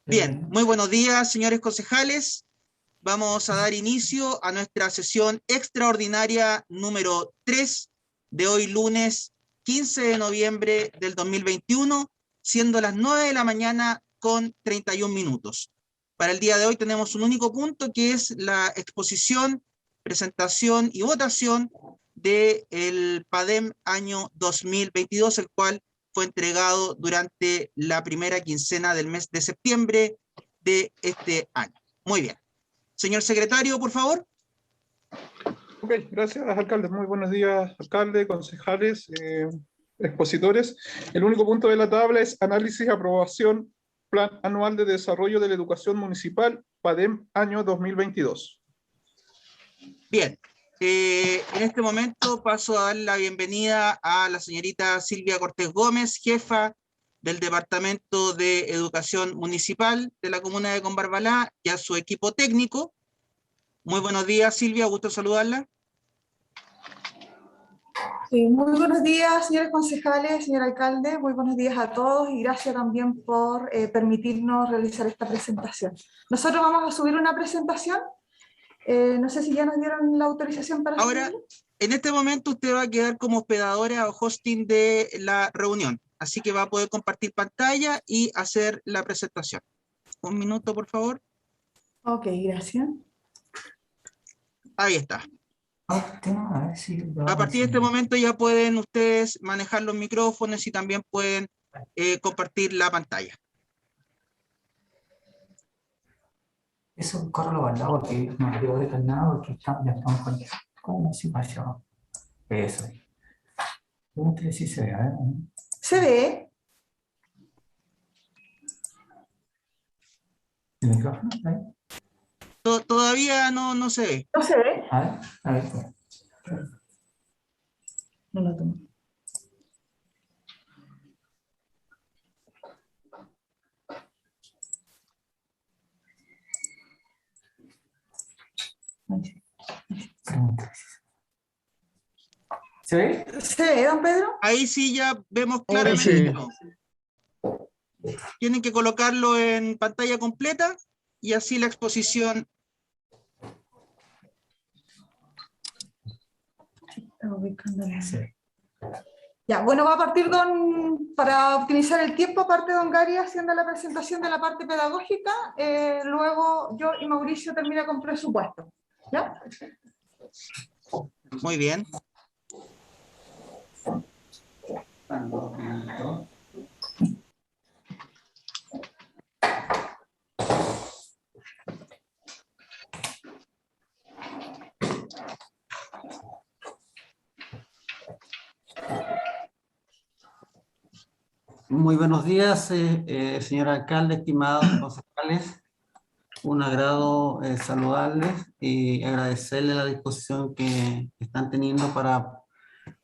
Bien, muy buenos días, señores concejales. Vamos a dar inicio a nuestra sesión extraordinaria número 3 de hoy lunes 15 de noviembre del 2021, siendo las 9 de la mañana con 31 minutos. Para el día de hoy tenemos un único punto, que es la exposición, presentación y votación del PADEM año 2022, el cual fue entregado durante la primera quincena del mes de septiembre de este año. Muy bien. Señor secretario, por favor. Ok, gracias, alcalde. Muy buenos días, alcalde, concejales, expositores. El único punto de la tabla es análisis y aprobación Plan Anual de Desarrollo de la Educación Municipal, PADEM, año 2022. Bien. En este momento paso a dar la bienvenida a la señorita Silvia Cortés Gómez, jefa del Departamento de Educación Municipal de la Comuna de Combarbalá, y a su equipo técnico. Muy buenos días, Silvia, gusto saludarla. Sí, muy buenos días, señores concejales, señor alcalde, muy buenos días a todos y gracias también por permitirnos realizar esta presentación. Nosotros vamos a subir una presentación, no sé si ya nos dieron la autorización para ahora subirla. En este momento usted va a quedar como hospedadora o hosting de la reunión, así que va a poder compartir pantalla y hacer la presentación. Un minuto, por favor. Ok, gracias. Ahí está. A partir de este momento ya pueden ustedes manejar los micrófonos y también pueden compartir la pantalla. Eso corre guardado porque no quiero dejar nada porque ya estamos con la situación. Eso. ¿Cómo ustedes sí se ve? A ver. ¿Se ve? ¿El micrófono está ahí? Todavía no se ve. ¿No se ve? A ver. No lo tomo. ¿Se ve? ¿Se ve, don Pedro? Ahí sí ya vemos claramente. Sí. ¿No? Tienen que colocarlo en pantalla completa y así la exposición. Estaba ubicando la- Sí. Ya, bueno, va a partir para optimizar el tiempo, aparte don Gary haciendo la presentación de la parte pedagógica, luego yo y Mauricio termina con presupuesto. ¿Ya? Muy bien. Muy buenos días, señor alcalde, estimados concejales. Un agrado saludarles y agradecerles la disposición que están teniendo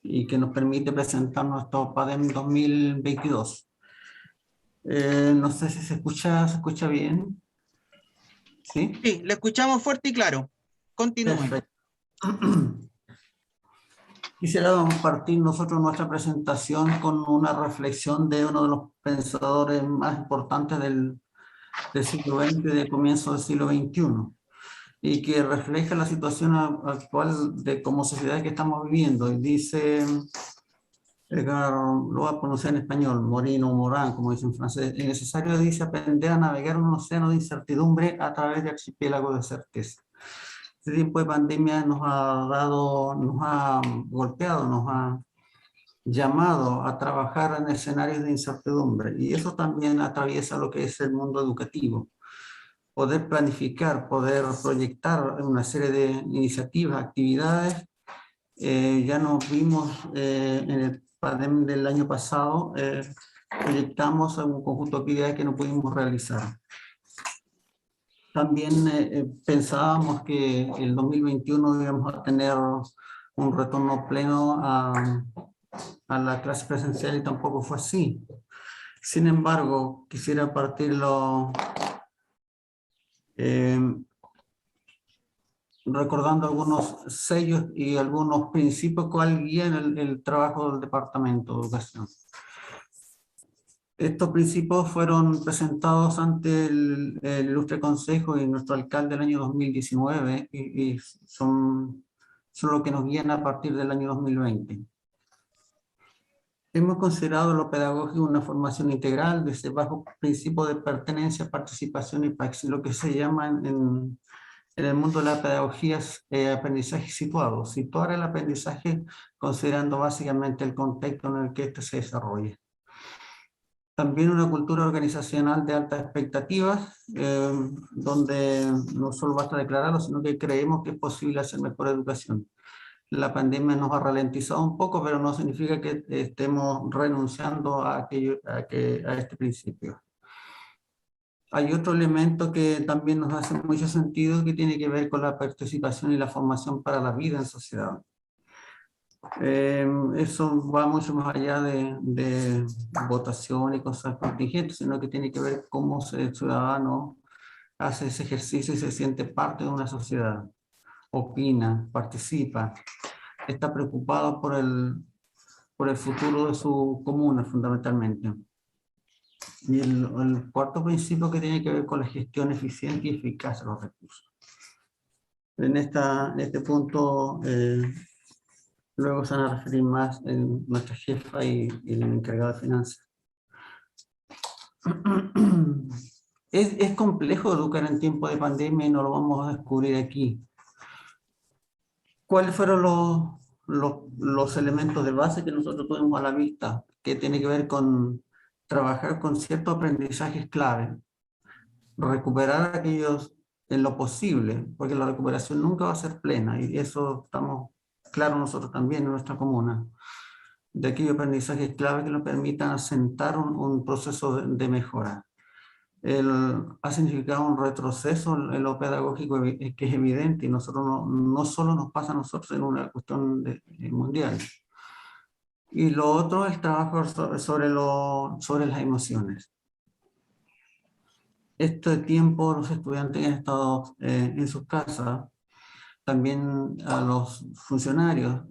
y que nos permite presentar nuestro PADEM 2022. No sé si se escucha bien. ¿Sí? Sí, le escuchamos fuerte y claro. Continúen. Perfecto. Quisiera compartir nosotros nuestra presentación con una reflexión de uno de los pensadores más importantes del siglo XX, de comienzo del siglo XXI, y que refleja la situación actual de como sociedad que estamos viviendo. Y dice, lo voy a pronunciar en español, Morino, Morán, como dice en francés: es necesario, dice, aprender a navegar un océano de incertidumbre a través de archipiélagos de certeza. Este tiempo de pandemia nos ha golpeado, nos ha llamado a trabajar en escenarios de incertidumbre, y eso también atraviesa lo que es el mundo educativo. Poder planificar, poder proyectar una serie de iniciativas, actividades. Ya nos vimos en el PADEM del año pasado, proyectamos un conjunto de actividades que no pudimos realizar. También pensábamos que el 2021 íbamos a tener un retorno pleno a la clase presencial, y tampoco fue así. Sin embargo, quisiera partirlo recordando algunos sellos y algunos principios que guían el trabajo del Departamento de Educación. Estos principios fueron presentados ante el Ilustre Consejo y nuestro alcalde el año 2019 y son lo que nos guían a partir del año 2020. Hemos considerado lo pedagógico una formación integral desde bajo principio de pertenencia, participación y praxis, lo que se llama en el mundo de la pedagogía aprendizaje situado, situar el aprendizaje considerando básicamente el contexto en el que éste se desarrolla. También una cultura organizacional de altas expectativas, donde no solo basta declararlo, sino que creemos que es posible hacer mejor educación. La pandemia nos ha ralentizado un poco, pero no significa que estemos renunciando a este principio. Hay otro elemento que también nos hace mucho sentido, que tiene que ver con la participación y la formación para la vida en sociedad. Eso va mucho más allá de votación y cosas contingentes, sino que tiene que ver cómo el ciudadano hace ese ejercicio y se siente parte de una sociedad, opina, participa, está preocupado por el futuro de su comuna fundamentalmente. Y el cuarto principio que tiene que ver con la gestión eficiente y eficaz de los recursos. En este punto, luego se van a referir más nuestra jefa y el encargado de finanzas. Es complejo educar en tiempo de pandemia y no lo vamos a descubrir aquí. ¿Cuáles fueron los elementos de base que nosotros tuvimos a la vista? Que tiene que ver con trabajar con ciertos aprendizajes clave, recuperar aquellos en lo posible, porque la recuperación nunca va a ser plena, y eso estamos claros nosotros también en nuestra comuna, de aquellos aprendizajes clave que nos permitan asentar un proceso de mejora. Ha significado un retroceso en lo pedagógico que es evidente, y nosotros no solo nos pasa a nosotros en una cuestión mundial. Y lo otro es el trabajo sobre las emociones. Este tiempo los estudiantes han estado en sus casas, también a los funcionarios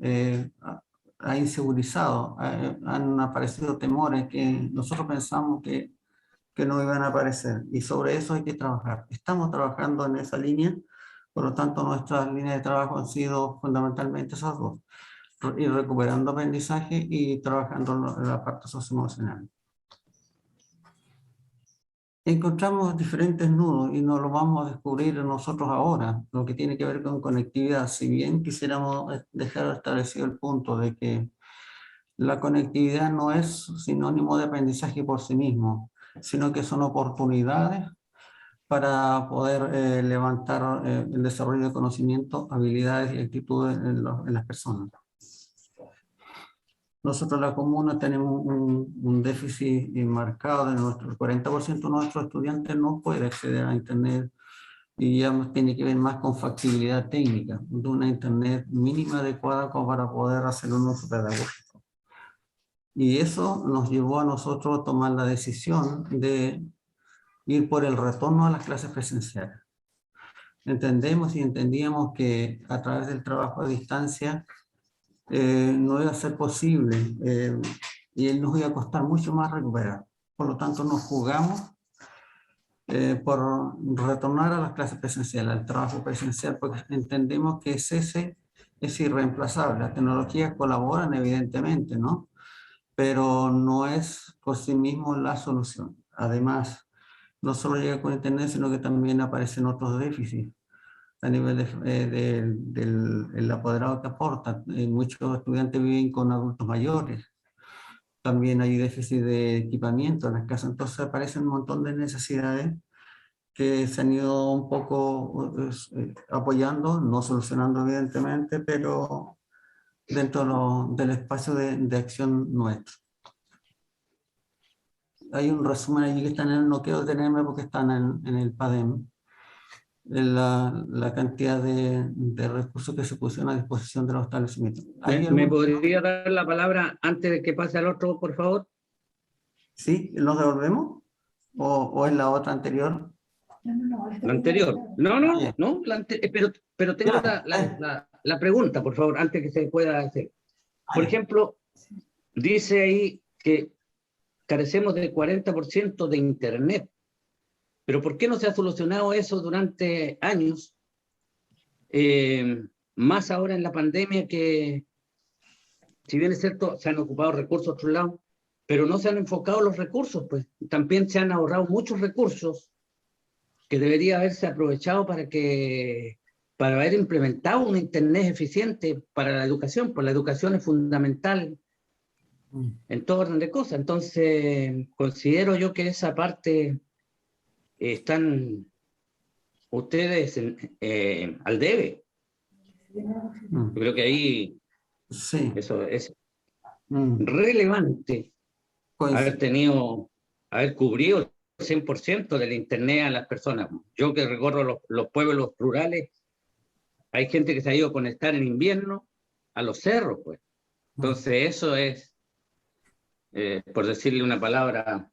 ha insegurizado, han aparecido temores que nosotros pensamos que no iban a aparecer, y sobre eso hay que trabajar. Estamos trabajando en esa línea, por lo tanto nuestras líneas de trabajo han sido fundamentalmente esas dos, ir recuperando aprendizaje y trabajando en la parte socioemocional. Encontramos diferentes nudos y no lo vamos a descubrir nosotros ahora, lo que tiene que ver con conectividad. Si bien quisiéramos dejar establecido el punto de que la conectividad no es sinónimo de aprendizaje por sí mismo, sino que son oportunidades para poder levantar el desarrollo de conocimiento, habilidades y actitudes en las personas. Nosotros en la comuna tenemos un déficit marcado de el 40% de nuestros estudiantes no puede acceder a internet, y ya tiene que ver más con factibilidad técnica, de una internet mínima adecuada como para poder hacer un uso pedagógico. Y eso nos llevó a nosotros a tomar la decisión de ir por el retorno a las clases presenciales. Entendemos y entendíamos que a través del trabajo a distancia no iba a ser posible y nos iba a costar mucho más recuperar. Por lo tanto, nos jugamos por retornar a las clases presenciales, al trabajo presencial, porque entendemos que ese es irreemplazable. Las tecnologías colaboran evidentemente, ¿no? Pero no es por sí mismo la solución. Además, no solo llega con internet, sino que también aparecen otros déficits a nivel del apoderado que aporta. Muchos estudiantes viven con adultos mayores. También hay déficit de equipamiento en las casas. Entonces aparecen un montón de necesidades que se han ido un poco apoyando, no solucionando evidentemente, pero dentro del espacio de acción nuestro. Hay un resumen allí que está no quiero detenerme porque están en el PADEM, la cantidad de recursos que se pusieron a disposición de los establecimientos. ¿Me podría dar la palabra antes de que pase al otro, por favor? ¿Sí? ¿Nos devolvemos? ¿O es la otra anterior? La anterior. No, pero tengo la pregunta, por favor, antes que se pueda hacer. Por ejemplo, dice ahí que carecemos del 40% de Internet. Pero ¿por qué no se ha solucionado eso durante años? Más ahora en la pandemia, que si bien es cierto, se han ocupado recursos a otros lados, pero no se han enfocado los recursos, pues también se han ahorrado muchos recursos que debería haberse aprovechado para haber implementado un Internet eficiente para la educación, pues la educación es fundamental en todo orden de cosas. Entonces, considero yo que esa parte están ustedes al debe. Yo creo que ahí Sí. eso es Mm. relevante, Pues, haber cubrido el 100% del Internet a las personas. Yo que recorro los pueblos rurales, hay gente que se ha ido a conectar en invierno a los cerros, pues. Entonces eso es, por decirle una palabra,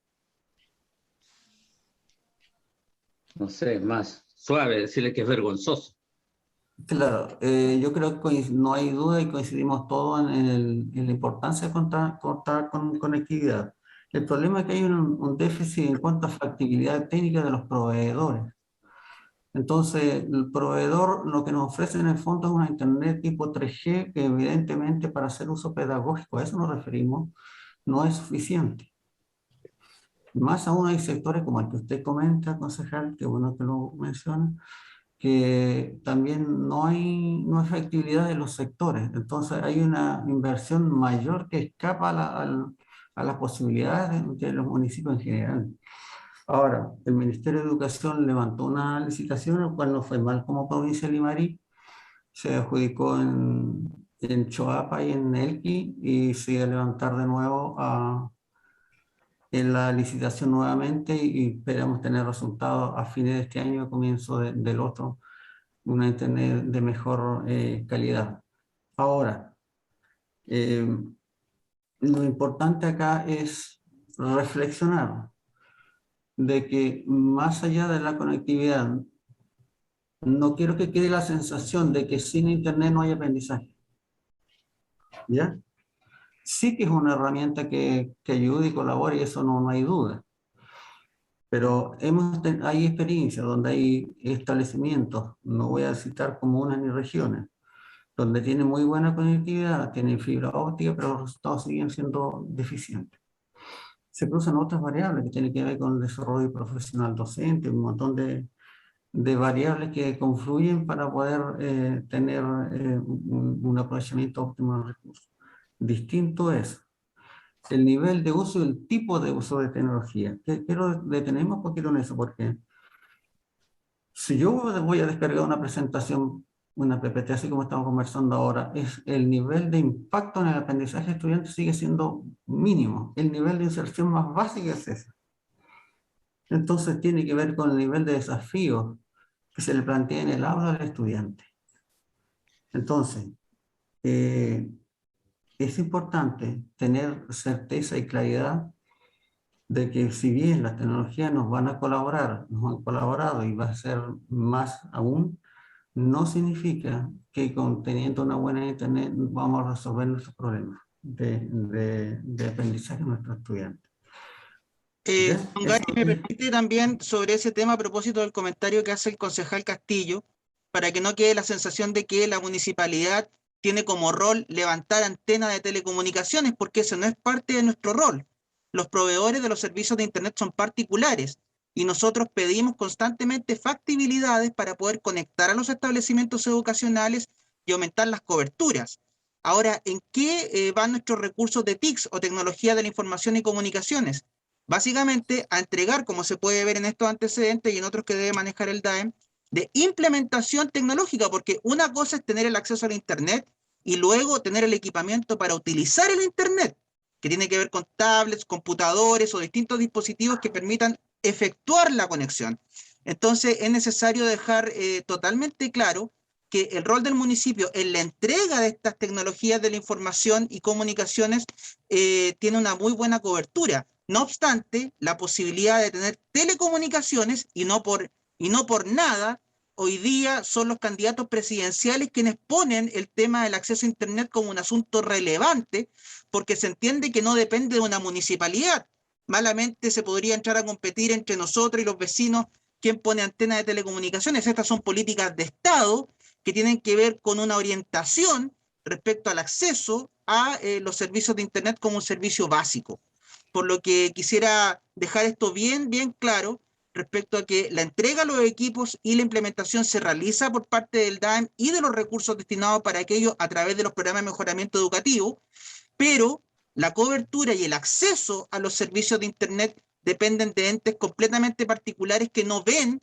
no sé, más suave, decirle que es vergonzoso. claro, yo creo que no hay duda y coincidimos todos en la importancia de contar con conectividad. El problema es que hay un déficit en cuanto a factibilidad técnica de los proveedores. Entonces, el proveedor lo que nos ofrece en el fondo es una internet tipo 3G que evidentemente para hacer uso pedagógico, a eso nos referimos, no es suficiente. Más aún hay sectores como el que usted comenta, concejal, que bueno que lo menciona, que también no hay efectividad de los sectores. Entonces hay una inversión mayor que escapa a las posibilidades de los municipios en general. Ahora, el Ministerio de Educación levantó una licitación, el cual no fue mal como provincia de Limarí, se adjudicó en Choapa y en Elqui y se iba a levantar de nuevo en la licitación nuevamente y esperamos tener resultados a fines de este año, a comienzo del otro, una internet de mejor calidad. Ahora, lo importante acá es reflexionar de que más allá de la conectividad, no quiero que quede la sensación de que sin internet no hay aprendizaje. ¿Ya? Sí que es una herramienta que ayuda y colabora y eso no hay duda. Pero hay experiencias donde hay establecimientos, no voy a citar comunas ni regiones, donde tienen muy buena conectividad, tienen fibra óptica, pero los resultados siguen siendo deficientes. Se cruzan otras variables que tienen que ver con el desarrollo profesional docente, un montón de variables que confluyen para poder tener un aprovechamiento óptimo de los recursos. Distinto es el nivel de uso y el tipo de uso de tecnología. Quiero detenerme un poquito en eso, porque si yo voy a descargar una presentación, una PPT, así como estamos conversando ahora, el nivel de impacto en el aprendizaje estudiante sigue siendo mínimo. El nivel de inserción más básico es ese. Entonces tiene que ver con el nivel de desafío que se le plantea en el aula al estudiante. Entonces, es importante tener certeza y claridad de que si bien las tecnologías nos van a colaborar, nos han colaborado y va a ser más aún, no significa que teniendo una buena internet vamos a resolver nuestros problemas de aprendizaje de nuestros estudiantes. Don Gary, me permite también sobre ese tema a propósito del comentario que hace el concejal Castillo, para que no quede la sensación de que la municipalidad tiene como rol levantar antenas de telecomunicaciones, porque eso no es parte de nuestro rol. Los proveedores de los servicios de Internet son particulares y nosotros pedimos constantemente factibilidades para poder conectar a los establecimientos educacionales y aumentar las coberturas. Ahora, ¿en qué van nuestros recursos de TICs o tecnología de la información y comunicaciones? Básicamente a entregar, como se puede ver en estos antecedentes y en otros que debe manejar el DAEM, de implementación tecnológica, porque una cosa es tener el acceso al Internet y luego tener el equipamiento para utilizar el Internet, que tiene que ver con tablets, computadores o distintos dispositivos que permitan efectuar la conexión. Entonces es necesario dejar totalmente claro que el rol del municipio en la entrega de estas tecnologías de la información y comunicaciones tiene una muy buena cobertura. No obstante, la posibilidad de tener telecomunicaciones y no por nada, hoy día son los candidatos presidenciales quienes ponen el tema del acceso a Internet como un asunto relevante, porque se entiende que no depende de una municipalidad, malamente se podría entrar a competir entre nosotros y los vecinos quién pone antenas de telecomunicaciones. Estas son políticas de Estado que tienen que ver con una orientación respecto al acceso a los servicios de Internet como un servicio básico. Por lo que quisiera dejar esto bien claro respecto a que la entrega a los equipos y la implementación se realiza por parte del DAEM y de los recursos destinados para aquello a través de los programas de mejoramiento educativo, pero la cobertura y el acceso a los servicios de Internet dependen de entes completamente particulares que no ven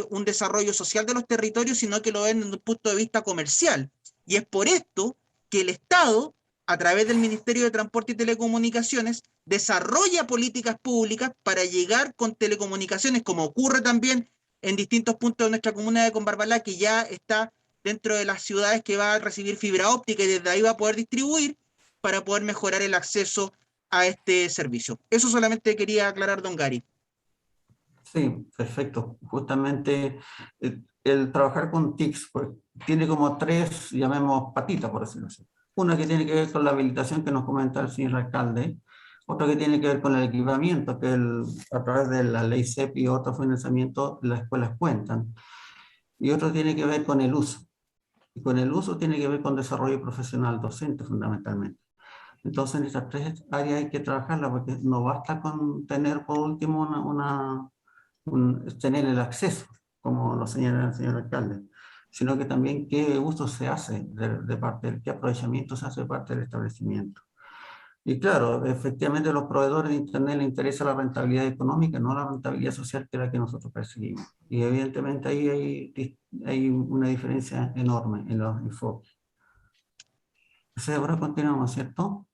un desarrollo social de los territorios, sino que lo ven desde un punto de vista comercial. Y es por esto que el Estado, a través del Ministerio de Transporte y Telecomunicaciones, desarrolla políticas públicas para llegar con telecomunicaciones, como ocurre también en distintos puntos de nuestra comuna de Combarbalá, que ya está dentro de las ciudades que va a recibir fibra óptica y desde ahí va a poder distribuir para poder mejorar el acceso a este servicio. Eso solamente quería aclarar, don Gary. Sí, perfecto. Justamente el trabajar con TICs pues, tiene como tres, llamemos patitas, por decirlo así. Una que tiene que ver con la habilitación que nos comenta el señor alcalde, otra que tiene que ver con el equipamiento, que a través de la ley CEP y otros financiamientos las escuelas cuentan, y otro tiene que ver con el uso. Y con el uso tiene que ver con desarrollo profesional docente fundamentalmente. Entonces en estas tres áreas hay que trabajarlas porque no basta con tener por último tener el acceso, como lo señala el señor alcalde, sino que también qué uso se hace de parte, qué aprovechamiento se hace de parte del establecimiento. Y claro, efectivamente a los proveedores de Internet les interesa la rentabilidad económica, no la rentabilidad social que es la que nosotros perseguimos. Y evidentemente ahí hay una diferencia enorme en los enfoques. Entonces ahora continuamos, ¿cierto?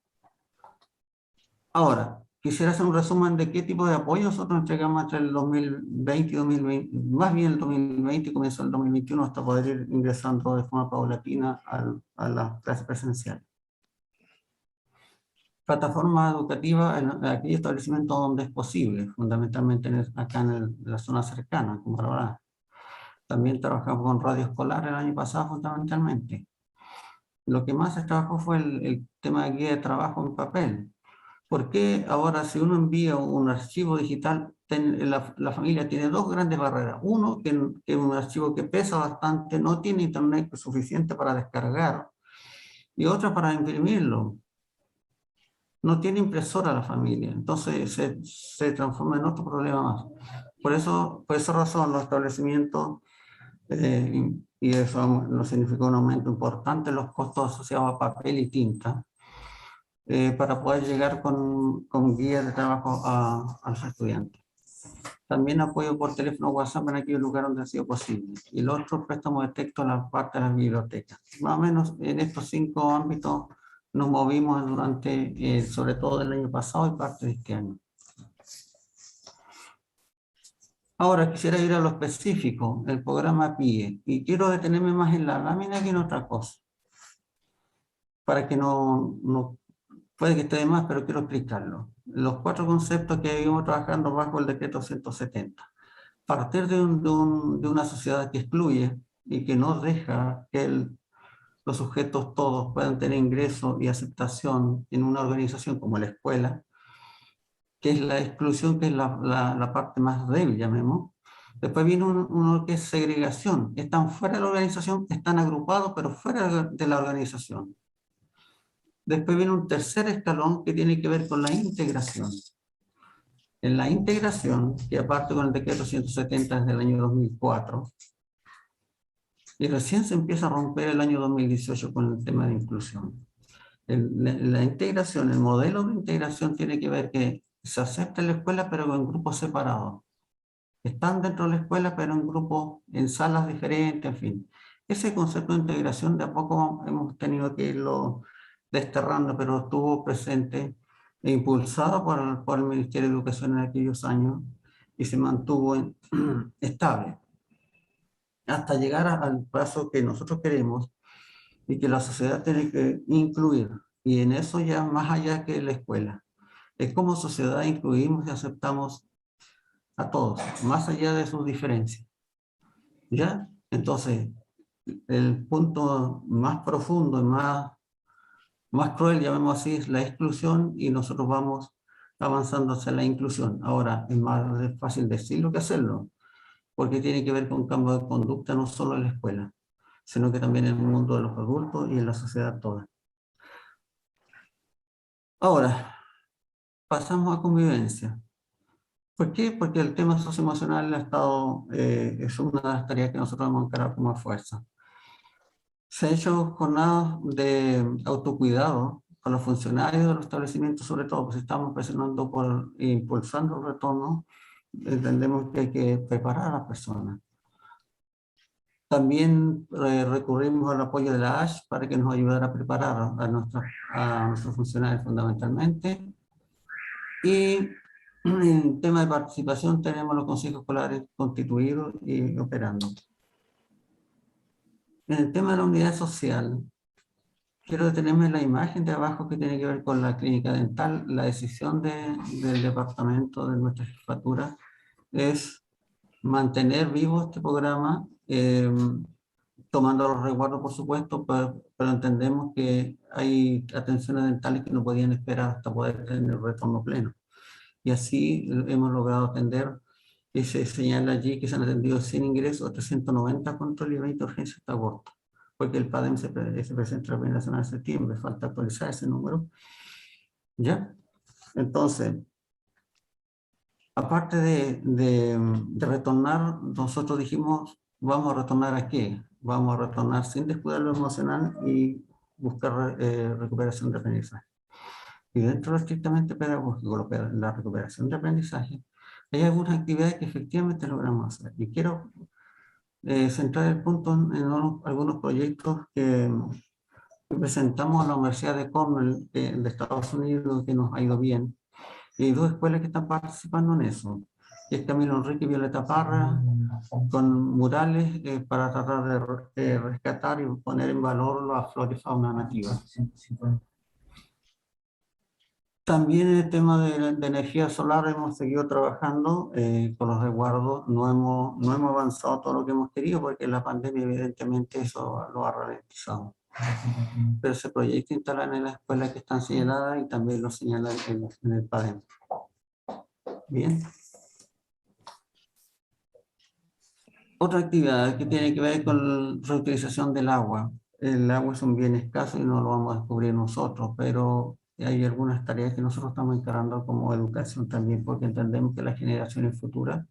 Ahora, quisiera hacer un resumen de qué tipo de apoyo nosotros entregamos entre el 2020 y 2020, más bien el 2020 y comenzó el 2021 hasta poder ir ingresando de forma paulatina a las clases presenciales. Plataforma educativa en aquellos establecimientos donde es posible, fundamentalmente acá en la zona cercana, como ahora. También trabajamos con radio escolar el año pasado fundamentalmente. Lo que más se trabajó fue el tema de guía de trabajo en papel. ¿Por qué ahora si uno envía un archivo digital, la familia tiene dos grandes barreras? Uno, que es un archivo que pesa bastante, no tiene internet suficiente para descargar. Y otra para imprimirlo. No tiene impresora la familia, entonces se transforma en otro problema más. Por esa razón los establecimientos, y eso nos significó un aumento importante en los costos asociados a papel y tinta, para poder llegar con guías de trabajo a los estudiantes. También apoyo por teléfono WhatsApp en aquellos lugares donde ha sido posible. Y el otro, préstamo de texto en la parte de las bibliotecas. Más o menos en estos 5 ámbitos nos movimos durante, sobre todo el año pasado y parte de este año. Ahora quisiera ir a lo específico, el programa PIE, y quiero detenerme más en la lámina que en otra cosa. Para que no puede que esté de más, pero quiero explicarlo. Los 4 conceptos que vivimos trabajando bajo el decreto 170. Partir de una sociedad que excluye y que no deja que los sujetos todos puedan tener ingreso y aceptación en una organización como la escuela, que es la exclusión, que es la parte más débil, llamemos. Después viene uno que es segregación. Están fuera de la organización, están agrupados, pero fuera de la organización. Después viene un tercer escalón que tiene que ver con la integración. En la integración, que aparte con el decreto 170 desde el año 2004, y recién se empieza a romper el año 2018 con el tema de inclusión. La integración, el modelo de integración tiene que ver que se acepta en la escuela pero en grupos separados. Están dentro de la escuela pero en grupos, en salas diferentes, en fin. Ese concepto de integración de a poco hemos tenido que irlo desterrando, pero estuvo presente e impulsado por el Ministerio de Educación en aquellos años y se mantuvo estable hasta llegar al paso que nosotros queremos y que la sociedad tiene que incluir. Y en eso ya más allá que la escuela. Es como sociedad incluimos y aceptamos a todos, más allá de sus diferencias. ¿Ya? Entonces, el punto más profundo y más cruel, llamémoslo así, es la exclusión, y nosotros vamos avanzando hacia la inclusión. Ahora, es más fácil decirlo que hacerlo, porque tiene que ver con un cambio de conducta no solo en la escuela, sino que también en el mundo de los adultos y en la sociedad toda. Ahora, pasamos a convivencia. ¿Por qué? Porque el tema socioemocional ha estado, es una de las tareas que nosotros hemos encarado con más fuerza. Se han hecho jornadas de autocuidado con los funcionarios de los establecimientos, sobre todo, pues estamos presionando por impulsando el retorno. Entendemos que hay que preparar a las personas. También recurrimos al apoyo de la ASH para que nos ayudara a preparar a nuestros funcionarios fundamentalmente. Y en el tema de participación tenemos los consejos escolares constituidos y operando. En el tema de la unidad social, quiero detenerme en la imagen de abajo que tiene que ver con la clínica dental. La decisión del departamento de nuestra jefatura es mantener vivo este programa, tomando los resguardos, por supuesto, pero entendemos que hay atenciones dentales que no podían esperar hasta poder tener retorno pleno. Y así hemos logrado atender, y se señala allí que se han atendido 100 ingresos, 390 control y 20 urgencias hasta agosto, porque el PADEM se presenta la primera semana de septiembre, falta actualizar ese número. ¿Ya? Entonces, aparte de retornar, nosotros dijimos, ¿vamos a retornar a qué? Vamos a retornar sin descuidar lo emocional y buscar recuperación de aprendizaje. Y dentro de lo estrictamente pedagógico, la recuperación de aprendizaje, hay algunas actividades que efectivamente logramos hacer. Y quiero centrar el punto en algunos proyectos que presentamos a la Universidad de Cornell de Estados Unidos, que nos ha ido bien. Y hay dos escuelas que están participando en eso. Es Camilo Enrique y Violeta Parra, con murales para tratar de rescatar y poner en valor la flora y fauna nativa. También en el tema de energía solar hemos seguido trabajando con los resguardos. No hemos avanzado todo lo que hemos querido porque la pandemia evidentemente eso lo ha ralentizado. Pero se proyecta instalar en las escuelas que están señaladas y también lo señalan en el PADEM. Bien. Otra actividad que tiene que ver con la reutilización del agua. El agua es un bien escaso y no lo vamos a descubrir nosotros, pero hay algunas tareas que nosotros estamos encarando como educación también, porque entendemos que las generaciones futuras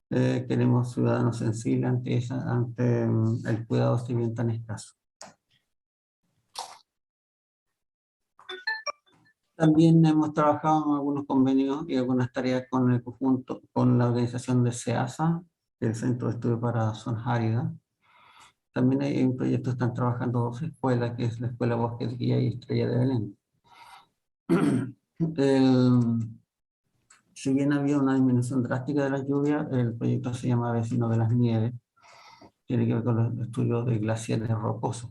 queremos ciudadanos sensibles ante el cuidado de este bien tan escaso. También hemos trabajado en algunos convenios y algunas tareas con el conjunto, con la organización de SEASA, el Centro de Estudio para Zonas Áridas. También hay un proyecto, están trabajando dos escuelas, que es la Escuela Bosque de Guía y Estrella de Belén. Si bien había una disminución drástica de las lluvias, el proyecto se llama Vecino de las Nieves, tiene que ver con los estudios de glaciares rocosos.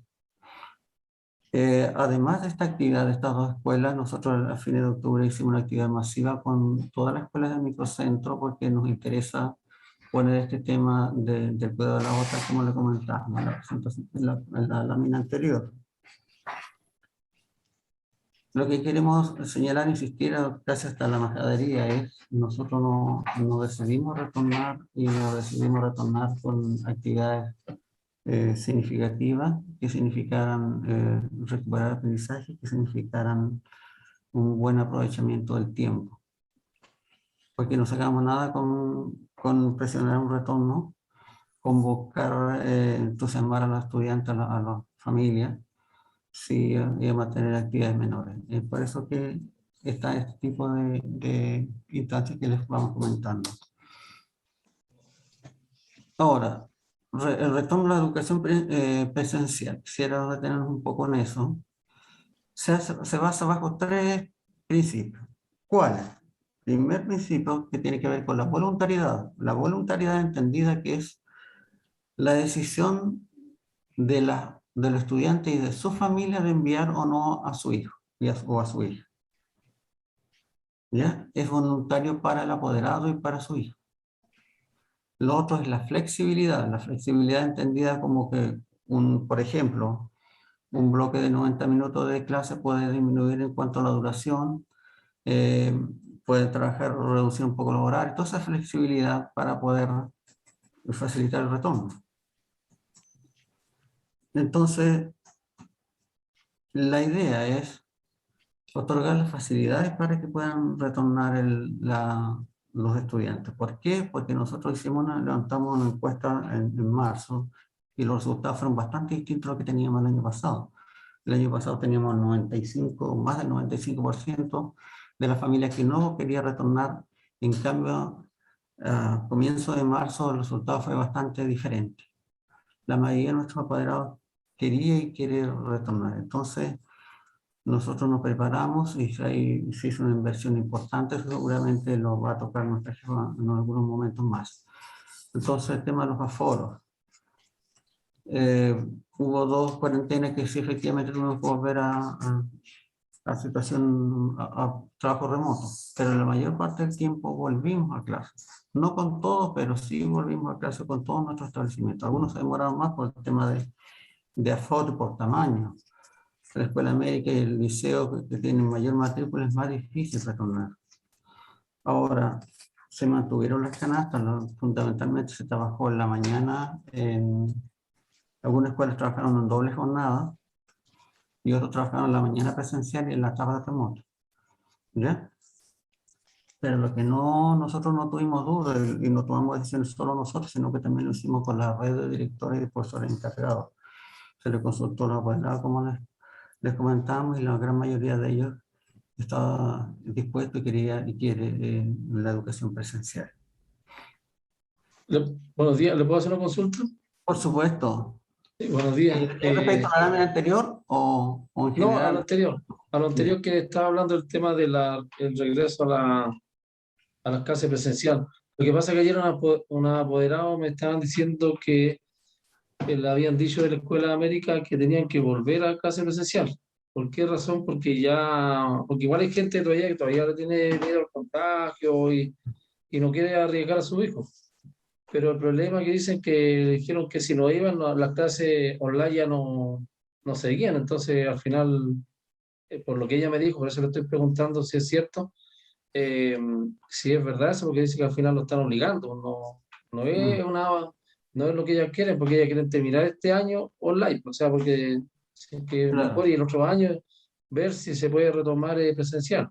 Además de esta actividad de estas dos escuelas, nosotros a fines de octubre hicimos una actividad masiva con todas las escuelas del microcentro porque nos interesa poner este tema del cuidado de la gota, como le comentábamos en la presentación, en la lámina anterior. Lo que queremos señalar, insistir, casi hasta la majadería, es nosotros no decidimos retornar y no decidimos retornar con actividades significativas que significaran recuperar aprendizaje, que significaran un buen aprovechamiento del tiempo. Porque no sacamos nada con presionar un retorno, con buscar entusiasmar a los estudiantes, a las familias, sí, y a mantener actividades menores. Es por eso que está este tipo de instancias que les vamos comentando. Ahora, el retorno a la educación presencial, quisiera detenernos un poco en eso. Se basa bajo tres principios. ¿Cuáles? Primer principio, que tiene que ver con la voluntariedad. La voluntariedad entendida que es la decisión del estudiante y de su familia de enviar o no a su hijo o a su hija. ¿Ya? Es voluntario para el apoderado y para su hijo. Lo otro es la flexibilidad entendida como que, por ejemplo, un bloque de 90 minutos de clase puede disminuir en cuanto a la duración puede trabajar, reducir un poco los horarios, toda esa flexibilidad para poder facilitar el retorno. Entonces, la idea es otorgar las facilidades para que puedan retornar los estudiantes. ¿Por qué? Porque nosotros levantamos una encuesta en marzo y los resultados fueron bastante distintos a los que teníamos el año pasado. El año pasado teníamos más del 95% de las familias que no quería retornar. En cambio, a comienzo de marzo el resultado fue bastante diferente. La mayoría de nuestros apoderados quería y quiere retornar. Entonces, nosotros nos preparamos y se hizo una inversión importante, seguramente lo va a tocar nuestra jefa en algunos momentos más. Entonces, el tema de los aforos. Hubo 2 cuarentenas que sí efectivamente tuvimos que volver a situación, a trabajo remoto, pero la mayor parte del tiempo volvimos a clase. No con todos, pero sí volvimos a clase con todos nuestros establecimientos. Algunos se demoraron más por el tema de aforo y por tamaño. La Escuela América y el liceo que tienen mayor matrícula es más difícil retornar. Ahora, se mantuvieron las canastas, fundamentalmente se trabajó en la mañana, algunas escuelas trabajaron en doble jornada y otros trabajaron en la mañana presencial y en la tarde remota. ¿Ya? Pero lo que nosotros no tuvimos duda y no tomamos decisiones solo nosotros, sino que también lo hicimos con la red de directores y de profesores encargados. Se le consultó a los apoderados, como les comentamos, y la gran mayoría de ellos estaba dispuesto y quiere la educación presencial. Buenos días, ¿le puedo hacer una consulta? Por supuesto. Sí, buenos días. ¿Respecto a la lámina anterior o en general? No, a lo anterior que estaba hablando del tema del regreso a las clases presencial. Lo que pasa es que ayer un apoderado me estaban diciendo que le habían dicho de la Escuela de América que tenían que volver a clase presencial. ¿Por qué razón? Porque igual hay gente que todavía le tiene miedo al contagio y no quiere arriesgar a su hijo. Pero el problema es que dicen que dijeron que si no iban, las clases online ya no seguían. Entonces, al final, por lo que ella me dijo, por eso le estoy preguntando si es cierto, si es verdad eso, porque dice que al final lo están obligando. No es no es lo que ellas quieren, porque ellas quieren terminar este año online. O sea, porque es que Claro. mejor y el otro año ver si se puede retomar presencial.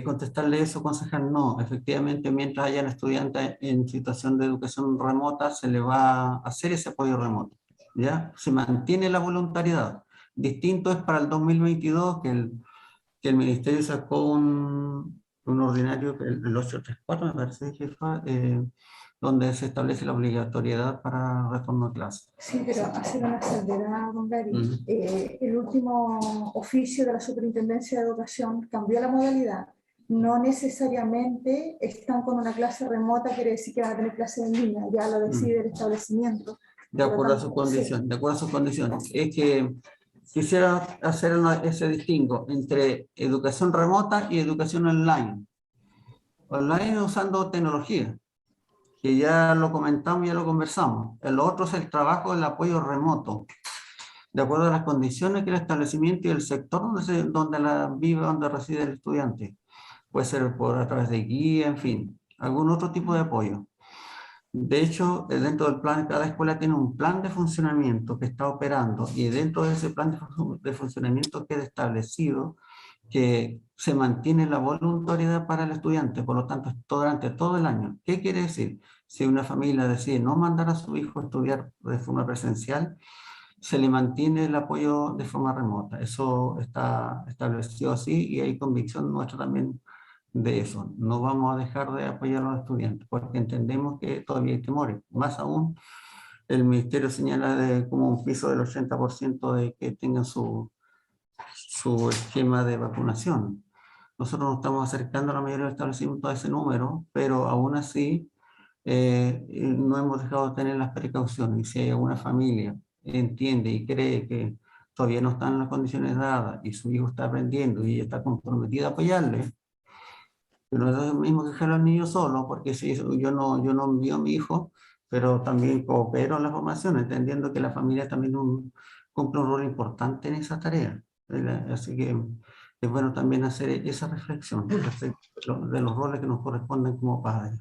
Contestarle eso, concejal, no. Efectivamente, mientras hayan estudiantes en situación de educación remota, se le va a hacer ese apoyo remoto. ¿Ya? Se mantiene la voluntariedad. Distinto es para el 2022 que el Ministerio sacó un ordinario, el 834, me parece, jefa, donde se establece la obligatoriedad para retorno a clase. Sí, pero hacer una salvedad, don Gary. El último oficio de la Superintendencia de Educación cambió la modalidad. No necesariamente están con una clase remota, quiere decir que van a tener clases en línea, ya lo decide el establecimiento. De acuerdo a sus condiciones, sí. De acuerdo a sus condiciones. Es que quisiera hacer ese distingo entre educación remota y educación online. Online usando tecnología, que ya lo comentamos, ya lo conversamos. El otro es el trabajo del apoyo remoto, de acuerdo a las condiciones que el establecimiento y el sector donde reside el estudiante. Puede ser a través de guía, en fin, algún otro tipo de apoyo. De hecho, dentro del plan, cada escuela tiene un plan de funcionamiento que está operando y dentro de ese plan de funcionamiento queda establecido que se mantiene la voluntariedad para el estudiante, por lo tanto, durante todo el año. ¿Qué quiere decir? Si una familia decide no mandar a su hijo a estudiar de forma presencial, se le mantiene el apoyo de forma remota. Eso está establecido así y hay convicción nuestra también de eso. No vamos a dejar de apoyar a los estudiantes porque entendemos que todavía hay temores. Más aún, el Ministerio señala como un piso del 80% de que tengan su esquema de vacunación. Nosotros nos estamos acercando a la mayoría de los establecimientos a ese número, pero aún así no hemos dejado de tener las precauciones. Y si hay alguna familia entiende y cree que todavía no están en las condiciones dadas y su hijo está aprendiendo y ella está comprometida a apoyarle, pero no es lo mismo que dejar al niño solo, porque si yo no envío a mi hijo, pero también coopero en la formación, entendiendo que la familia también cumple un rol importante en esa tarea. Así que es bueno también hacer esa reflexión respecto de los roles que nos corresponden como padres.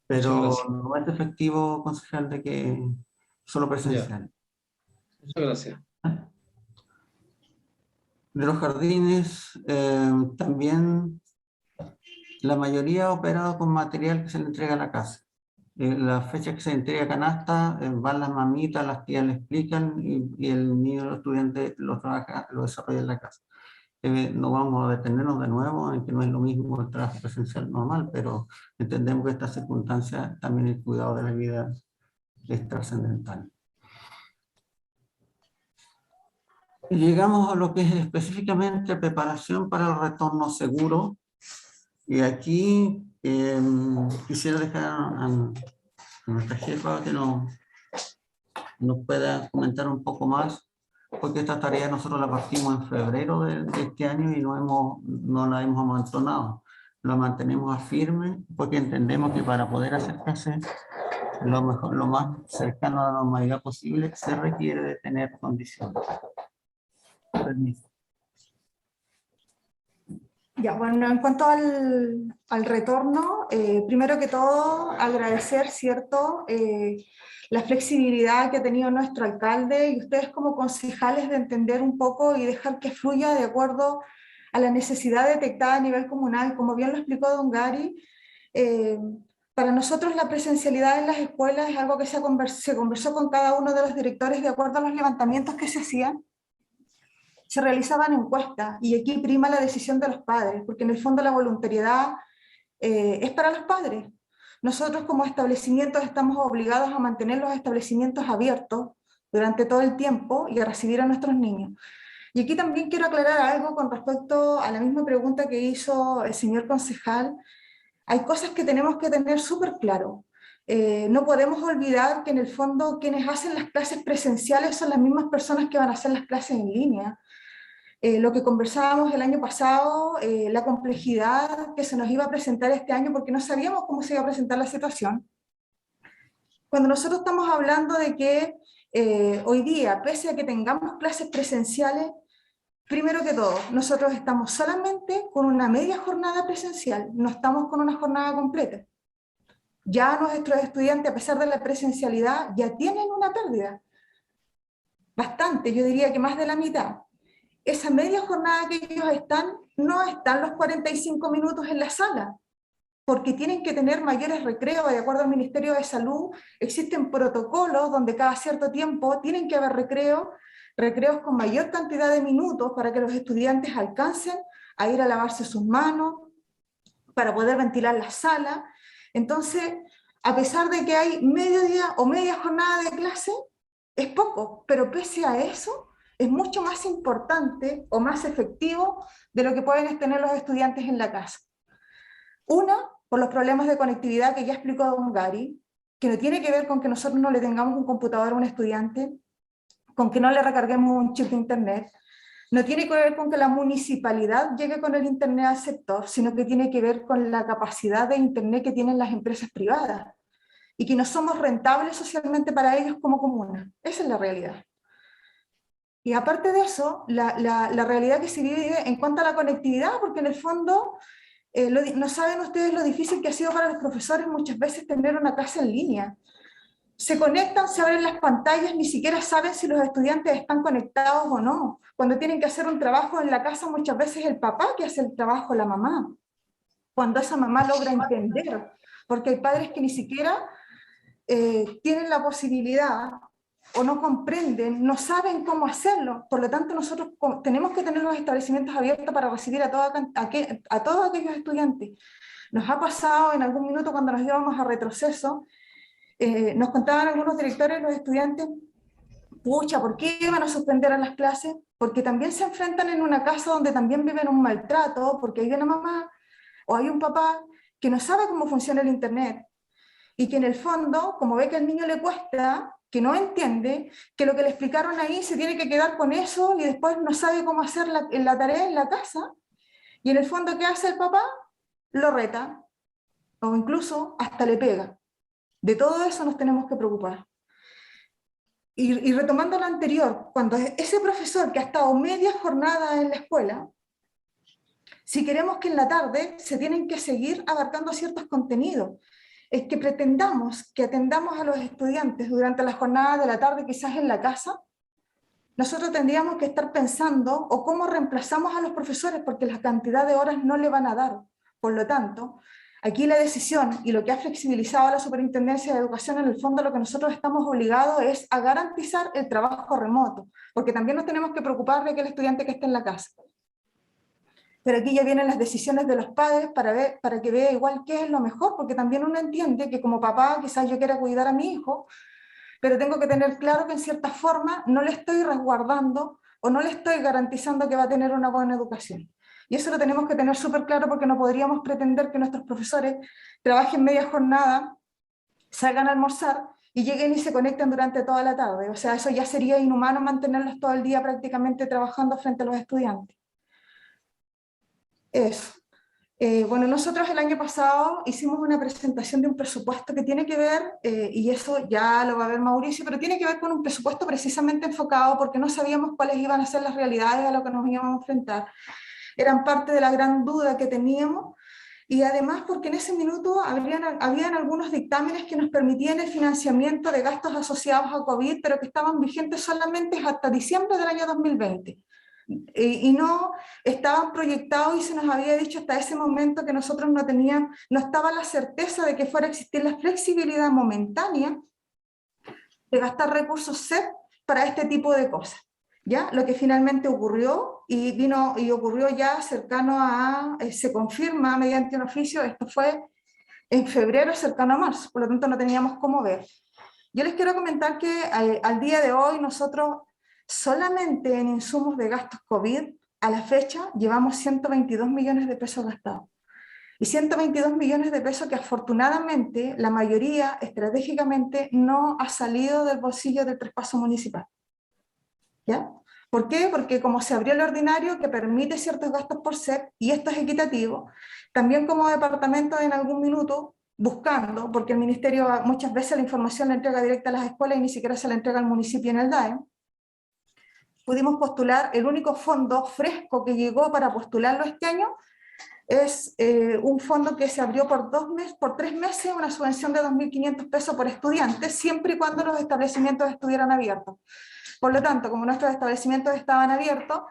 Pero gracias. no es efectivo, concejal, de que solo presencial. Muchas gracias. De los jardines, también la mayoría ha operado con material que se le entrega a la casa. La fecha que se entrega canasta, van las mamitas, las tías le explican y el niño, el estudiante lo trabaja, lo desarrolla en la casa. No vamos a detenernos de nuevo en que no es lo mismo el trabajo presencial normal, pero entendemos que esta circunstancia también el cuidado de la vida es trascendental. Y llegamos a lo que es específicamente preparación para el retorno seguro. Y aquí quisiera dejar a nuestra jefa que nos pueda comentar un poco más, porque esta tarea nosotros la partimos en febrero de este año y no la hemos amontonado. La mantenemos a firme porque entendemos que para poder hacer clases lo más cercano a la normalidad posible se requiere de tener condiciones. Permiso. Ya, bueno, en cuanto al retorno, primero que todo agradecer, ¿cierto?, la flexibilidad que ha tenido nuestro alcalde y ustedes como concejales de entender un poco y dejar que fluya de acuerdo a la necesidad detectada a nivel comunal. Como bien lo explicó don Gary, para nosotros la presencialidad en las escuelas es algo que se conversó con cada uno de los directores de acuerdo a los levantamientos que se hacían. Se realizaban encuestas y aquí prima la decisión de los padres, porque en el fondo la voluntariedad es para los padres. Nosotros como establecimientos estamos obligados a mantener los establecimientos abiertos durante todo el tiempo y a recibir a nuestros niños. Y aquí también quiero aclarar algo con respecto a la misma pregunta que hizo el señor concejal. Hay cosas que tenemos que tener súper claro. No podemos olvidar que en el fondo quienes hacen las clases presenciales son las mismas personas que van a hacer las clases en línea. Lo que conversábamos el año pasado, la complejidad que se nos iba a presentar este año porque no sabíamos cómo se iba a presentar la situación. Cuando nosotros estamos hablando de que hoy día, pese a que tengamos clases presenciales, primero que todo, nosotros estamos solamente con una media jornada presencial, no estamos con una jornada completa. Ya nuestros estudiantes, a pesar de la presencialidad, ya tienen una pérdida. Bastante, yo diría que más de la mitad. Esa media jornada que ellos no están los 45 minutos en la sala, porque tienen que tener mayores recreos. De acuerdo al Ministerio de Salud, existen protocolos donde cada cierto tiempo tienen que haber recreos con mayor cantidad de minutos para que los estudiantes alcancen a ir a lavarse sus manos, para poder ventilar la sala. Entonces, a pesar de que hay medio día o media jornada de clase, es poco, pero pese a eso, es mucho más importante o más efectivo de lo que pueden tener los estudiantes en la casa. Una, por los problemas de conectividad que ya explicó don Gary, que no tiene que ver con que nosotros no le tengamos un computador a un estudiante, con que no le recarguemos un chip de internet, no tiene que ver con que la municipalidad llegue con el internet al sector, sino que tiene que ver con la capacidad de internet que tienen las empresas privadas y que no somos rentables socialmente para ellos como comuna. Esa es la realidad. Y aparte de eso, la realidad que se vive en cuanto a la conectividad, porque en el fondo, no saben ustedes lo difícil que ha sido para los profesores muchas veces tener una clase en línea. Se conectan, se abren las pantallas, ni siquiera saben si los estudiantes están conectados o no. Cuando tienen que hacer un trabajo en la casa, muchas veces es el papá que hace el trabajo, la mamá. Cuando esa mamá logra entender, porque hay padres que ni siquiera tienen la posibilidad o no comprenden, no saben cómo hacerlo. Por lo tanto, nosotros tenemos que tener los establecimientos abiertos para recibir a todos aquellos estudiantes. Nos ha pasado en algún minuto cuando nos íbamos a retroceso, nos contaban algunos directores, los estudiantes, pucha, ¿por qué van a suspender a las clases? Porque también se enfrentan en una casa donde también viven un maltrato, porque hay una mamá o hay un papá que no sabe cómo funciona el internet y que en el fondo, como ve que al niño le cuesta, que no entiende, que lo que le explicaron ahí se tiene que quedar con eso y después no sabe cómo hacer la tarea en la casa, y en el fondo, ¿qué hace el papá? Lo reta, o incluso hasta le pega. De todo eso nos tenemos que preocupar. Y retomando lo anterior, cuando ese profesor que ha estado media jornada en la escuela, si queremos que en la tarde se tienen que seguir abarcando ciertos contenidos. Es que pretendamos que atendamos a los estudiantes durante la jornada de la tarde, quizás en la casa, nosotros tendríamos que estar pensando o cómo reemplazamos a los profesores, porque la cantidad de horas no le van a dar. Por lo tanto, aquí la decisión y lo que ha flexibilizado la Superintendencia de Educación, en el fondo lo que nosotros estamos obligados es a garantizar el trabajo remoto, porque también nos tenemos que preocupar de que el estudiante que esté en la casa. Pero aquí ya vienen las decisiones de los padres para que vea igual qué es lo mejor, porque también uno entiende que como papá quizás yo quiera cuidar a mi hijo, pero tengo que tener claro que en cierta forma no le estoy resguardando o no le estoy garantizando que va a tener una buena educación. Y eso lo tenemos que tener súper claro, porque no podríamos pretender que nuestros profesores trabajen media jornada, salgan a almorzar y lleguen y se conecten durante toda la tarde. O sea, eso ya sería inhumano, mantenerlos todo el día prácticamente trabajando frente a los estudiantes. Eso. Bueno, nosotros el año pasado hicimos una presentación de un presupuesto que tiene que ver, y eso ya lo va a ver Mauricio, pero tiene que ver con un presupuesto precisamente enfocado porque no sabíamos cuáles iban a ser las realidades a lo que nos íbamos a enfrentar. Eran parte de la gran duda que teníamos, y además porque en ese minuto habían algunos dictámenes que nos permitían el financiamiento de gastos asociados a COVID, pero que estaban vigentes solamente hasta diciembre del año 2020. Y no estaban proyectados, y se nos había dicho hasta ese momento que nosotros no estaba la certeza de que fuera a existir la flexibilidad momentánea de gastar recursos CEP para este tipo de cosas. ¿Ya? Lo que finalmente ocurrió, y ocurrió ya cercano a, se confirma mediante un oficio, esto fue en febrero cercano a marzo, por lo tanto no teníamos cómo ver. Yo les quiero comentar que al día de hoy nosotros solamente en insumos de gastos COVID, a la fecha, llevamos 122 millones de pesos gastados. Y 122 millones de pesos que afortunadamente la mayoría estratégicamente no ha salido del bolsillo del traspaso municipal. ¿Ya? ¿Por qué? Porque como se abrió el ordinario que permite ciertos gastos por CEP, y esto es equitativo, también como departamento en algún minuto, buscando, porque el ministerio muchas veces la información la entrega directa a las escuelas y ni siquiera se la entrega al municipio en el DAE, pudimos postular. El único fondo fresco que llegó para postularlo este año es un fondo que se abrió por 3 meses, una subvención de 2.500 pesos por estudiante, siempre y cuando los establecimientos estuvieran abiertos. Por lo tanto, como nuestros establecimientos estaban abiertos,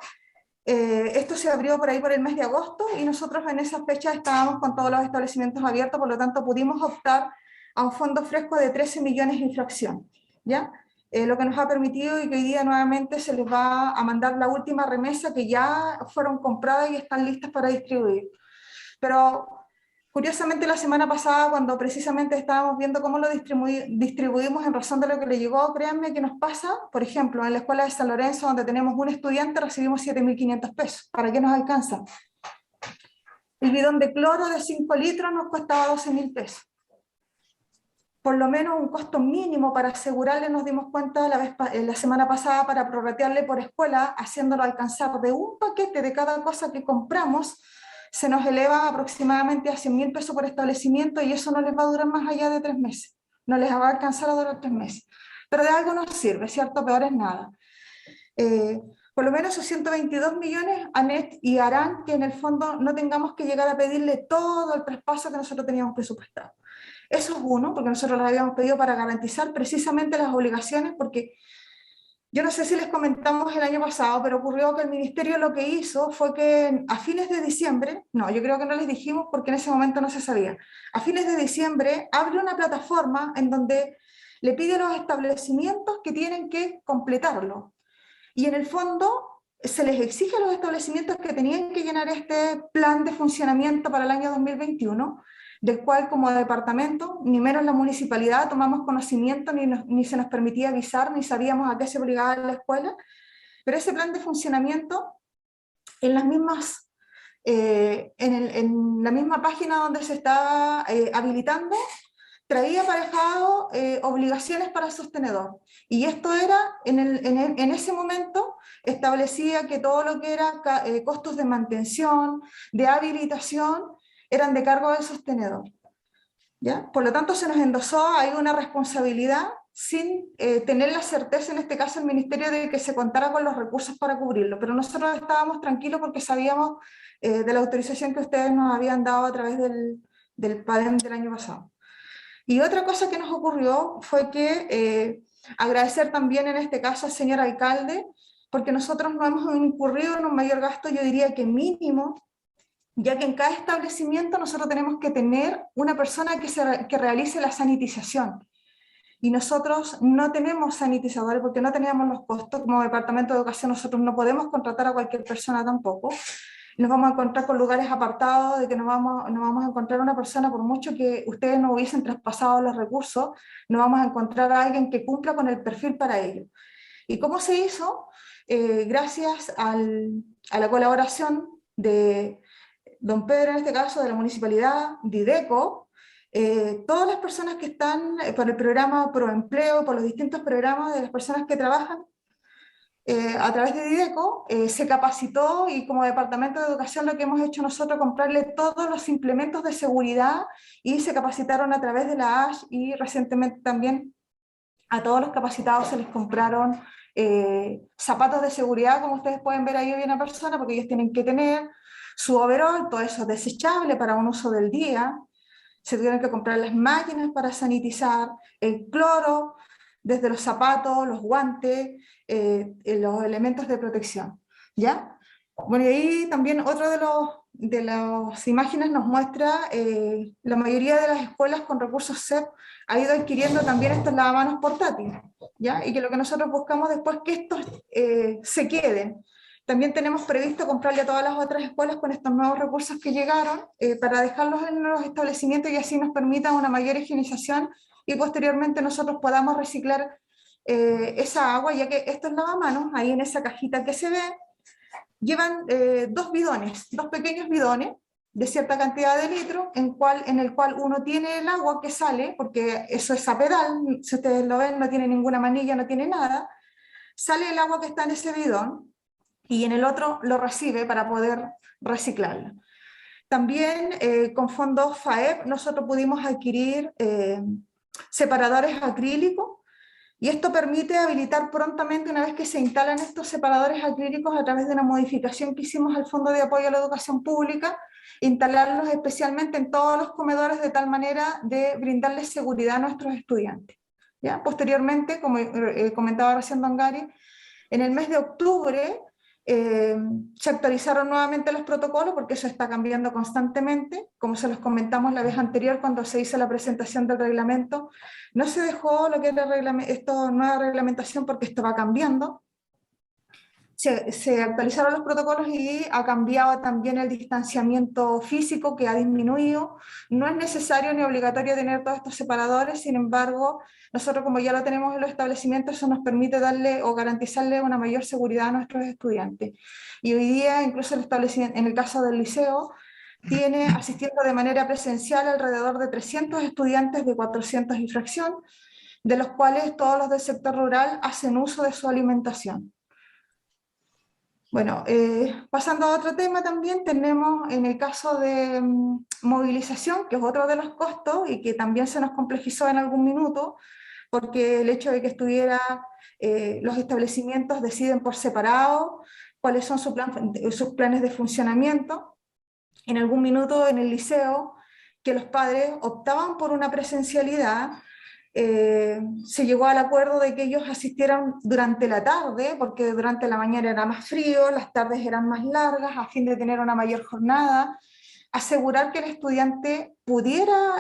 esto se abrió por ahí por el mes de agosto, y nosotros en esa fecha estábamos con todos los establecimientos abiertos, por lo tanto pudimos optar a un fondo fresco de 13 millones de infracción, ¿ya? Lo que nos ha permitido, y que hoy día nuevamente se les va a mandar la última remesa, que ya fueron compradas y están listas para distribuir. Pero curiosamente la semana pasada, cuando precisamente estábamos viendo cómo lo distribuimos en razón de lo que le llegó, créanme que nos pasa, por ejemplo, en la escuela de San Lorenzo, donde tenemos un estudiante, recibimos 7.500 pesos. ¿Para qué nos alcanza? El bidón de cloro de 5 litros nos costaba 12.000 pesos. Por lo menos un costo mínimo para asegurarle, nos dimos cuenta la semana pasada, para prorratearle por escuela, haciéndolo alcanzar de un paquete de cada cosa que compramos, se nos eleva aproximadamente a 100.000 pesos por establecimiento, y eso no les va a durar más allá de 3 meses. No les va a alcanzar a durar 3 meses. Pero de algo nos sirve, ¿cierto? Peor es nada. Por lo menos esos 122 millones y harán que en el fondo no tengamos que llegar a pedirle todo el traspaso que nosotros teníamos presupuestado. Eso es uno, porque nosotros lo habíamos pedido para garantizar precisamente las obligaciones, porque yo no sé si les comentamos el año pasado, pero ocurrió que el ministerio lo que hizo fue que a fines de diciembre, no, yo creo que no les dijimos porque en ese momento no se sabía, a fines de diciembre abre una plataforma en donde le pide a los establecimientos que tienen que completarlo. Y en el fondo se les exige a los establecimientos que tenían que llenar este plan de funcionamiento para el año 2021, del cual como departamento, ni menos la municipalidad, tomamos conocimiento, ni se nos permitía avisar, ni sabíamos a qué se obligaba la escuela, pero ese plan de funcionamiento, en la misma página donde se estaba habilitando, traía aparejado obligaciones para el sostenedor, y esto era, en ese momento, establecía que todo lo que era costos de mantención, de habilitación, eran de cargo del sostenedor. ¿ya? Por lo tanto, se nos endosó ahí una responsabilidad sin tener la certeza, en este caso el Ministerio, de que se contara con los recursos para cubrirlo, pero nosotros estábamos tranquilos porque sabíamos de la autorización que ustedes nos habían dado a través del PADEM del año pasado. Y otra cosa que nos ocurrió fue que agradecer también en este caso al señor alcalde, porque nosotros no hemos incurrido en un mayor gasto, yo diría que mínimo, ya que en cada establecimiento nosotros tenemos que tener una persona que realice la sanitización. Y nosotros no tenemos sanitizadores porque no teníamos los costos. Como Departamento de Educación nosotros no podemos contratar a cualquier persona tampoco. Nos vamos a encontrar con lugares apartados, de que no vamos a encontrar una persona, por mucho que ustedes no hubiesen traspasado los recursos, no vamos a encontrar a alguien que cumpla con el perfil para ello. ¿Y cómo se hizo? Gracias a la colaboración de don Pedro, en este caso, de la Municipalidad, de IDECO, todas las personas que están por el programa Proempleo, por los distintos programas de las personas que trabajan a través de IDECO, se capacitó, y como Departamento de Educación lo que hemos hecho nosotros es comprarle todos los implementos de seguridad, y se capacitaron a través de la ASH, y recientemente también a todos los capacitados se les compraron zapatos de seguridad, como ustedes pueden ver ahí, hay una persona, porque ellos tienen que tener su overall, todo eso desechable para un uso del día. Se tuvieron que comprar las máquinas para sanitizar, el cloro, desde los zapatos, los guantes, los elementos de protección, ¿ya? Bueno, y ahí también otro de las imágenes nos muestra la mayoría de las escuelas con recursos CEP ha ido adquiriendo también estos lavamanos portátiles, ¿ya? Y que lo que nosotros buscamos después es que estos se queden. También tenemos previsto comprarle a todas las otras escuelas con estos nuevos recursos que llegaron para dejarlos en los establecimientos, y así nos permita una mayor higienización, y posteriormente nosotros podamos reciclar esa agua, ya que estos lavamanos, ahí en esa cajita que se ve, llevan dos pequeños bidones de cierta cantidad de litros, en el cual uno tiene el agua que sale, porque eso es a pedal, si ustedes lo ven, no tiene ninguna manilla, no tiene nada, sale el agua que está en ese bidón, y en el otro lo recibe para poder reciclarla. También con fondos FAEP nosotros pudimos adquirir separadores acrílicos, y esto permite habilitar prontamente, una vez que se instalan estos separadores acrílicos, a través de una modificación que hicimos al Fondo de Apoyo a la Educación Pública, instalarlos especialmente en todos los comedores, de tal manera de brindarles seguridad a nuestros estudiantes, ¿ya? Posteriormente, como comentaba recién don Gary, en el mes de octubre se actualizaron nuevamente los protocolos, porque eso está cambiando constantemente. Como se los comentamos la vez anterior cuando se hizo la presentación del reglamento, no se dejó lo que es esta nueva reglamentación, porque esto va cambiando. Se actualizaron los protocolos y ha cambiado también el distanciamiento físico, que ha disminuido. No es necesario ni obligatorio tener todos estos separadores, sin embargo, nosotros, como ya lo tenemos en los establecimientos, eso nos permite darle o garantizarle una mayor seguridad a nuestros estudiantes. Y hoy día, incluso el establecimiento, en el caso del liceo, tiene asistiendo de manera presencial alrededor de 300 estudiantes de 400 y fracción, de los cuales todos los del sector rural hacen uso de su alimentación. Bueno, pasando a otro tema, también tenemos en el caso de movilización, que es otro de los costos y que también se nos complejizó en algún minuto, porque el hecho de que los establecimientos deciden por separado cuáles son sus planes de funcionamiento. En algún minuto en el liceo, que los padres optaban por una presencialidad, se llegó al acuerdo de que ellos asistieran durante la tarde, porque durante la mañana era más frío, las tardes eran más largas, a fin de tener una mayor jornada, asegurar que el estudiante pudiera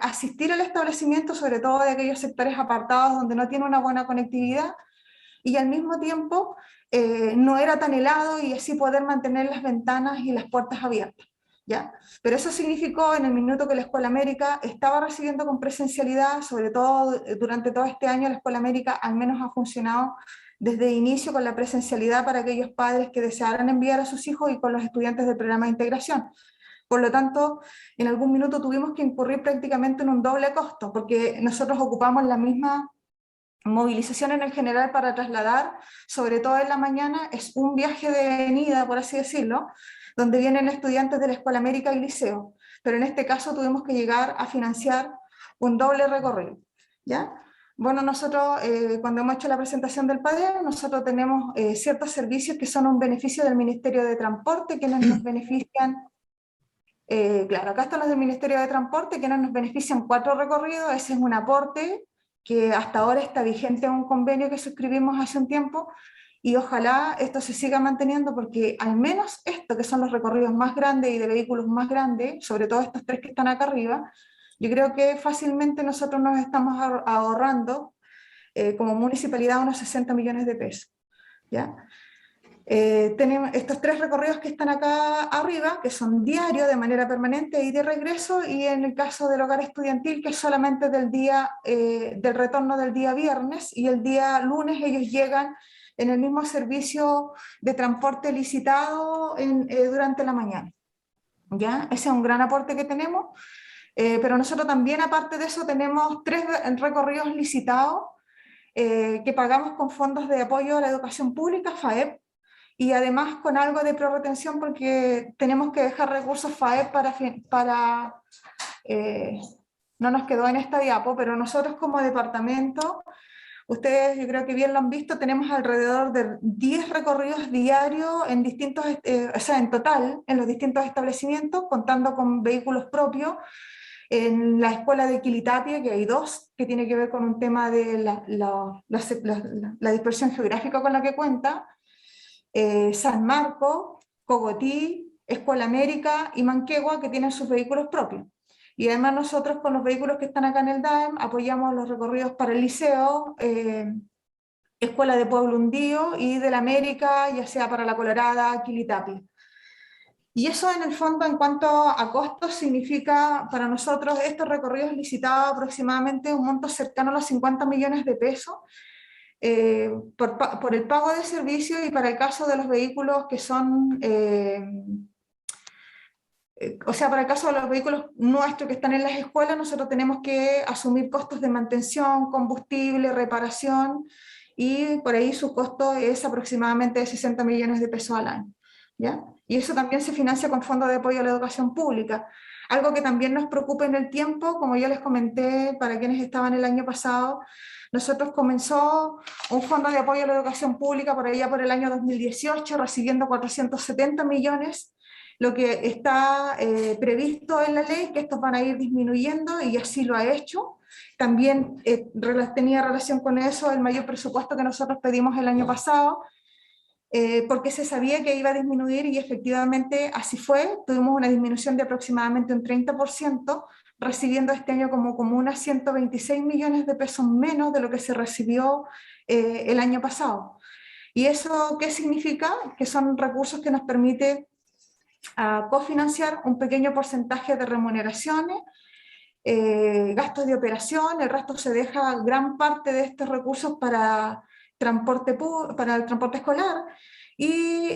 asistir al establecimiento, sobre todo de aquellos sectores apartados donde no tiene una buena conectividad, y al mismo tiempo no era tan helado, y así poder mantener las ventanas y las puertas abiertas, ¿ya? Pero eso significó en el minuto que la Escuela América estaba recibiendo con presencialidad, sobre todo durante todo este año, la Escuela América al menos ha funcionado desde el inicio con la presencialidad para aquellos padres que desearan enviar a sus hijos, y con los estudiantes del programa de integración. Por lo tanto, en algún minuto tuvimos que incurrir prácticamente en un doble costo, porque nosotros ocupamos la misma movilización en el general para trasladar, sobre todo en la mañana, es un viaje de venida, por así decirlo, donde vienen estudiantes de la Escuela América y Liceo. pero en este caso tuvimos que llegar a financiar un doble recorrido, ¿ya? Bueno, nosotros cuando hemos hecho la presentación del PADEM, nosotros tenemos ciertos servicios que son un beneficio del Ministerio de Transporte, que nos benefician. Claro, acá están los del Ministerio de Transporte, que nos benefician 4 recorridos. Ese es un aporte que hasta ahora está vigente en un convenio que suscribimos hace un tiempo, y ojalá esto se siga manteniendo, porque al menos esto, que son los recorridos más grandes y de vehículos más grandes, sobre todo estos 3 que están acá arriba, yo creo que fácilmente nosotros nos estamos ahorrando como municipalidad unos 60 millones de pesos, ¿ya? Tenemos estos 3 recorridos que están acá arriba, que son diarios de manera permanente y de regreso, y en el caso del hogar estudiantil, que es solamente del retorno del día viernes, y el día lunes ellos llegan en el mismo servicio de transporte licitado durante la mañana, ¿ya? Ese es un gran aporte que tenemos, pero nosotros también, aparte de eso, tenemos 3 recorridos licitados que pagamos con fondos de apoyo a la educación pública, FAEP, y además con algo de prorretención, porque tenemos que dejar recursos FAEP no nos quedó en esta diapo, pero nosotros como departamento, ustedes yo creo que bien lo han visto, tenemos alrededor de 10 recorridos diarios en distintos, o sea, en total, en los distintos establecimientos, contando con vehículos propios. En la escuela de Quilitapia, que hay 2, que tiene que ver con un tema de la dispersión geográfica con la que cuenta, San Marcos, Cogotí, Escuela América y Manquegua, que tienen sus vehículos propios. Y además nosotros con los vehículos que están acá en el DAEM apoyamos los recorridos para el liceo, Escuela de Pueblo Hundido y de la América, ya sea para La Colorada, Quilitapia. Y eso en el fondo, en cuanto a costos, significa para nosotros estos recorridos licitados aproximadamente un monto cercano a los 50 millones de pesos, por el pago de servicios, y para el caso de los vehículos que son, o sea, para el caso de los vehículos nuestros que están en las escuelas, nosotros tenemos que asumir costos de mantención, combustible, reparación, y por ahí su costo es aproximadamente de 60 millones de pesos al año, ¿ya? Y eso también se financia con fondos de apoyo a la educación pública. Algo que también nos preocupa en el tiempo, como yo les comenté para quienes estaban el año pasado, nosotros comenzó un fondo de apoyo a la educación pública por allá por el año 2018, recibiendo 470 millones, lo que está previsto en la ley, que estos van a ir disminuyendo, y así lo ha hecho. También tenía relación con eso el mayor presupuesto que nosotros pedimos el año pasado, porque se sabía que iba a disminuir, y efectivamente así fue. Tuvimos una disminución de aproximadamente un 30%, recibiendo este año como unas 126 millones de pesos menos de lo que se recibió el año pasado. ¿Y eso qué significa? Que son recursos que nos permiten cofinanciar un pequeño porcentaje de remuneraciones, gastos de operación. El resto se deja gran parte de estos recursos para el transporte escolar, y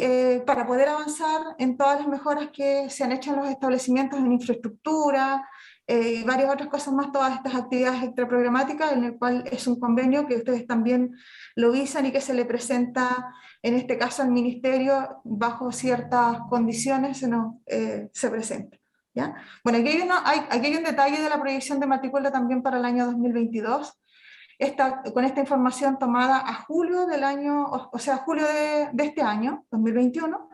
para poder avanzar en todas las mejoras que se han hecho en los establecimientos en infraestructura y varias otras cosas más, todas estas actividades extraprogramáticas, en el cual es un convenio que ustedes también lo visan y que se le presenta, en este caso al Ministerio, bajo ciertas condiciones se presenta, ¿ya? Bueno, aquí hay un detalle de la proyección de matrícula también para el año 2022, con esta información tomada a julio del año, o sea, julio de este año, 2021.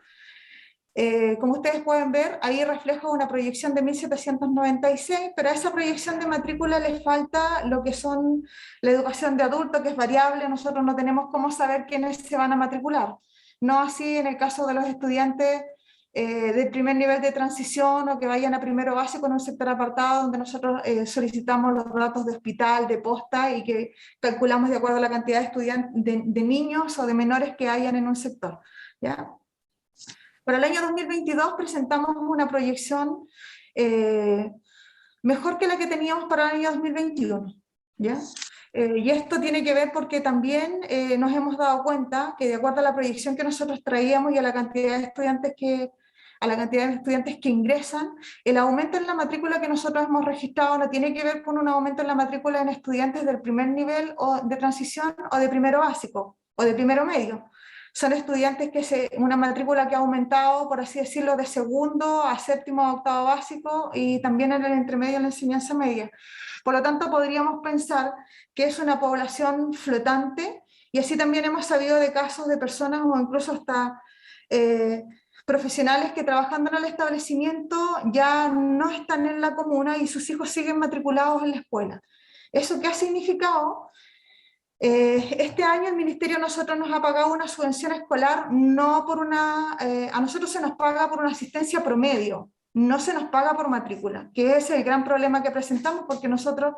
Como ustedes pueden ver, ahí refleja una proyección de 1.796, pero a esa proyección de matrícula les falta lo que son la educación de adultos, que es variable. Nosotros no tenemos cómo saber quiénes se van a matricular. No así en el caso de los estudiantes del primer nivel de transición, o que vayan a primero básico en un sector apartado, donde nosotros solicitamos los datos de hospital, de posta, y que calculamos de acuerdo a la cantidad de estudiantes, de niños o de menores que hayan en un sector, ¿ya? Para el año 2022 presentamos una proyección mejor que la que teníamos para el año 2021, ¿ya? Y esto tiene que ver porque también nos hemos dado cuenta que, de acuerdo a la proyección que nosotros traíamos y a la cantidad de estudiantes que ingresan, el aumento en la matrícula que nosotros hemos registrado no tiene que ver con un aumento en la matrícula en estudiantes del primer nivel o de transición, o de primero básico o de primero medio, son estudiantes una matrícula que ha aumentado, por así decirlo, de segundo a séptimo a octavo básico y también en el intermedio en la enseñanza media. Por lo tanto, podríamos pensar que es una población flotante, y así también hemos sabido de casos de personas o incluso hasta profesionales que trabajando en el establecimiento ya no están en la comuna y sus hijos siguen matriculados en la escuela. ¿Eso qué ha significado? Este año el ministerio a nosotros nos ha pagado una subvención escolar, no por a nosotros se nos paga por una asistencia promedio, no se nos paga por matrícula, que es el gran problema que presentamos, porque nosotros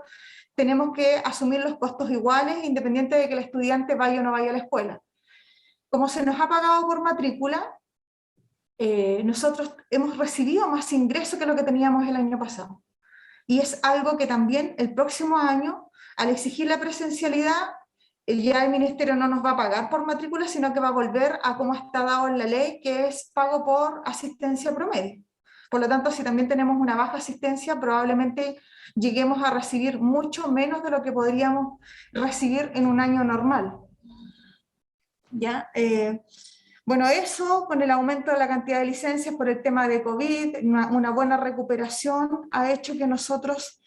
tenemos que asumir los costos iguales, independiente de que el estudiante vaya o no vaya a la escuela. Como se nos ha pagado por matrícula, nosotros hemos recibido más ingresos que lo que teníamos el año pasado. Y es algo que también el próximo año, al exigir la presencialidad, ya el ministerio no nos va a pagar por matrícula, sino que va a volver a como está dado en la ley, que es pago por asistencia promedio. Por lo tanto, si también tenemos una baja asistencia, probablemente lleguemos a recibir mucho menos de lo que podríamos recibir en un año normal. ¿Ya? Bueno, eso con el aumento de la cantidad de licencias por el tema de COVID, una buena recuperación ha hecho que nosotros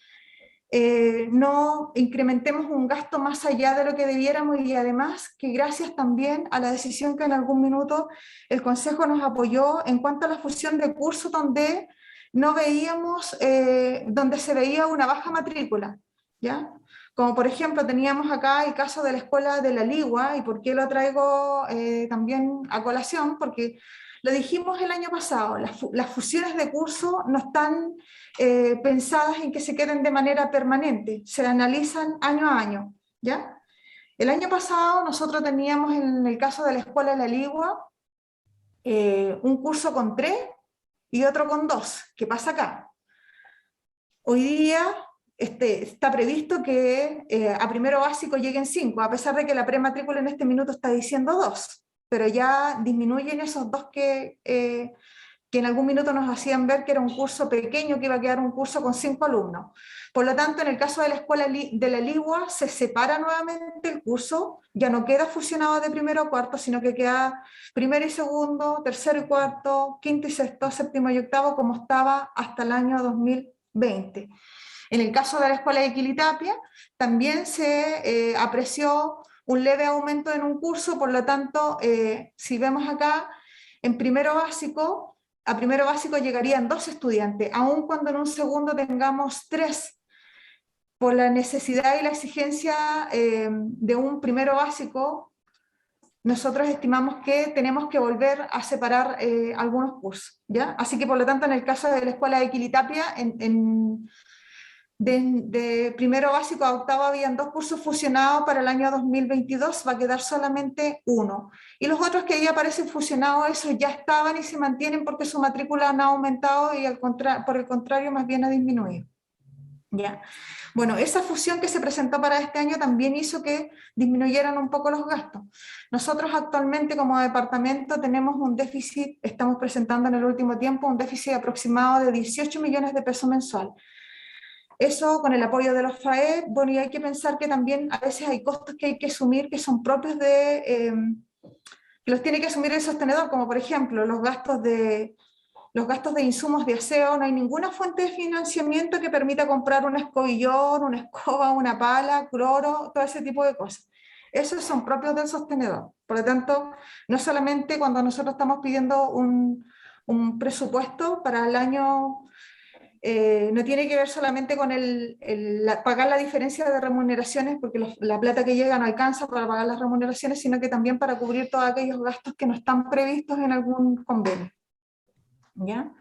no incrementemos un gasto más allá de lo que debiéramos, y además que gracias también a la decisión que en algún minuto el Consejo nos apoyó en cuanto a la fusión de cursos donde no veíamos, donde se veía una baja matrícula, ¿ya? Como por ejemplo teníamos acá el caso de la escuela de La Ligua, y por qué lo traigo también a colación, porque lo dijimos el año pasado, las fusiones de curso no están pensadas en que se queden de manera permanente, se analizan año a año, ¿ya? El año pasado nosotros teníamos en el caso de la escuela de La Ligua un curso con 3 y otro con 2. ¿Qué pasa acá? Hoy día está previsto que a primero básico lleguen 5, a pesar de que la prematrícula en este minuto está diciendo 2, pero ya disminuyen esos 2 que en algún minuto nos hacían ver que era un curso pequeño, que iba a quedar un curso con 5 alumnos. Por lo tanto, en el caso de la escuela de La Ligua, se separa nuevamente el curso, ya no queda fusionado de primero a cuarto, sino que queda primero y segundo, tercero y cuarto, quinto y sexto, séptimo y octavo, como estaba hasta el año 2020. En el caso de la escuela de Equilitapia, también se apreció un leve aumento en un curso, por lo tanto, si vemos acá, en primero básico, a primero básico llegarían 2 estudiantes, aun cuando en un segundo tengamos 3, por la necesidad y la exigencia de un primero básico, nosotros estimamos que tenemos que volver a separar algunos cursos, ¿ya? Así que por lo tanto en el caso de la escuela de Equilitapia, de primero básico a octavo habían 2 cursos fusionados, para el año 2022 va a quedar solamente 1. Y los otros que ahí aparecen fusionados, esos ya estaban y se mantienen porque su matrícula no ha aumentado y por el contrario más bien ha disminuido. ¿Ya? Bueno, esa fusión que se presentó para este año también hizo que disminuyeran un poco los gastos. Nosotros actualmente como departamento tenemos un déficit, estamos presentando en el último tiempo un déficit aproximado de 18 millones de pesos mensual. Eso con el apoyo de los FAE, bueno, y hay que pensar que también a veces hay costos que hay que asumir que son propios que los tiene que asumir el sostenedor, como por ejemplo los gastos de insumos de aseo. No hay ninguna fuente de financiamiento que permita comprar un escobillón, una escoba, una pala, cloro, todo ese tipo de cosas. Esos son propios del sostenedor. Por lo tanto, no solamente cuando nosotros estamos pidiendo un presupuesto para el año, no tiene que ver solamente con pagar la diferencia de remuneraciones, porque la plata que llega no alcanza para pagar las remuneraciones, sino que también para cubrir todos aquellos gastos que no están previstos en algún convenio. ¿Ya?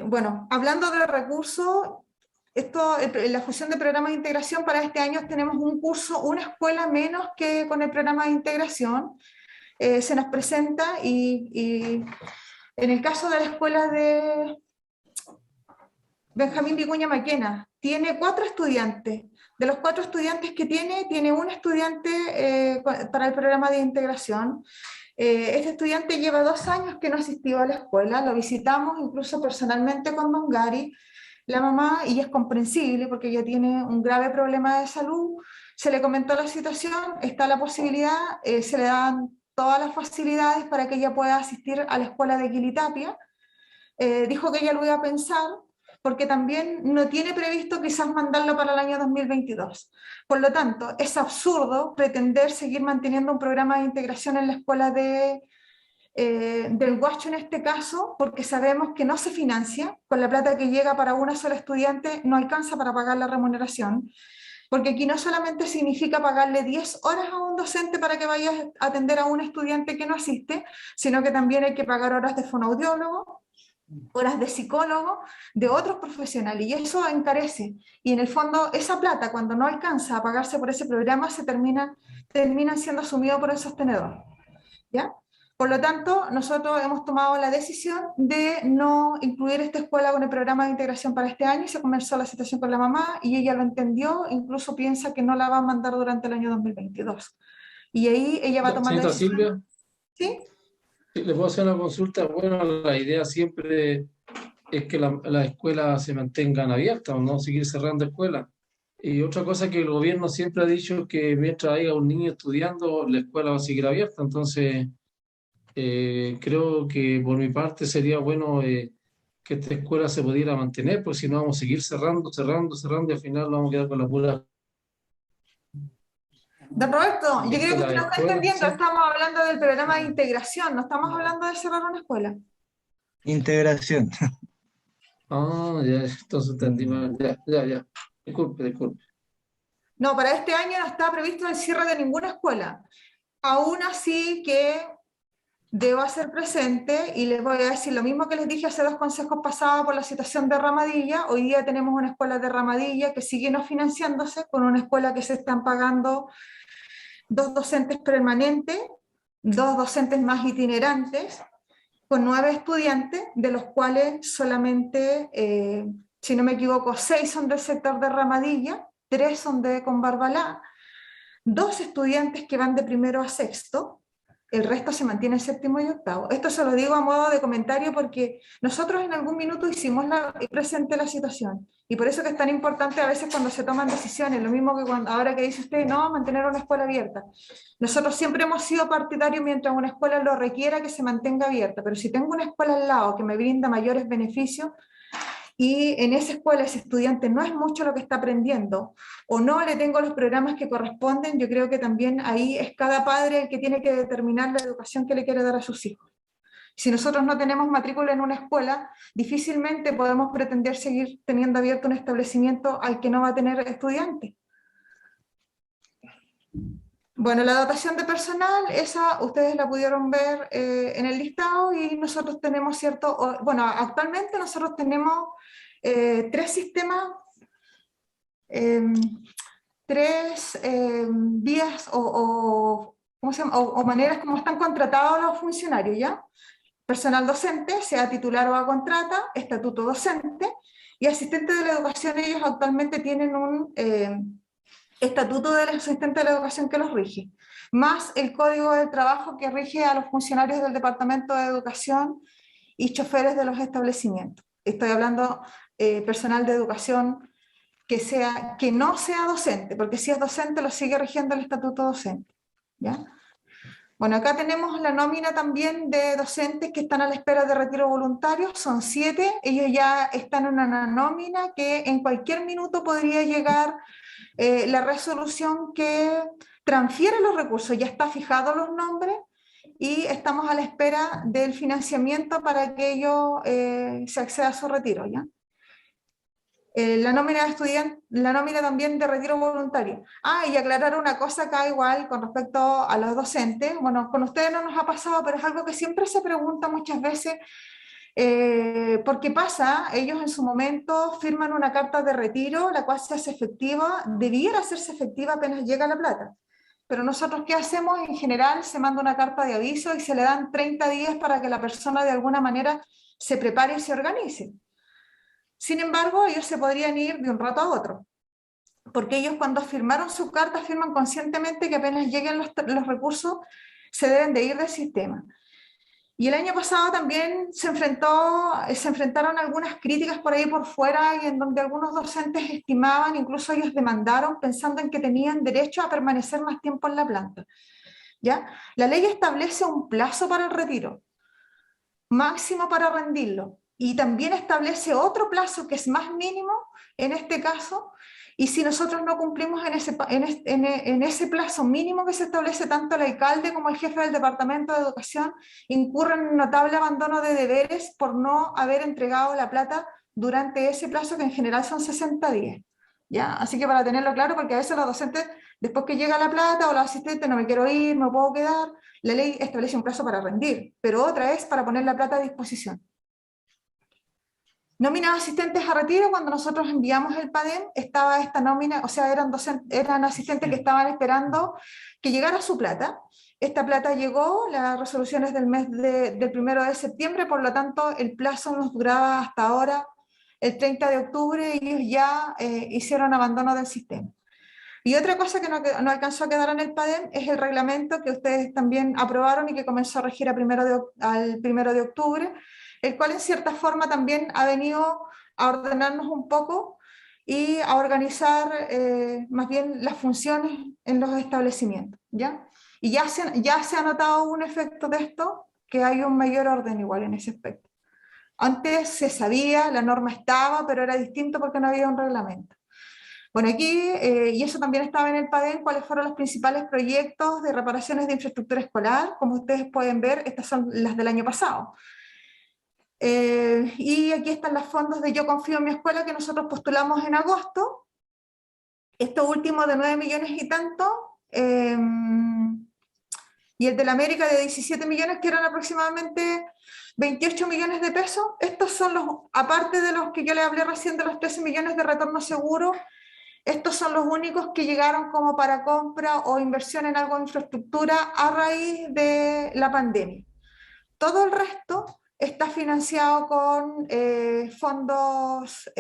Bueno, hablando de recursos, la fusión de programas de integración para este año tenemos un curso, una escuela menos que con el programa de integración. Se nos presenta y en el caso de la escuela de Benjamín Vicuña Maquena, tiene 4 estudiantes. De los 4 estudiantes que tiene un estudiante para el programa de integración. Este estudiante lleva 2 años que no asistió a la escuela, lo visitamos incluso personalmente con don Gary, la mamá, y es comprensible porque ella tiene un grave problema de salud. Se le comentó la situación, está la posibilidad, se le dan todas las facilidades para que ella pueda asistir a la escuela de Quilitapia. Dijo que ella lo iba a pensar, porque también no tiene previsto quizás mandarlo para el año 2022. Por lo tanto, es absurdo pretender seguir manteniendo un programa de integración en la escuela del Huacho en este caso, porque sabemos que no se financia, con la plata que llega para una sola estudiante no alcanza para pagar la remuneración, porque aquí no solamente significa pagarle 10 horas a un docente para que vaya a atender a un estudiante que no asiste, sino que también hay que pagar horas de fonoaudiólogo, horas de psicólogo, de otros profesionales, y eso encarece. Y en el fondo, esa plata, cuando no alcanza a pagarse por ese programa, termina siendo asumido por el sostenedor. ¿Ya? Por lo tanto, nosotros hemos tomado la decisión de no incluir esta escuela con el programa de integración para este año, y se conversó la situación con la mamá, y ella lo entendió, incluso piensa que no la va a mandar durante el año 2022. Y ahí ella va a tomar la Señorita decisión. Silvia, ¿Sí? ¿le puedo hacer una consulta? Bueno, la idea siempre es que las escuelas se mantengan abiertas, no seguir cerrando escuelas. Y otra cosa que el gobierno siempre ha dicho que mientras haya un niño estudiando, la escuela va a seguir abierta. Entonces, creo que por mi parte sería bueno que esta escuela se pudiera mantener, porque si no vamos a seguir cerrando, y al final vamos a quedar con la pura Don Roberto, yo creo que la usted no está escuela, entendiendo, ¿sí? estamos hablando del programa de integración, no estamos hablando de cerrar una escuela. Integración. Ah, ya, entonces entendí mal. Ya. Disculpe. No, para este año no está previsto el cierre de ninguna escuela. Aún así que debo hacer presente, y les voy a decir lo mismo que les dije hace 2 consejos pasados por la situación de Ramadilla. Hoy día tenemos una escuela de Ramadilla que sigue no financiándose, con una escuela que se están pagando 2 docentes permanentes, 2 docentes más itinerantes, con 9 estudiantes, de los cuales solamente, si no me equivoco, 6 son del sector de Ramadilla, 3 son de Conbarbalá, 2 estudiantes que van de primero a sexto, el resto se mantiene en séptimo y octavo. Esto se lo digo a modo de comentario porque nosotros en algún minuto hicimos presente la situación, y por eso que es tan importante a veces cuando se toman decisiones, lo mismo que ahora que dice usted, no, mantener una escuela abierta. Nosotros siempre hemos sido partidarios, mientras una escuela lo requiera, que se mantenga abierta, pero si tengo una escuela al lado que me brinda mayores beneficios, y en esa escuela ese estudiante no es mucho lo que está aprendiendo, o no le tengo los programas que corresponden, yo creo que también ahí es cada padre el que tiene que determinar la educación que le quiere dar a sus hijos. Si nosotros no tenemos matrícula en una escuela, difícilmente podemos pretender seguir teniendo abierto un establecimiento al que no va a tener estudiantes. Bueno, la dotación de personal, esa ustedes la pudieron ver en el listado, y nosotros tenemos bueno, actualmente nosotros tenemos 3 sistemas, 3 vías ¿cómo se llama? O maneras como están contratados los funcionarios, ¿ya? Personal docente, sea titular o a contrata, estatuto docente, y asistente de la educación. Ellos actualmente tienen un estatuto del asistente de la educación que los rige, más el código de trabajo que rige a los funcionarios del Departamento de Educación y choferes de los establecimientos. Estoy hablando personal de educación que no sea docente, porque si es docente lo sigue rigiendo el estatuto docente, ¿ya? Bueno, acá tenemos la nómina también de docentes que están a la espera de retiro voluntario, son 7, ellos ya están en una nómina que en cualquier minuto podría llegar la resolución que transfiere los recursos, ya está fijado los nombres, y estamos a la espera del financiamiento para que ellos se acceda a su retiro, ¿ya? La nómina de estudiantes, la nómina también de retiro voluntario. Y aclarar una cosa acá igual con respecto a los docentes. Bueno, con ustedes no nos ha pasado, pero es algo que siempre se pregunta muchas veces. ¿Por qué pasa? Ellos en su momento firman una carta de retiro, la cual se hace efectiva, debiera hacerse efectiva apenas llega la plata. Pero nosotros, ¿qué hacemos? En general se manda una carta de aviso y se le dan 30 días para que la persona de alguna manera se prepare y se organice. Sin embargo, ellos se podrían ir de un rato a otro, porque ellos cuando firmaron su carta firman conscientemente que apenas lleguen los recursos se deben de ir del sistema. Y el año pasado también se enfrentaron algunas críticas por ahí por fuera, y en donde algunos docentes estimaban, incluso ellos demandaron, pensando en que tenían derecho a permanecer más tiempo en la planta. ¿ya? La ley establece un plazo para el retiro, máximo para rendirlo, y también establece otro plazo que es más mínimo en este caso, y si nosotros no cumplimos en ese plazo mínimo que se establece, tanto el alcalde como el jefe del Departamento de Educación incurren en un notable abandono de deberes por no haber entregado la plata durante ese plazo, que en general son 60 días. ¿Ya? Así que para tenerlo claro, porque a veces los docentes, después que llega la plata, o los asistentes, no me quiero ir, no puedo quedar, la ley establece un plazo para rendir, pero otra es para poner la plata a disposición. Nómina de asistentes a retiro: cuando nosotros enviamos el PADEM, estaba esta nómina, o sea, eran asistentes que estaban esperando que llegara su plata. Esta plata llegó, la resolución es del 1 de septiembre, por lo tanto el plazo nos duraba hasta ahora, el 30 de octubre, y ellos ya hicieron abandono del sistema. Y otra cosa que no alcanzó a quedar en el PADEM es el reglamento que ustedes también aprobaron y que comenzó a regir al 1 de octubre, el cual en cierta forma también ha venido a ordenarnos un poco y a organizar más bien las funciones en los establecimientos, ¿ya? Y ya se ha notado un efecto de esto, que hay un mayor orden igual en ese aspecto. Antes se sabía, la norma estaba, pero era distinto porque no había un reglamento. Bueno, aquí, y eso también estaba en el PADEM, cuáles fueron los principales proyectos de reparaciones de infraestructura escolar. Como ustedes pueden ver, estas son las del año pasado. Y aquí están los fondos de Yo Confío en mi Escuela, que nosotros postulamos en agosto. Esto último de 9 millones y tanto, y el de la América de 17 millones, que eran aproximadamente 28 millones de pesos. Estos son los, aparte de los que yo les hablé recién de los 13 millones de retorno seguro, estos son los únicos que llegaron como para compra o inversión en algo de infraestructura a raíz de la pandemia. Todo el resto está financiado con fondos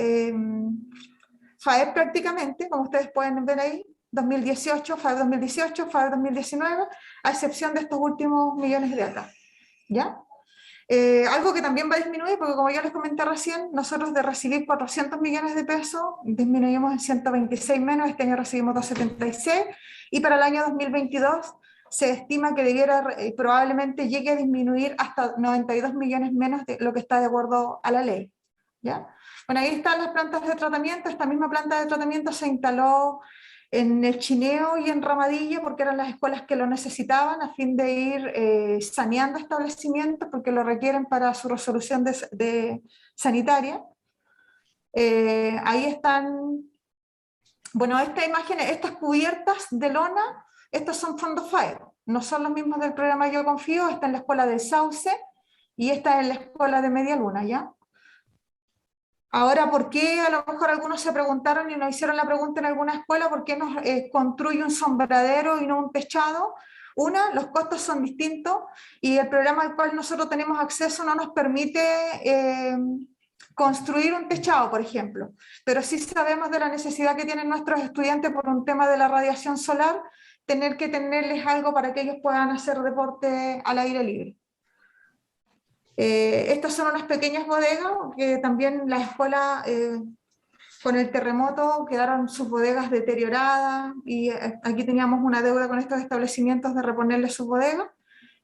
FAEP prácticamente, como ustedes pueden ver ahí, 2018, FAEP 2018, FAEP 2019, a excepción de estos últimos millones de acá, ¿ya? Algo que también va a disminuir, porque como ya les comenté recién, nosotros de recibir 400 millones de pesos, disminuimos en 126 menos, este año recibimos 276, y para el año 2022 se estima que probablemente llegue a disminuir hasta 92 millones menos de lo que está de acuerdo a la ley, ¿ya? Bueno, ahí están las plantas de tratamiento. Esta misma planta de tratamiento se instaló en El Chineo y en Ramadillo, porque eran las escuelas que lo necesitaban, a fin de ir saneando establecimientos, porque lo requieren para su resolución sanitaria. Ahí están, bueno, esta imagen, estas cubiertas de lona, estos son fondos FAEP, no son los mismos del programa Yo Confío. Esta en la escuela del Sauce y esta en la escuela de Media Luna, ¿ya? Ahora, ¿por qué? A lo mejor algunos se preguntaron y nos hicieron la pregunta en alguna escuela: ¿por qué nos construye un sombradero y no un techado? Una, los costos son distintos y el programa al cual nosotros tenemos acceso no nos permite construir un techado, por ejemplo. Pero sí sabemos de la necesidad que tienen nuestros estudiantes por un tema de la radiación solar, tener que tenerles algo para que ellos puedan hacer deporte al aire libre. Estas son unas pequeñas bodegas que también la escuela, con el terremoto, quedaron sus bodegas deterioradas, y aquí teníamos una deuda con estos establecimientos de reponerles sus bodegas.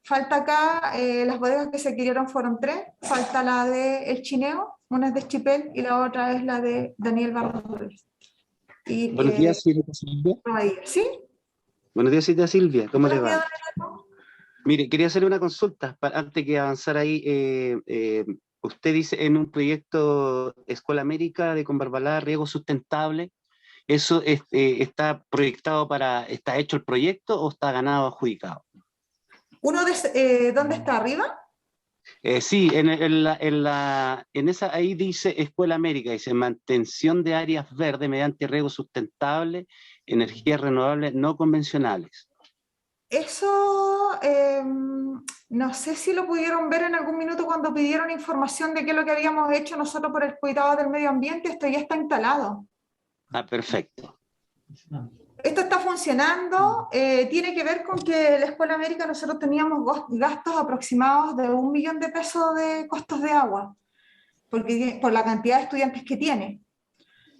Falta acá, las bodegas que se adquirieron fueron 3, falta la de El Chineo, una es de Chipel y la otra es la de Daniel Barros. Buenos días, señorita Silvia. ¿Sí? Buenos días, señorita Silvia, ¿cómo le va? Días. Mire, quería hacerle una consulta antes que avanzar ahí. Usted dice en un proyecto Escuela América de Combarbalá, riego sustentable, ¿eso está proyectado está hecho el proyecto o está ganado adjudicado? ¿Dónde está arriba? Sí, en esa ahí dice Escuela América, dice mantención de áreas verdes mediante riego sustentable, energías renovables no convencionales. Eso, no sé si lo pudieron ver en algún minuto cuando pidieron información de qué es lo que habíamos hecho nosotros por el cuidado del medio ambiente. Esto ya está instalado. Ah, perfecto. Esto está funcionando. Tiene que ver con que la Escuela América nosotros teníamos gastos aproximados de 1 millón de pesos de costos de agua, por la cantidad de estudiantes que tiene.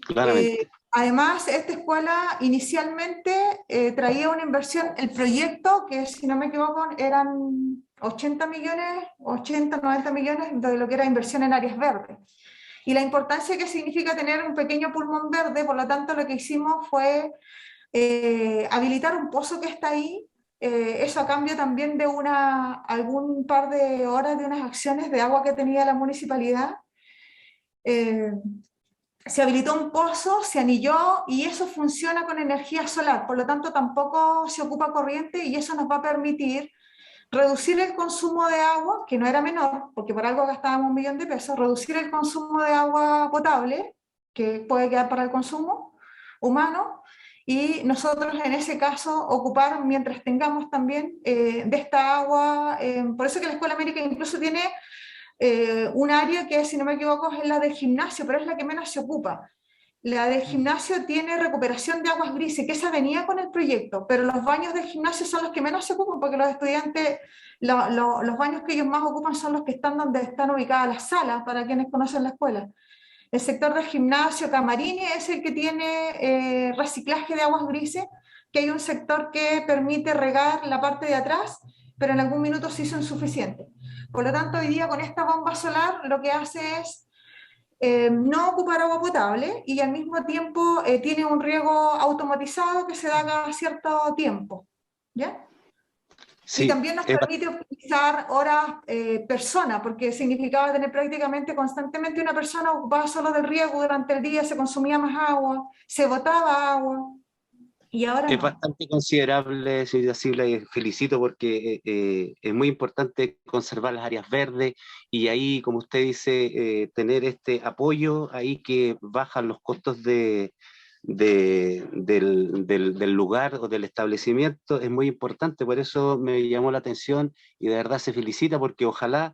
Claramente. Además, esta escuela inicialmente traía una inversión, el proyecto, que si no me equivoco eran 80 millones, 80, 90 millones de lo que era inversión en áreas verdes. Y la importancia que significa tener un pequeño pulmón verde, por lo tanto lo que hicimos fue habilitar un pozo que está ahí, eso a cambio también de algún par de horas de unas acciones de agua que tenía la municipalidad. Se habilitó un pozo, se anilló y eso funciona con energía solar, por lo tanto tampoco se ocupa corriente y eso nos va a permitir reducir el consumo de agua, que no era menor, porque por algo gastábamos 1 millón de pesos, reducir el consumo de agua potable, que puede quedar para el consumo humano, y nosotros en ese caso ocupar, mientras tengamos también de esta agua, por eso que la Escuela América incluso tiene un área que, si no me equivoco, es la del gimnasio, pero es la que menos se ocupa. La del gimnasio tiene recuperación de aguas grises, que esa venía con el proyecto, pero los baños del gimnasio son los que menos se ocupan, porque los estudiantes, los baños que ellos más ocupan son los que están donde están ubicadas las salas, para quienes conocen la escuela. El sector del gimnasio, camarines, es el que tiene reciclaje de aguas grises, que hay un sector que permite regar la parte de atrás, pero en algún minuto se hizo insuficiente. Por lo tanto, hoy día con esta bomba solar lo que hace es no ocupar agua potable y al mismo tiempo tiene un riego automatizado que se da cada cierto tiempo, ¿ya? Sí, y también nos permite optimizar horas persona, porque significaba tener prácticamente constantemente una persona ocupada solo del riego durante el día, se consumía más agua, se botaba agua, y ahora es no. bastante considerable, señorita Silvia, y felicito porque es muy importante conservar las áreas verdes y ahí, como usted dice, tener este apoyo ahí que bajan los costos del lugar o del establecimiento, es muy importante, por eso me llamó la atención y de verdad se felicita porque ojalá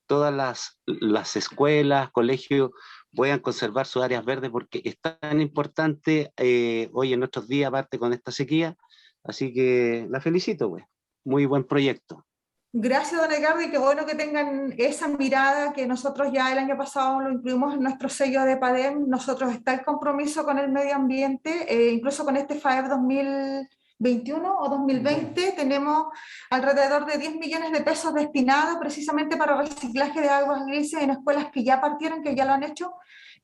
todas las escuelas, colegios puedan conservar sus áreas verdes porque es tan importante hoy en nuestros días, aparte con esta sequía, así que la felicito, pues. Muy buen proyecto. Gracias, don Edgardo, y qué bueno que tengan esa mirada que nosotros ya el año pasado lo incluimos en nuestro sello de PADEM. Nosotros está el compromiso con el medio ambiente, incluso con este FAEB 2021 o 2020 tenemos alrededor de 10 millones de pesos destinados precisamente para reciclaje de aguas grises en escuelas que ya partieron, que ya lo han hecho,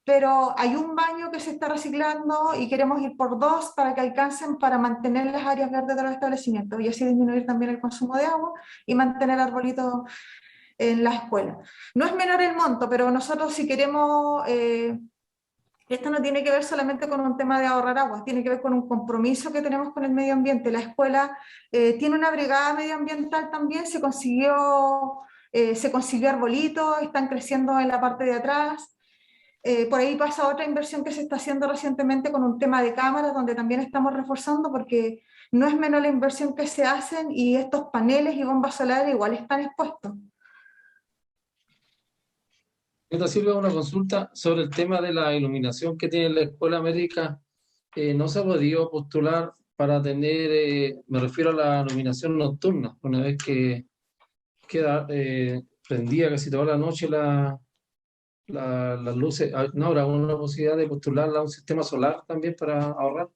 pero hay un baño que se está reciclando y queremos ir por 2 para que alcancen para mantener las áreas verdes de los establecimientos y así disminuir también el consumo de agua y mantener arbolitos en la escuela. No es menor el monto, pero nosotros si queremos, esto no tiene que ver solamente con un tema de ahorrar agua, tiene que ver con un compromiso que tenemos con el medio ambiente. La escuela tiene una brigada medioambiental también, se consiguió arbolitos, están creciendo en la parte de atrás. Por ahí pasa otra inversión que se está haciendo recientemente con un tema de cámaras, donde también estamos reforzando porque no es menor la inversión que se hacen y estos paneles y bombas solares igual están expuestos. Silvia, una consulta sobre el tema de la iluminación que tiene la Escuela América. ¿No se ha podido postular para tener, me refiero a la iluminación nocturna, una vez que queda prendida casi toda la noche las luces? ¿No habrá una posibilidad de postularla a un sistema solar también para ahorrar?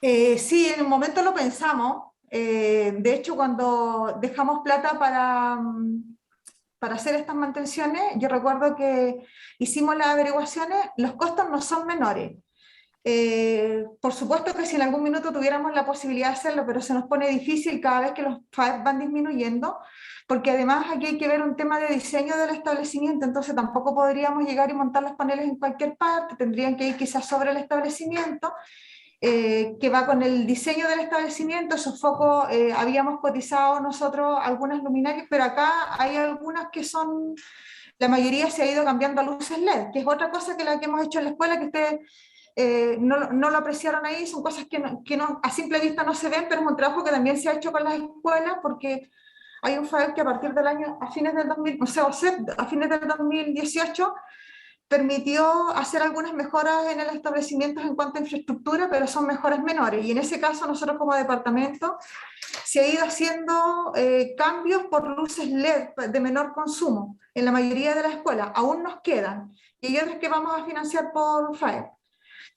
Sí, en un momento lo pensamos. De hecho, cuando dejamos plata para hacer estas mantenciones, yo recuerdo que hicimos las averiguaciones, los costos no son menores. Por supuesto que si en algún minuto tuviéramos la posibilidad de hacerlo, pero se nos pone difícil cada vez que los FAEP van disminuyendo, porque además aquí hay que ver un tema de diseño del establecimiento, entonces tampoco podríamos llegar y montar los paneles en cualquier parte, tendrían que ir quizás sobre el establecimiento, que va con el diseño del establecimiento. Esos focos, habíamos cotizado nosotros algunas luminarias, pero acá hay algunas que son, la mayoría se ha ido cambiando a luces LED, que es otra cosa que la que hemos hecho en la escuela, que ustedes no lo apreciaron ahí, son cosas que a simple vista no se ven, pero es un trabajo que también se ha hecho con las escuelas, porque hay un FAEP que a partir del año, a fines del 2018, permitió hacer algunas mejoras en el establecimiento en cuanto a infraestructura, pero son mejoras menores, y en ese caso nosotros como departamento se ha ido haciendo cambios por luces LED de menor consumo en la mayoría de las escuelas, aún nos quedan, y hay otras que vamos a financiar por FAEP.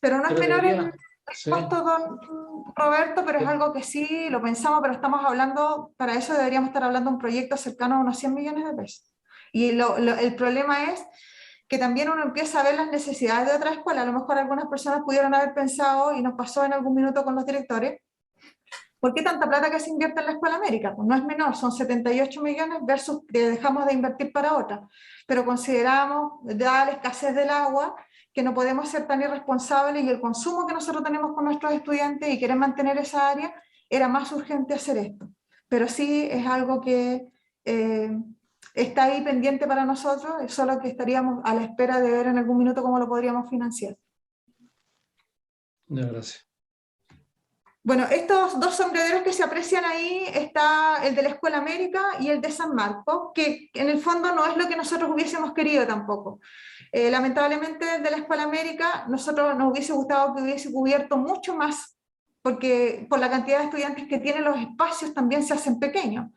Pero no es Pero menor debería, el sí. costo, don Roberto, pero es algo que sí lo pensamos, pero estamos hablando, para eso deberíamos estar hablando de un proyecto cercano a unos 100 millones de pesos. Y el problema es que también uno empieza a ver las necesidades de otra escuela. A lo mejor algunas personas pudieron haber pensado, y nos pasó en algún minuto con los directores, ¿por qué tanta plata que se invierte en la Escuela América? Pues no es menor, son 78 millones versus que dejamos de invertir para otra. Pero consideramos, dada la escasez del agua, que no podemos ser tan irresponsables, y el consumo que nosotros tenemos con nuestros estudiantes y querer mantener esa área, era más urgente hacer esto. Pero sí es algo que está ahí pendiente para nosotros, es solo que estaríamos a la espera de ver en algún minuto cómo lo podríamos financiar. Ya, gracias. Bueno, estos dos sombreros que se aprecian ahí, está el de la Escuela América y el de San Marcos, que en el fondo no es lo que nosotros hubiésemos querido tampoco. Lamentablemente el de la Escuela América, nosotros nos hubiese gustado que hubiese cubierto mucho más, porque por la cantidad de estudiantes que tiene, los espacios también se hacen pequeños.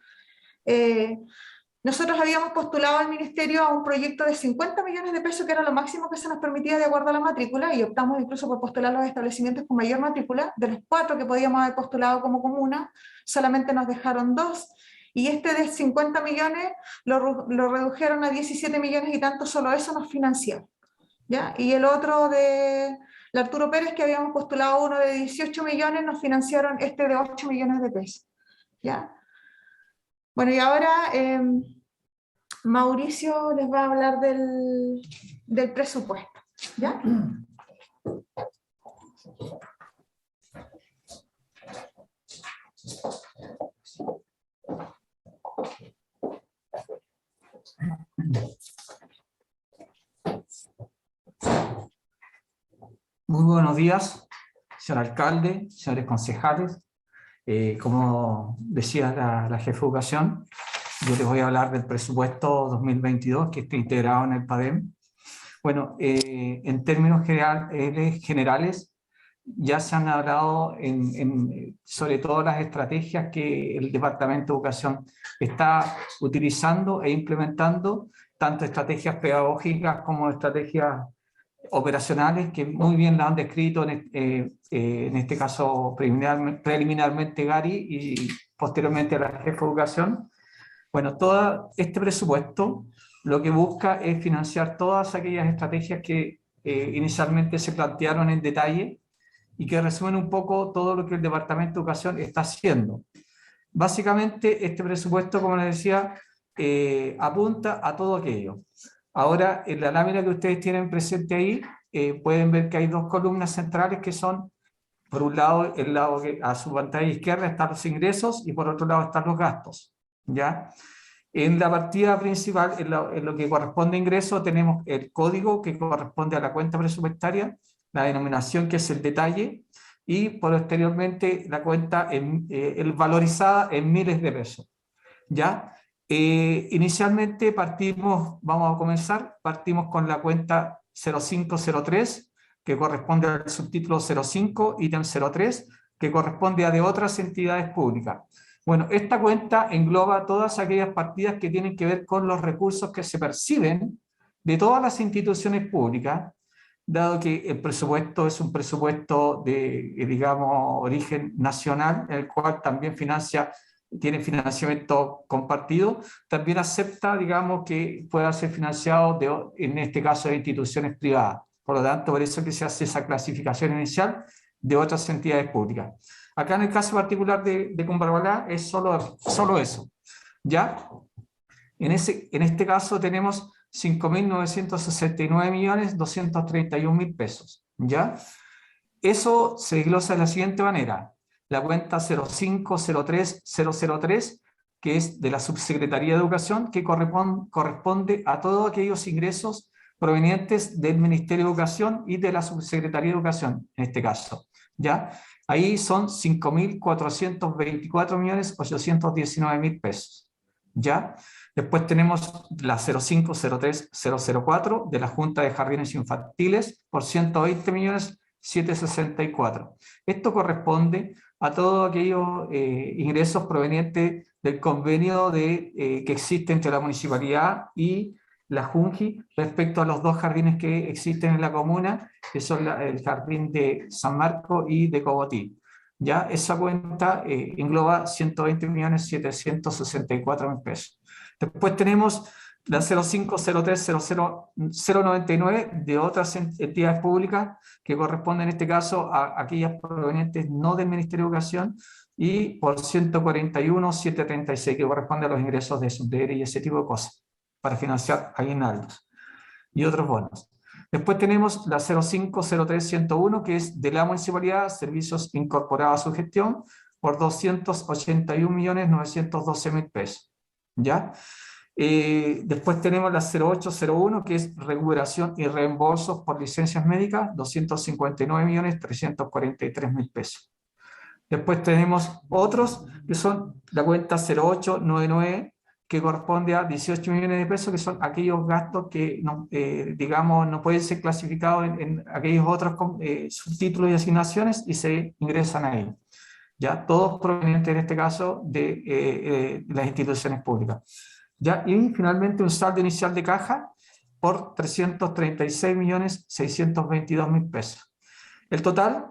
Nosotros habíamos postulado al ministerio a un proyecto de 50 millones de pesos, que era lo máximo que se nos permitía de acuerdo a la matrícula, y optamos incluso por postular los establecimientos con mayor matrícula. De los 4 que podíamos haber postulado como comuna, solamente nos dejaron 2, y este de 50 millones lo redujeron a 17 millones y tanto, solo eso nos financió, ¿ya? Y el otro de la Arturo Pérez, que habíamos postulado uno de 18 millones, nos financiaron este de 8 millones de pesos, ¿ya? Bueno, y ahora Mauricio les va a hablar del presupuesto, ¿ya? Muy buenos días, señor alcalde, señores concejales. Como decía la jefa de educación, yo les voy a hablar del presupuesto 2022 que está integrado en el PADEM. Bueno, en términos generales, ya se han hablado sobre todo las estrategias que el Departamento de Educación está utilizando e implementando, tanto estrategias pedagógicas como estrategias operacionales, que muy bien la han descrito en este caso preliminarmente Gary y posteriormente la jefa de educación. Bueno, todo este presupuesto lo que busca es financiar todas aquellas estrategias que inicialmente se plantearon en detalle y que resumen un poco todo lo que el Departamento de Educación está haciendo. Básicamente este presupuesto, como les decía, apunta a todo aquello. Ahora, en la lámina que ustedes tienen presente ahí, pueden ver que hay dos columnas centrales que son, por un lado, el lado que a su pantalla izquierda están los ingresos y por otro lado están los gastos, ¿ya? En la partida principal, en lo que corresponde a ingresos, tenemos el código que corresponde a la cuenta presupuestaria, la denominación que es el detalle, y posteriormente la cuenta valorizada en miles de pesos, ¿ya? Inicialmente partimos con la cuenta 0503, que corresponde al subtítulo 05, ítem 03, que corresponde a de otras entidades públicas. Bueno, esta cuenta engloba todas aquellas partidas que tienen que ver con los recursos que se perciben de todas las instituciones públicas, dado que el presupuesto es un presupuesto de, digamos, origen nacional, el cual también tiene financiamiento compartido, también acepta, digamos, que pueda ser financiado, en este caso, de instituciones privadas. Por lo tanto, por eso que se hace esa clasificación inicial de otras entidades públicas. Acá en el caso particular de Combarbalá es solo eso, ¿ya? En este caso tenemos 5.969.231.000 pesos, ¿ya? Eso se desglosa de la siguiente manera. La cuenta 0503003, que es de la Subsecretaría de Educación, que corresponde a todos aquellos ingresos provenientes del Ministerio de Educación y de la Subsecretaría de Educación, en este caso, ¿ya? Ahí son 5.424.819.000 pesos, ¿ya? Después tenemos la 0503004 de la Junta de Jardines Infantiles por 120.764.000. Esto corresponde a todos aquellos ingresos provenientes del convenio que existe entre la municipalidad y la Junji, respecto a los dos jardines que existen en la comuna, que son el jardín de San Marcos y de Cobotí. Ya esa cuenta engloba 120.764.000 pesos. Después tenemos la 05030099 de otras entidades públicas que corresponden en este caso a aquellas provenientes no del Ministerio de Educación, y por 141.736 que corresponde a los ingresos de subdere y ese tipo de cosas para financiar aguinaldos y otros bonos. Después tenemos la 050301 que es de la municipalidad, servicios incorporados a su gestión, por 281.912.000 pesos. ¿Ya? Después tenemos la 0801 que es recuperación y reembolsos por licencias médicas, 259.343.000 pesos. Después tenemos otros que son la cuenta 0899 que corresponde a 18 millones de pesos, que son aquellos gastos que no, digamos, no pueden ser clasificados en aquellos otros subtítulos y asignaciones y se ingresan ahí. ¿Ya? Todos provenientes en este caso de las instituciones públicas. ¿Ya? Y finalmente un saldo inicial de caja por 336.622.000 pesos. El total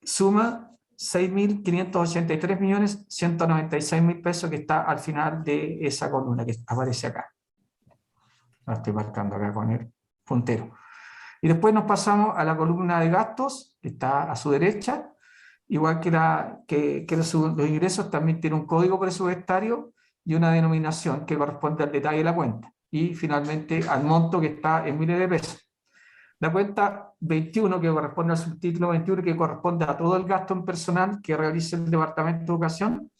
suma 6.583.196.000 pesos que está al final de esa columna que aparece acá. La estoy marcando acá con el puntero. Y después nos pasamos a la columna de gastos, que está a su derecha. Igual que los ingresos, también tiene un código presupuestario y una denominación que corresponde al detalle de la cuenta. Y finalmente al monto que está en miles de pesos. La cuenta 21, que corresponde al subtítulo 21, que corresponde a todo el gasto en personal que realiza el Departamento de Educación,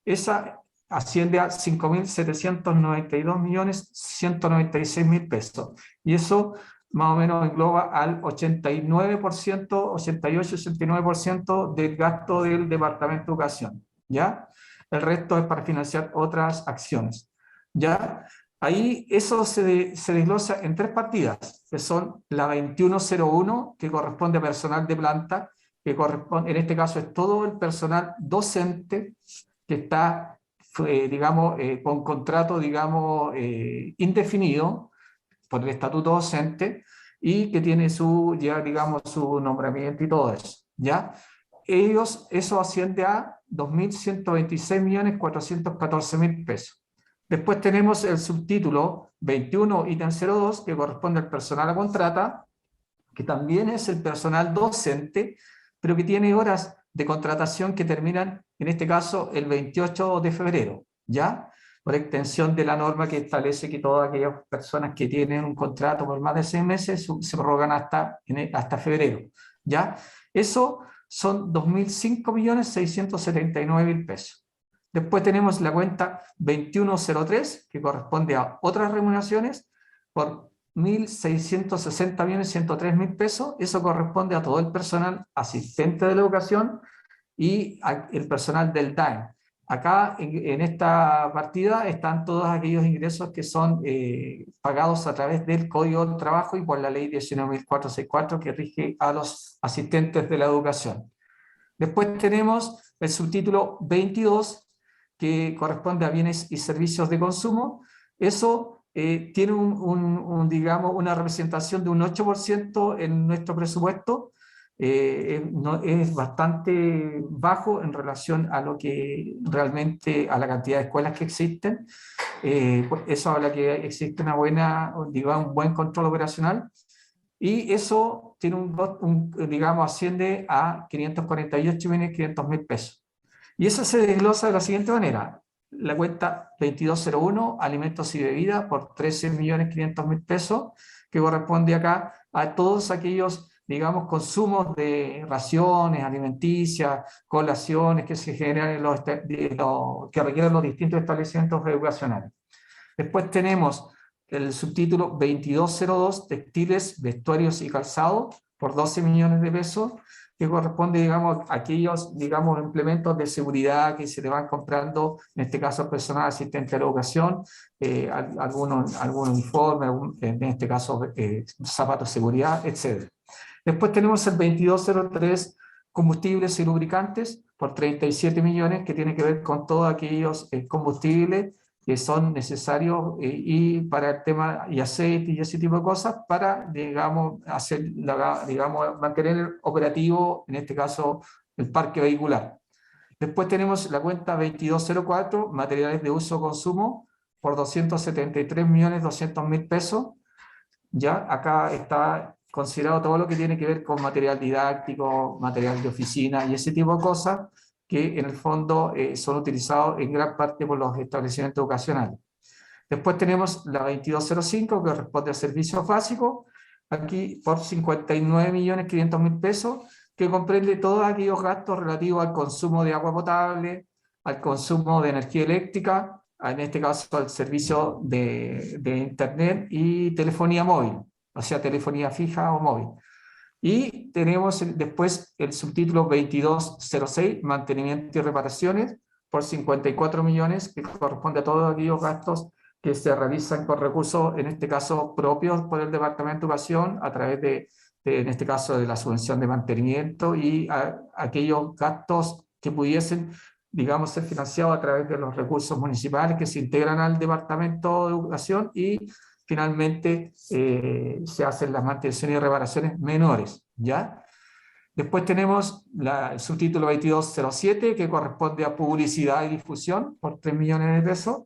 esa asciende a 5.792.196.000 pesos. Y eso más o menos engloba al 89%, 88-89% del gasto del Departamento de Educación. ¿Ya? El resto es para financiar otras acciones. ¿Ya? Ahí eso se desglosa en tres partidas, que son la 2101, que corresponde a personal de planta, que corresponde, en este caso es todo el personal docente que está, digamos, con contrato, digamos, indefinido por el estatuto docente y que tiene ya, digamos, su nombramiento y todo eso, ¿ya? Eso asciende a 2.126.414.000 pesos. Después tenemos el subtítulo 21 ítem 02 que corresponde al personal a contrata, que también es el personal docente, pero que tiene horas de contratación que terminan, en este caso, el 28 de febrero, ¿ya? Por extensión de la norma que establece que todas aquellas personas que tienen un contrato por más de 6 meses se prorrogan hasta febrero, ¿ya? Eso son 2.005.679.000 pesos. Después tenemos la cuenta 2103, que corresponde a otras remuneraciones, por 1.660.103.000 pesos. Eso corresponde a todo el personal asistente de la educación y el personal del DAE. Acá, en esta partida, están todos aquellos ingresos que son pagados a través del Código del Trabajo y por la Ley 19.464, que rige a los asistentes de la educación. Después tenemos el subtítulo 22, que corresponde a bienes y servicios de consumo. Eso tiene digamos, una representación de un 8% en nuestro presupuesto. Es bastante bajo en relación a lo que realmente, a la cantidad de escuelas que existen. Eso habla que existe un buen control operacional. Y eso tiene digamos, asciende a 548.500.000 pesos. Y eso se desglosa de la siguiente manera. La cuenta 2201, alimentos y bebidas, por 13.500.000 pesos, que corresponde acá a todos aquellos, digamos, consumos de raciones alimenticias, colaciones que se generan que requieren los distintos establecimientos educacionales. Después tenemos el subtítulo 2202, textiles, vestuarios y calzado, por 12 millones de pesos, que corresponde, digamos, a aquellos, digamos, implementos de seguridad que se le van comprando, en este caso personal asistente a la educación, algún uniforme, en este caso zapatos de seguridad, etc. Después tenemos el 2203, combustibles y lubricantes, por 37 millones, que tiene que ver con todos aquellos combustibles que son necesarios y para el tema y aceite y ese tipo de cosas para, digamos, mantener operativo, en este caso, el parque vehicular. Después tenemos la cuenta 2204, materiales de uso o consumo, por 273.200.000 pesos. Ya acá está considerado todo lo que tiene que ver con material didáctico, material de oficina y ese tipo de cosas que en el fondo son utilizados en gran parte por los establecimientos educacionales. Después tenemos la 2205 que corresponde a servicios básicos, aquí por 59.500.000 pesos, que comprende todos aquellos gastos relativos al consumo de agua potable, al consumo de energía eléctrica, en este caso al servicio de internet y telefonía móvil, o sea, telefonía fija o móvil. Y tenemos después el subtítulo 2206, mantenimiento y reparaciones, por 54 millones, que corresponde a todos aquellos gastos que se realizan con recursos, en este caso propios por el Departamento de Educación, a través en este caso, de la subvención de mantenimiento y aquellos gastos que pudiesen, digamos, ser financiados a través de los recursos municipales que se integran al Departamento de Educación y finalmente se hacen las mantenciones y reparaciones menores, ¿ya? Después tenemos el subtítulo 2207 que corresponde a publicidad y difusión por 3 millones de pesos.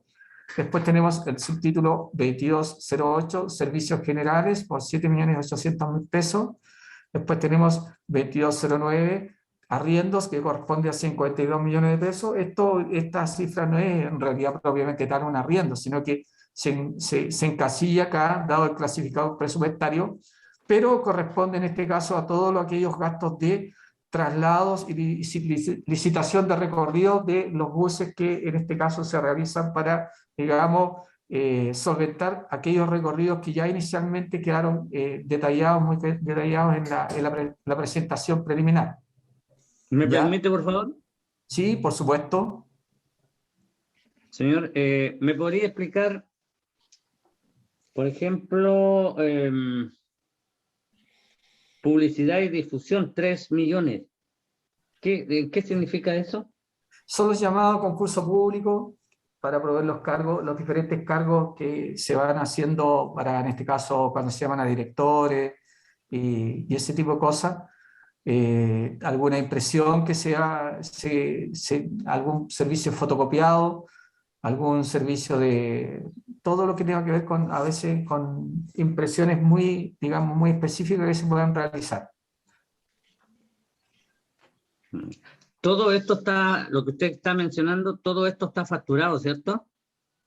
Después tenemos el subtítulo 2208, servicios generales, por 7.800.000 pesos. Después tenemos 2209, arriendos, que corresponde a 52 millones de pesos. Esta cifra no es en realidad propiamente tal un arriendo, sino que se encasilla acá, dado el clasificado presupuestario, pero corresponde en este caso a todos aquellos gastos de traslados y licitación de recorrido de los buses que en este caso se realizan para, digamos, solventar aquellos recorridos que ya inicialmente quedaron detallados, muy detallados en la presentación preliminar. ¿Me permite, por favor? Sí, por supuesto. Señor, ¿me podría explicar, por ejemplo, publicidad y difusión, 3 millones? ¿Qué significa eso? Son los llamados concursos públicos para proveer los cargos, los diferentes cargos que se van haciendo para, en este caso, cuando se llaman a directores y ese tipo de cosas. Alguna impresión que sea, algún servicio fotocopiado, algún servicio de todo lo que tenga que ver con, a veces, con impresiones muy, digamos, muy específicas que se puedan realizar. Todo esto está, lo que usted está mencionando, todo esto está facturado, ¿cierto?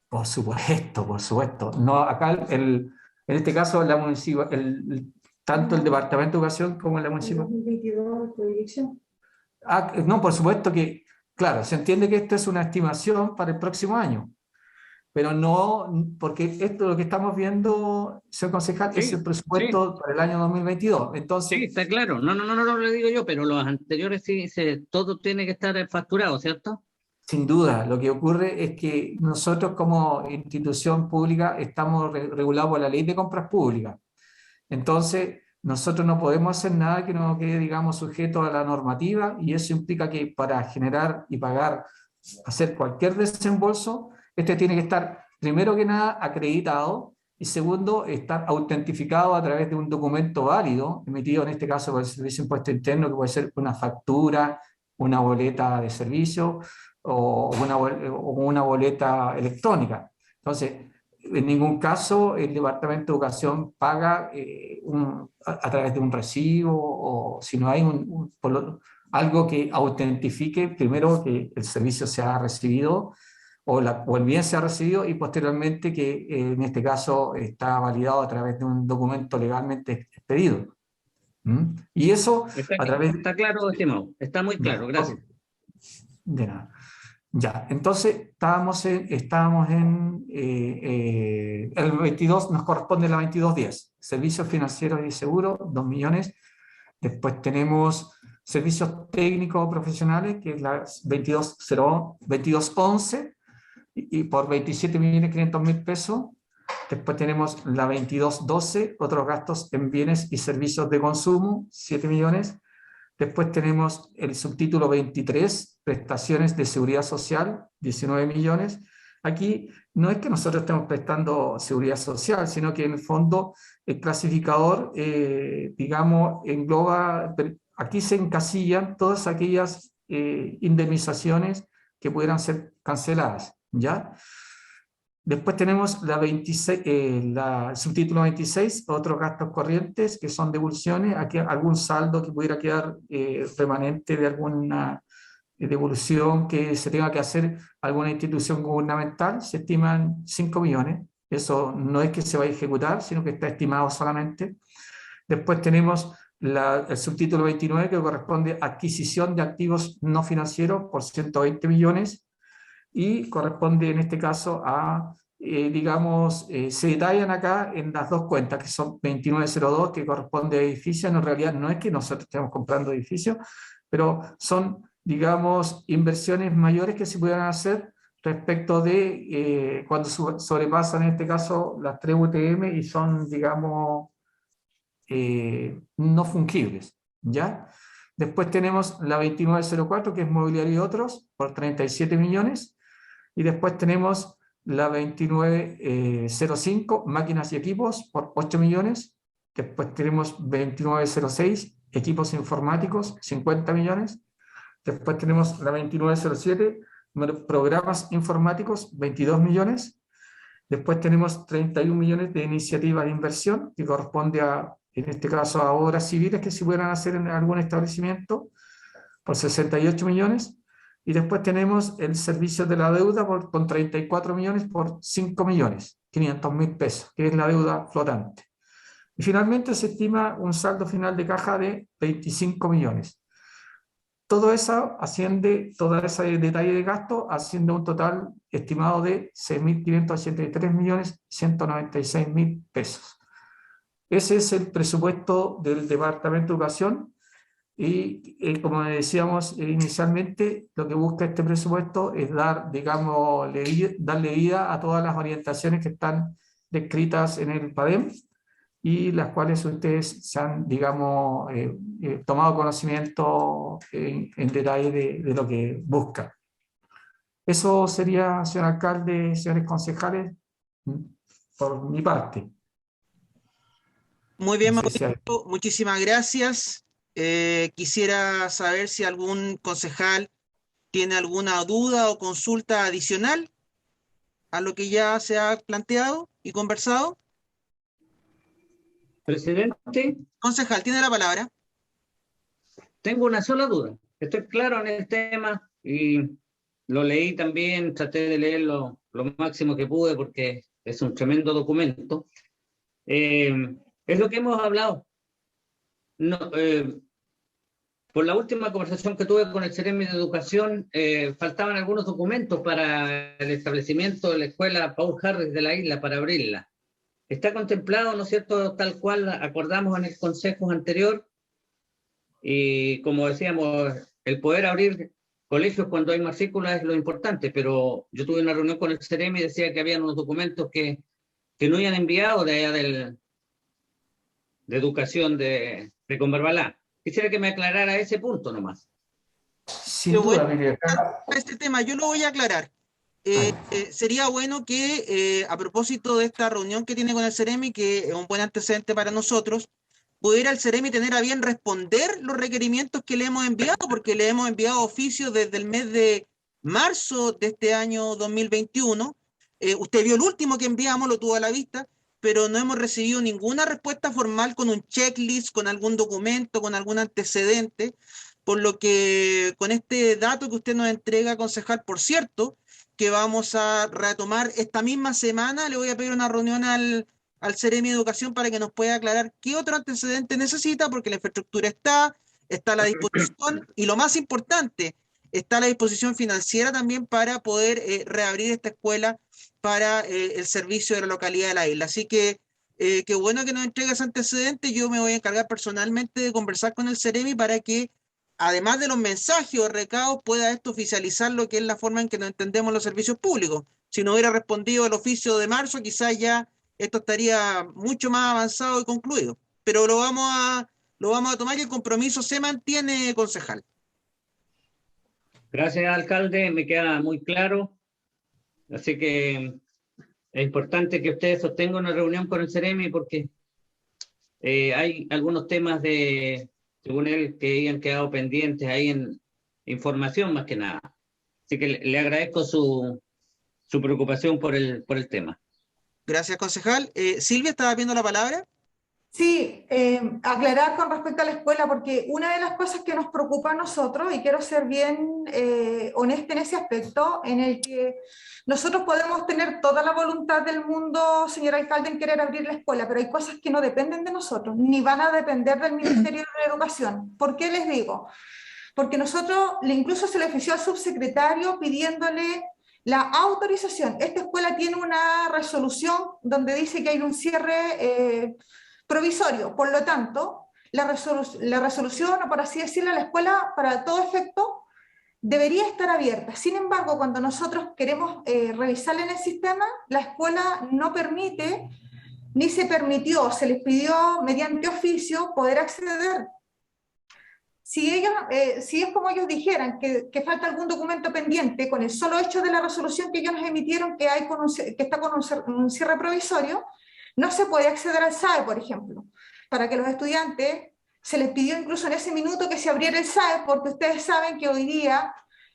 Por supuesto, por supuesto. No, acá, en este caso, la tanto el Departamento de Educación como la municipalidad. 2022, No, por supuesto que, claro, se entiende que esto es una estimación para el próximo año, pero no, porque esto lo que estamos viendo, señor concejal, Sí, es el presupuesto para el año 2022. Entonces, sí, está claro. No lo digo yo, pero los anteriores sí, todo tiene que estar facturado, ¿cierto? sin duda, lo que ocurre es que nosotros como institución pública estamos regulados por la Ley de Compras Públicas. Entonces, nosotros no podemos hacer nada que no quede, digamos, sujeto a la normativa, y eso implica que para generar y pagar, hacer cualquier desembolso, este tiene que estar, primero que nada, acreditado, y segundo, estar autentificado a través de un documento válido, emitido en este caso por el Servicio de Impuesto Interno, que puede ser una factura, una boleta de servicio o una boleta electrónica. Entonces, en ningún caso el Departamento de Educación paga a través de un recibo, o si no hay algo que autentifique primero que el servicio se ha recibido o el bien se ha recibido, y posteriormente que en este caso está validado a través de un documento legalmente expedido. Y eso a través... Está claro, estimado. Está muy claro, gracias. De nada. Ya, entonces estábamos en el 22, nos corresponde la 2210, servicios financieros y seguros, 2 millones. Después tenemos servicios técnicos profesionales, que es la 2211, y por 27.500.000 pesos. Después tenemos la 2212, otros gastos en bienes y servicios de consumo, 7 millones. Después tenemos el subtítulo 23, prestaciones de seguridad social, 19 millones. Aquí no es que nosotros estemos prestando seguridad social, sino que en el fondo el clasificador, digamos, engloba, aquí se encasillan todas aquellas indemnizaciones que pudieran ser canceladas, ¿ya? Después tenemos la 26, el subtítulo 26, otros gastos corrientes que son devoluciones, aquí algún saldo que pudiera quedar remanente de alguna devolución que se tenga que hacer alguna institución gubernamental, se estiman 5 millones. Eso no es que se vaya a ejecutar, sino que está estimado solamente. Después tenemos el subtítulo 29, que corresponde a adquisición de activos no financieros por 120 millones, y corresponde en este caso a, digamos, se detallan acá en las dos cuentas, que son 2902, que corresponde a edificios. En realidad no es que nosotros estemos comprando edificios, pero son, digamos, inversiones mayores que se pudieran hacer respecto de cuando sobrepasan en este caso las 3 UTM y son, digamos, no fungibles, ¿ya? Después tenemos la 2904, que es mobiliario y otros, por 37 millones, y después tenemos la 2905, máquinas y equipos, por 8 millones, después tenemos 2906, equipos informáticos, 50 millones, después tenemos la 2907, programas informáticos, 22 millones, después tenemos 31 millones de iniciativa de inversión, que corresponde a, en este caso, a obras civiles que se pudieran hacer en algún establecimiento, por 68 millones, y después tenemos el servicio de la deuda con 34 millones por 5 millones, 500.000 pesos, que es la deuda flotante. Y finalmente se estima un saldo final de caja de 25 millones. Todo eso asciende, todo ese detalle de gasto asciende a un total estimado de 6.583.196.000 pesos. Ese es el presupuesto del Departamento de Educación y como decíamos inicialmente, lo que busca este presupuesto es dar, digamos, darle vida a todas las orientaciones que están descritas en el PADEM y las cuales ustedes se han, digamos, tomado conocimiento en detalle de lo que buscan. Eso sería, señor alcalde, señores concejales, por mi parte. Muy bien, No sé si hay... Mauricio, muchísimas gracias. Quisiera saber si algún concejal tiene alguna duda o consulta adicional a lo que ya se ha planteado y conversado. Presidente, Concejal, tiene la palabra. tengo una sola duda. Estoy claro en el tema y lo leí también, traté de leerlo lo máximo que pude porque es un tremendo documento. Es lo que hemos hablado. No, por la última conversación que tuve con el Ceremi de Educación, faltaban algunos documentos para el establecimiento de la escuela Paul Harris de la isla para abrirla. Está contemplado, ¿no es cierto?, tal cual acordamos en el consejo anterior, y como decíamos, el poder abrir colegios cuando hay matrícula es lo importante, pero yo tuve una reunión con el Ceremi y decía que habían unos documentos que no habían enviado de allá de educación de Conbarbalá. Quisiera que me aclarara ese punto nomás. Sin duda, mire, este tema yo lo voy a aclarar. Sería bueno que, a propósito de esta reunión que tiene con el Ceremi, que es un buen antecedente para nosotros, pudiera el Ceremi tener a bien responder los requerimientos que le hemos enviado, porque le hemos enviado oficios desde el mes de marzo de este año 2021. Usted vio el último que enviamos, lo tuvo a la vista, pero no hemos recibido ninguna respuesta formal con un checklist, con algún documento, con algún antecedente, por lo que con este dato que usted nos entrega, concejal, por cierto, que vamos a retomar esta misma semana, le voy a pedir una reunión al Ceremi de Educación para que nos pueda aclarar qué otro antecedente necesita, porque la infraestructura está a la disposición, y lo más importante, está a la disposición financiera también para poder reabrir esta escuela para el servicio de la localidad de la isla. Así que qué bueno que nos entregue ese antecedente. Yo me voy a encargar personalmente de conversar con el Ceremi para que, además de los mensajes o recados, pueda esto oficializar lo que es la forma en que nos entendemos los servicios públicos. Si no hubiera respondido el oficio de marzo, quizás ya esto estaría mucho más avanzado y concluido. Pero lo vamos a tomar y el compromiso se mantiene, concejal. Gracias, alcalde, me queda muy claro. Así que es importante que ustedes sostengan una reunión con el Ceremi porque hay algunos temas según él, que hayan quedado pendientes ahí en información más que nada. Así que le agradezco su preocupación por el tema. Gracias, concejal. Silvia, ¿estaba viendo la palabra? Sí, aclarar con respecto a la escuela, porque una de las cosas que nos preocupa a nosotros, y quiero ser bien honesta en ese aspecto, en el que nosotros podemos tener toda la voluntad del mundo, señor alcalde, en querer abrir la escuela, pero hay cosas que no dependen de nosotros, ni van a depender del Ministerio de Educación. ¿Por qué les digo? Porque nosotros, incluso se le ofició al subsecretario pidiéndole la autorización. Esta escuela tiene una resolución donde dice que hay un cierre provisorio, por lo tanto, la resolución, o por así decirlo, la escuela, para todo efecto, debería estar abierta. Sin embargo, cuando nosotros queremos revisarla en el sistema, la escuela no permite, ni se permitió, se les pidió mediante oficio poder acceder. Si es como ellos dijeran que falta algún documento pendiente, con el solo hecho de la resolución que ellos nos emitieron, que está con un cierre provisorio, no se puede acceder al SAE, por ejemplo, para que los estudiantes, se les pidió incluso en ese minuto que se abriera el SAE, porque ustedes saben que hoy día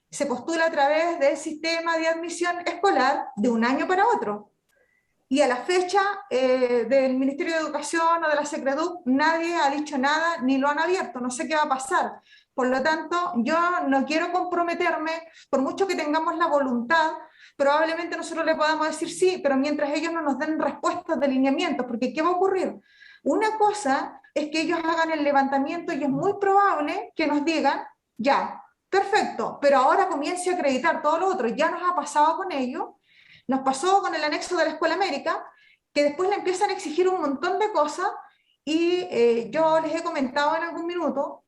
se postula a través del sistema de admisión escolar de un año para otro. Y a la fecha del Ministerio de Educación o de la Secreduc, nadie ha dicho nada ni lo han abierto, no sé qué va a pasar. Por lo tanto, yo no quiero comprometerme, por mucho que tengamos la voluntad, probablemente nosotros le podamos decir sí, pero mientras ellos no nos den respuestas de lineamientos, porque ¿qué va a ocurrir? Una cosa es que ellos hagan el levantamiento y es muy probable que nos digan, ya, perfecto, pero ahora comience a acreditar todo lo otro. Ya nos ha pasado con ellos, nos pasó con el anexo de la Escuela América, que después le empiezan a exigir un montón de cosas y yo les he comentado en algún minuto,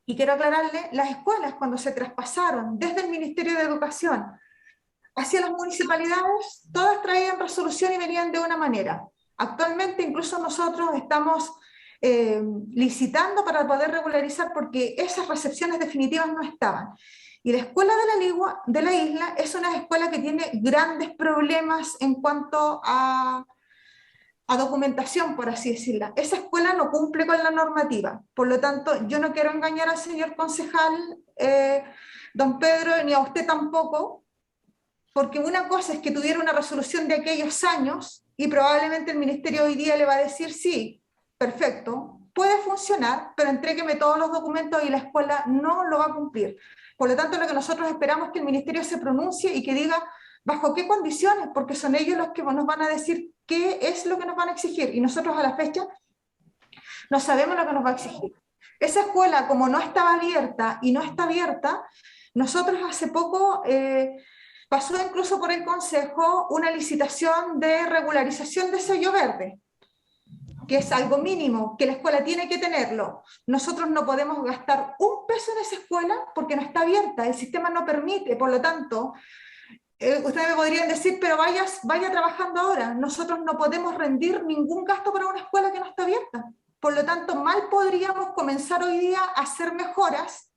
y quiero aclararle, las escuelas cuando se traspasaron desde el Ministerio de Educación hacia las municipalidades, todas traían resolución y venían de una manera. Actualmente incluso nosotros estamos licitando para poder regularizar porque esas recepciones definitivas no estaban. Y la escuela de la isla es una escuela que tiene grandes problemas en cuanto a documentación, por así decirla. Esa escuela no cumple con la normativa. Por lo tanto, yo no quiero engañar al señor concejal, don Pedro, ni a usted tampoco, porque una cosa es que tuviera una resolución de aquellos años y probablemente el ministerio hoy día le va a decir sí, perfecto, puede funcionar, pero entrégueme todos los documentos y la escuela no lo va a cumplir. Por lo tanto, lo que nosotros esperamos es que el ministerio se pronuncie y que diga bajo qué condiciones, porque son ellos los que nos van a decir qué es lo que nos van a exigir, y nosotros a la fecha no sabemos lo que nos va a exigir. Esa escuela, como no estaba abierta y no está abierta, nosotros hace poco pasó incluso por el Consejo una licitación de regularización de sello verde, que es algo mínimo, que la escuela tiene que tenerlo. Nosotros no podemos gastar un peso en esa escuela porque no está abierta, el sistema no permite, por lo tanto, ustedes me podrían decir, pero vaya trabajando ahora. Nosotros no podemos rendir ningún gasto para una escuela que no está abierta. Por lo tanto, mal podríamos comenzar hoy día a hacer mejoras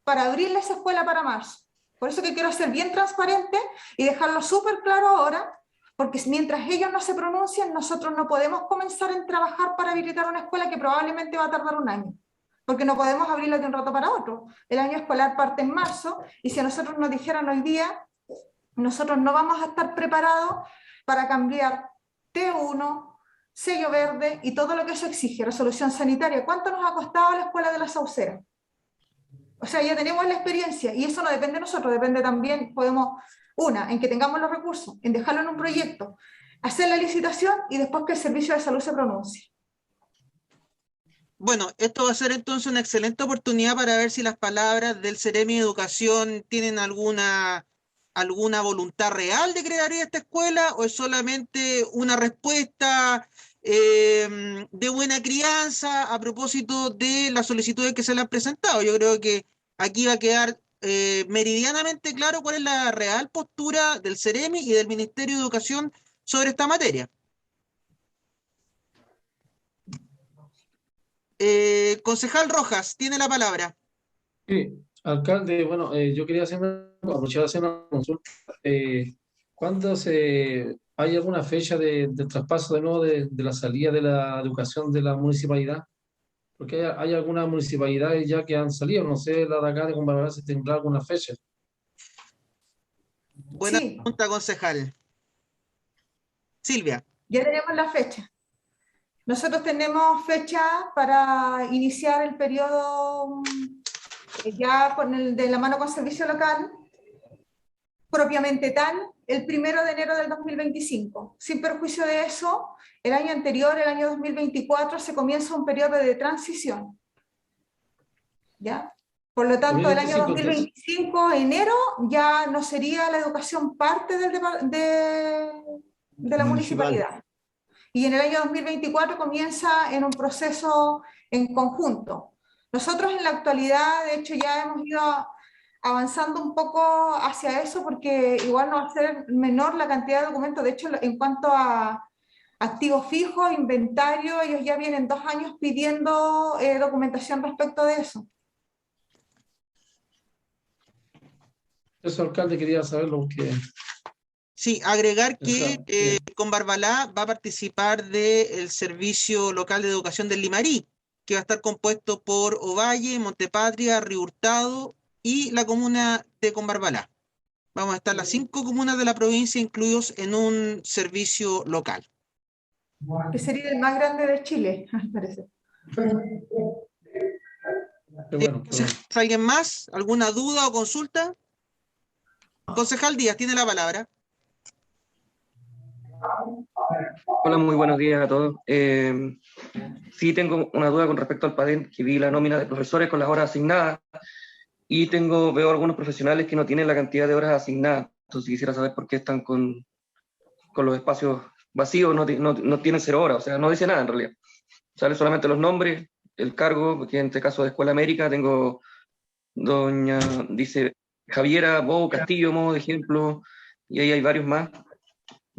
para abrirle esa escuela para marzo. Por eso que quiero ser bien transparente y dejarlo súper claro ahora, porque mientras ellos no se pronuncien, nosotros no podemos comenzar a trabajar para habilitar una escuela que probablemente va a tardar un año, porque no podemos abrirla de un rato para otro. El año escolar parte en marzo, y si a nosotros nos dijeran hoy día, nosotros no vamos a estar preparados para cambiar T1, sello verde y todo lo que eso exige, resolución sanitaria. ¿Cuánto nos ha costado la escuela de la Saucera? O sea, ya tenemos la experiencia y eso no depende de nosotros, depende también, en que tengamos los recursos, en dejarlo en un proyecto, hacer la licitación y después que el servicio de salud se pronuncie. Bueno, esto va a ser entonces una excelente oportunidad para ver si las palabras del Ceremi de Educación tienen alguna voluntad real de crear esta escuela o es solamente una respuesta de buena crianza a propósito de las solicitudes que se le han presentado. Yo creo que aquí va a quedar meridianamente claro cuál es la real postura del Ceremi y del Ministerio de Educación sobre esta materia. Concejal Rojas, tiene la palabra. Sí, alcalde, bueno, yo quería aprovechar de hacer una consulta. ¿Hay alguna fecha de traspaso de nuevo de la salida de la educación de la municipalidad? Porque hay algunas municipalidades ya que han salido, no sé, la de acá de Combarbalá si tendrá alguna fecha. Buena Sí, pregunta, concejal. Silvia. ya tenemos la fecha. Nosotros tenemos fecha para iniciar el periodo ya con de la mano con servicio local, propiamente tal, el 1 de enero del 2025. Sin perjuicio de eso, el año anterior, el año 2024, se comienza un periodo de transición. ¿Ya? Por lo tanto, el año 2025, enero, ya no sería la educación parte de la municipalidad. Y en el año 2024 comienza en un proceso en conjunto. Nosotros en la actualidad, de hecho, ya hemos ido avanzando un poco hacia eso, porque igual no va a ser menor la cantidad de documentos. De hecho, en cuanto a activos fijos, inventario, ellos ya vienen 2 años pidiendo documentación respecto de eso. Eso, alcalde, quería saberlo porque... Sí, agregar que Combarbalá va a participar del Servicio Local de Educación del Limarí, que va a estar compuesto por Ovalle, Montepatria, Río Hurtado y la comuna de Combarbalá. Vamos a estar las 5 comunas de la provincia incluidos en un servicio local. Que sería el más grande de Chile, me parece. ¿Alguien más? ¿Alguna duda o consulta? Concejal Díaz, tiene la palabra. Hola, muy buenos días a todos. Sí tengo una duda con respecto al PADEN, que vi la nómina de profesores con las horas asignadas y veo algunos profesionales que no tienen la cantidad de horas asignadas. Entonces quisiera saber por qué están con los espacios vacíos, no tienen 0 horas, o sea, no dice nada en realidad. Sale solamente los nombres, el cargo, que en este caso de Escuela América tengo dice Javiera Bo Castillo, modo de ejemplo, y ahí hay varios más,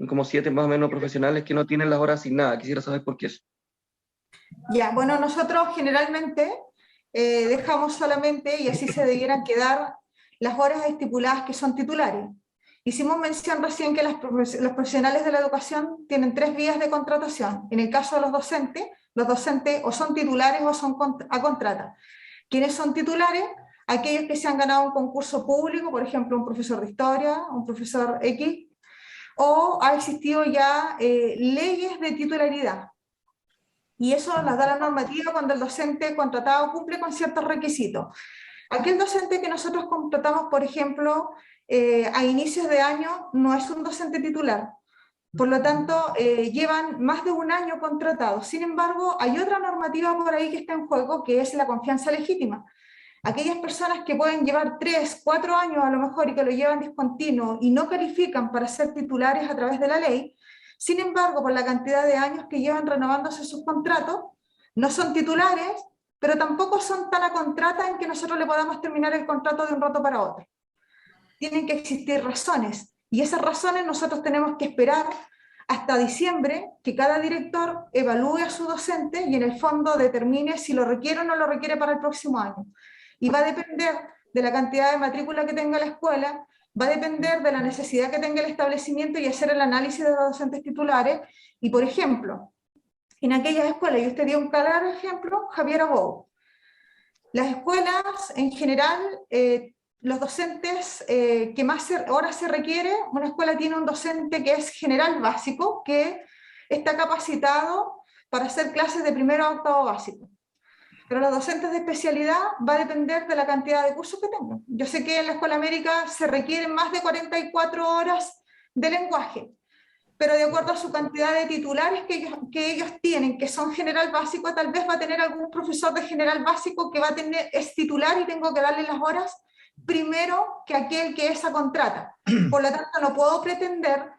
como 7 más o menos profesionales que no tienen las horas asignadas. Quisiera saber por qué eso. Ya, bueno, nosotros generalmente dejamos solamente, y así se debieran quedar, las horas estipuladas que son titulares. Hicimos mención recién que los profesionales de la educación tienen 3 vías de contratación. En el caso de los docentes o son titulares o son a contrata. ¿Quiénes son titulares? Aquellos que se han ganado un concurso público, por ejemplo, un profesor de historia, un profesor X, o ha existido ya leyes de titularidad. Y eso las da la normativa cuando el docente contratado cumple con ciertos requisitos. Aquel docente que nosotros contratamos, por ejemplo, a inicios de año, no es un docente titular. Por lo tanto, llevan más de 1 año contratados. Sin embargo, hay otra normativa por ahí que está en juego, que es la confianza legítima. Aquellas personas que pueden llevar 3, 4 años a lo mejor y que lo llevan discontinuo y no califican para ser titulares a través de la ley, sin embargo, por la cantidad de años que llevan renovándose sus contratos, no son titulares, pero tampoco son tan a contrata en que nosotros le podamos terminar el contrato de un rato para otro. Tienen que existir razones, y esas razones nosotros tenemos que esperar hasta diciembre que cada director evalúe a su docente y en el fondo determine si lo requiere o no lo requiere para el próximo año. Y va a depender de la cantidad de matrícula que tenga la escuela, va a depender de la necesidad que tenga el establecimiento y hacer el análisis de los docentes titulares. Y por ejemplo, en aquellas escuelas, y usted dio un claro ejemplo, Javiera Bou. Las escuelas en general, los docentes que más horas se requiere, una escuela tiene un docente que es general básico, que está capacitado para hacer clases de 1º a 8º básico. Pero los docentes de especialidad va a depender de la cantidad de cursos que tengan. Yo sé que en la Escuela América se requieren más de 44 horas de lenguaje, pero de acuerdo a su cantidad de titulares que ellos tienen, que son general básico, tal vez va a tener algún profesor de general básico que es titular y tengo que darle las horas primero que aquel que es a contrata. Por lo tanto, no puedo pretender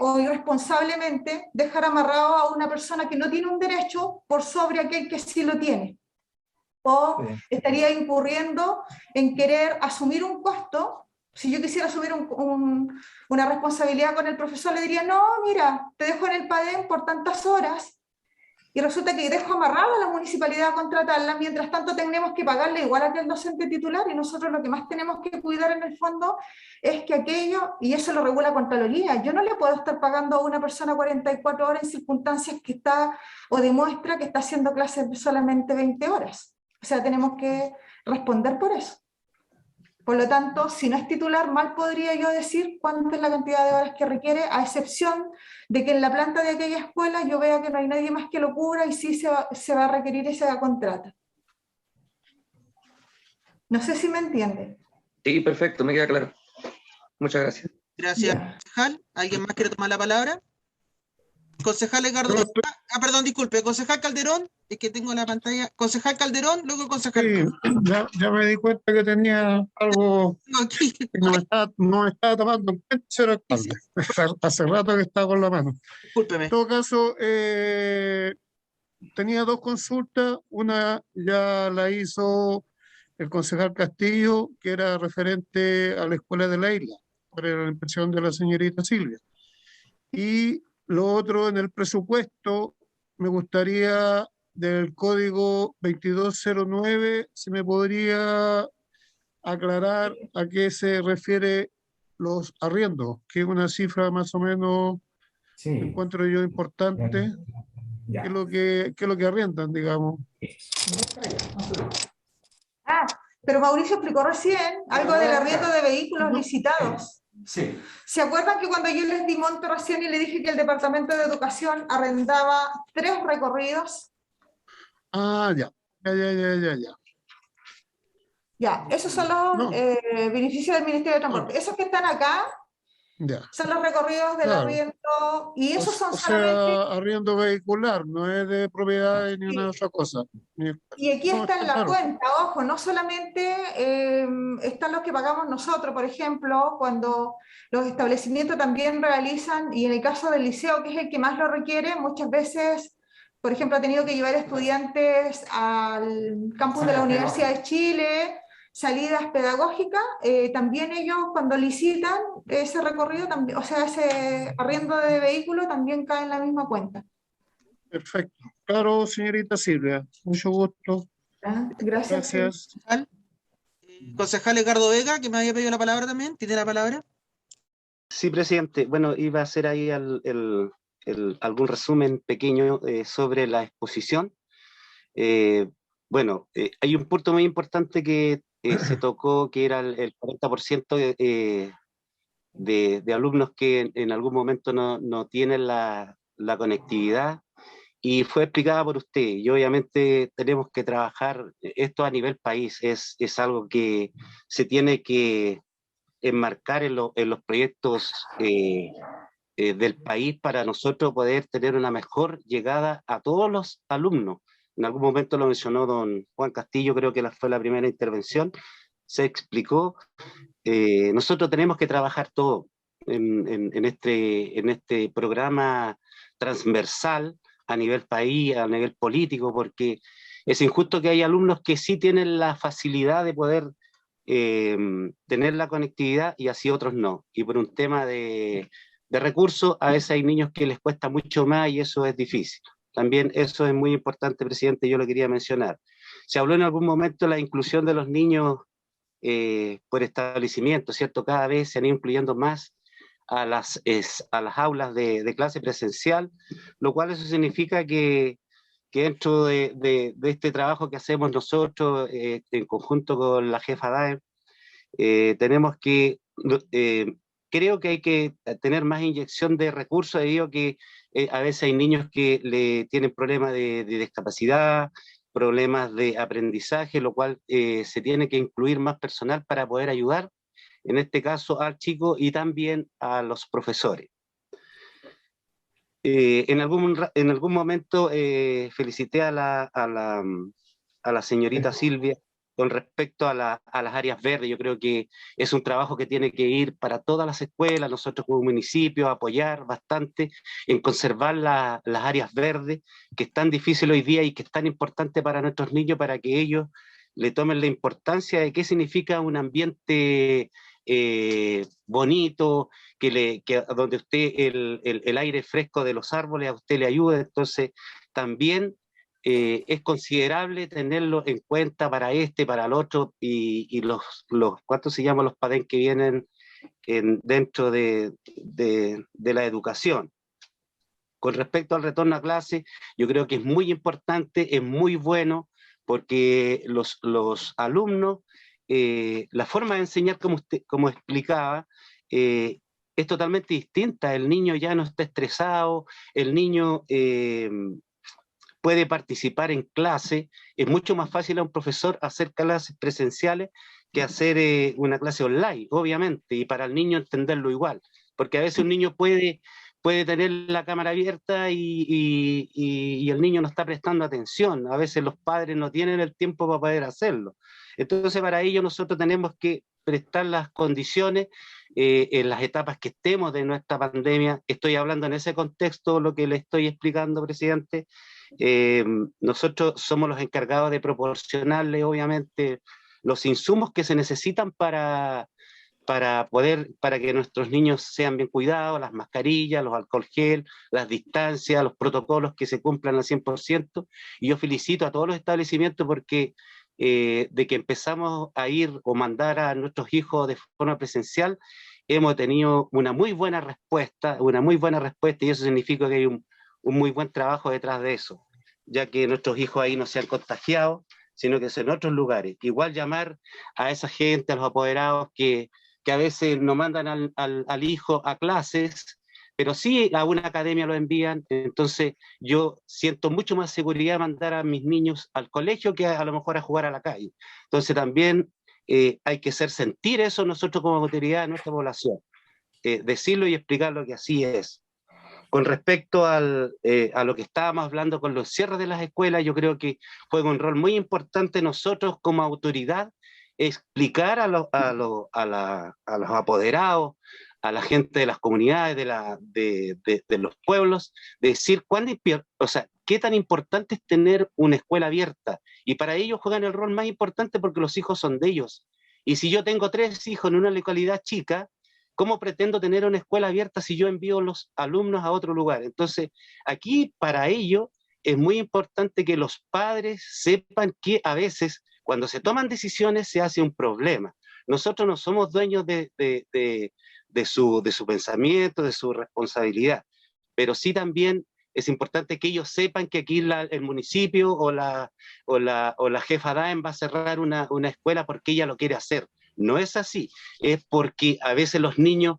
o irresponsablemente dejar amarrado a una persona que no tiene un derecho por sobre aquel que sí lo tiene. O estaría incurriendo en querer asumir un costo. Si yo quisiera asumir una responsabilidad con el profesor, le diría, no, mira, te dejo en el PADEN por tantas horas y resulta que dejo amarrada a la municipalidad a contratarla, mientras tanto tenemos que pagarle igual a que el docente titular, y nosotros lo que más tenemos que cuidar en el fondo es que aquello, y eso lo regula Contraloría, yo no le puedo estar pagando a una persona 44 horas en circunstancias que está, o demuestra que está haciendo clases solamente 20 horas. O sea, tenemos que responder por eso. Por lo tanto, si no es titular, mal podría yo decir cuánta es la cantidad de horas que requiere, a excepción de que en la planta de aquella escuela yo vea que no hay nadie más que lo cubra y sí se va a requerir esa contrata. No sé si me entiende. Sí, perfecto, me queda claro. Muchas gracias. Gracias, concejal. ¿Alguien más quiere tomar la palabra? Concejal Edgardo. Perdón, disculpe. Concejal Calderón, es que tengo la pantalla. Concejal Calderón, luego concejal. Sí, ya me di cuenta que tenía algo que no me estaba tomando en cuenta, señor alcalde. Hace rato que estaba con la mano. Discúlpeme. En todo caso, tenía dos consultas. Una ya la hizo el concejal Castillo, que era referente a la escuela de la isla, por la impresión de la señorita Silvia. Y lo otro, en el presupuesto, me gustaría del código 2209, si me podría aclarar a qué se refiere los arriendos, que es una cifra más o menos, Sí. encuentro yo importante, Ya. que es lo que arriendan, digamos. Pero Mauricio explicó recién algo del arriendo de vehículos licitados. Sí. ¿Se acuerdan que cuando yo les di monto recién y le dije que el Departamento de Educación arrendaba 3 recorridos? Ah, ya. Ya, esos son los beneficios del Ministerio de Transporte. Esos que están acá Ya. son los recorridos del Claro. arriendo, y esos son O solamente... sea, arriendo vehicular, no es de propiedad ni una otra cosa. Y aquí No, está en la claro. cuenta, ojo, no solamente están los que pagamos nosotros, por ejemplo, cuando los establecimientos también realizan, y en el caso del liceo, que es el que más lo requiere, muchas veces, por ejemplo, ha tenido que llevar estudiantes al campus de la Universidad de Chile, salidas pedagógicas, también ellos cuando licitan ese recorrido, también, o sea, ese arriendo de vehículo también cae en la misma cuenta. Perfecto. Claro, señorita Silvia, mucho gusto. Gracias. Concejal Edgardo Vega, que me había pedido la palabra también, ¿tiene la palabra? Sí, presidente. Bueno, iba a hacer ahí algún resumen pequeño sobre la exposición. Hay un punto muy importante que se tocó, que era el 40% de alumnos que en algún momento no tienen la conectividad, y fue explicada por usted. Y obviamente tenemos que trabajar esto a nivel país. Es algo que se tiene que enmarcar en los proyectos del país, para nosotros poder tener una mejor llegada a todos los alumnos. En algún momento lo mencionó don Juan Castillo, creo que fue la primera intervención, se explicó. Nosotros tenemos que trabajar todo en este programa transversal a nivel país, a nivel político, porque es injusto que hay alumnos que sí tienen la facilidad de poder tener la conectividad y así otros no. Y por un tema de recursos, a veces hay niños que les cuesta mucho más y eso es difícil. También eso es muy importante, presidente, yo lo quería mencionar. Se habló en algún momento de la inclusión de los niños por establecimiento, ¿cierto? Cada vez se han ido incluyendo más a las aulas de clase presencial, lo cual eso significa que dentro de este trabajo que hacemos nosotros en conjunto con la jefa DAE, tenemos que, creo que hay que tener más inyección de recursos, debido a que a veces hay niños que tienen problemas de discapacidad, problemas de aprendizaje, lo cual se tiene que incluir más personal para poder ayudar, en este caso al chico y también a los profesores. En algún momento felicité a la señorita Silvia con respecto a las áreas verdes. Yo creo que es un trabajo que tiene que ir para todas las escuelas, nosotros como municipio apoyar bastante en conservar las áreas verdes, que es tan difícil hoy día y que es tan importante para nuestros niños, para que ellos le tomen la importancia de qué significa un ambiente bonito, que donde usted el aire fresco de los árboles a usted le ayuda. Entonces también es considerable tenerlo en cuenta para para el otro, y ¿cuántos se llaman los PADEN que vienen dentro de la educación? Con respecto al retorno a clase, yo creo que es muy importante, es muy bueno, porque los alumnos, la forma de enseñar, como explicaba, es totalmente distinta. El niño ya no está estresado, el niño puede participar en clase. Es mucho más fácil a un profesor hacer clases presenciales que hacer una clase online, obviamente, y para el niño entenderlo igual, porque a veces un niño puede tener la cámara abierta y el niño no está prestando atención. A veces los padres no tienen el tiempo para poder hacerlo. Entonces, para ello nosotros tenemos que prestar las condiciones en las etapas que estemos de nuestra pandemia. Estoy hablando en ese contexto, lo que le estoy explicando, presidente. Nosotros somos los encargados de proporcionarle, obviamente, los insumos que se necesitan para que nuestros niños sean bien cuidados, las mascarillas, los alcohol gel, las distancias, los protocolos que se cumplan al 100%, y yo felicito a todos los establecimientos porque de que empezamos a ir o mandar a nuestros hijos de forma presencial, hemos tenido una muy buena respuesta, y eso significa que hay un muy buen trabajo detrás de eso, ya que nuestros hijos ahí no se han contagiado, sino que es en otros lugares. Igual llamar a esa gente, a los apoderados que a veces no mandan al hijo a clases, pero sí a una academia lo envían. Entonces yo siento mucho más seguridad mandar a mis niños al colegio que a lo mejor a jugar a la calle. Entonces también hay que hacer sentir eso nosotros como autoridad de nuestra población, decirlo y explicarlo que así es. Con respecto a lo que estábamos hablando con los cierres de las escuelas, yo creo que juega un rol muy importante nosotros como autoridad explicar a los apoderados, a la gente de las comunidades, de los pueblos, decir qué tan importante es tener una escuela abierta. Y para ellos juegan el rol más importante porque los hijos son de ellos. Y si yo tengo 3 hijos en una localidad chica, ¿cómo pretendo tener una escuela abierta si yo envío los alumnos a otro lugar? Entonces, aquí para ello es muy importante que los padres sepan que a veces cuando se toman decisiones se hace un problema. Nosotros no somos dueños de su pensamiento, de su responsabilidad, pero sí también es importante que ellos sepan que aquí el municipio o la jefa DAEM va a cerrar una escuela porque ella lo quiere hacer. No es así, es porque a veces los niños,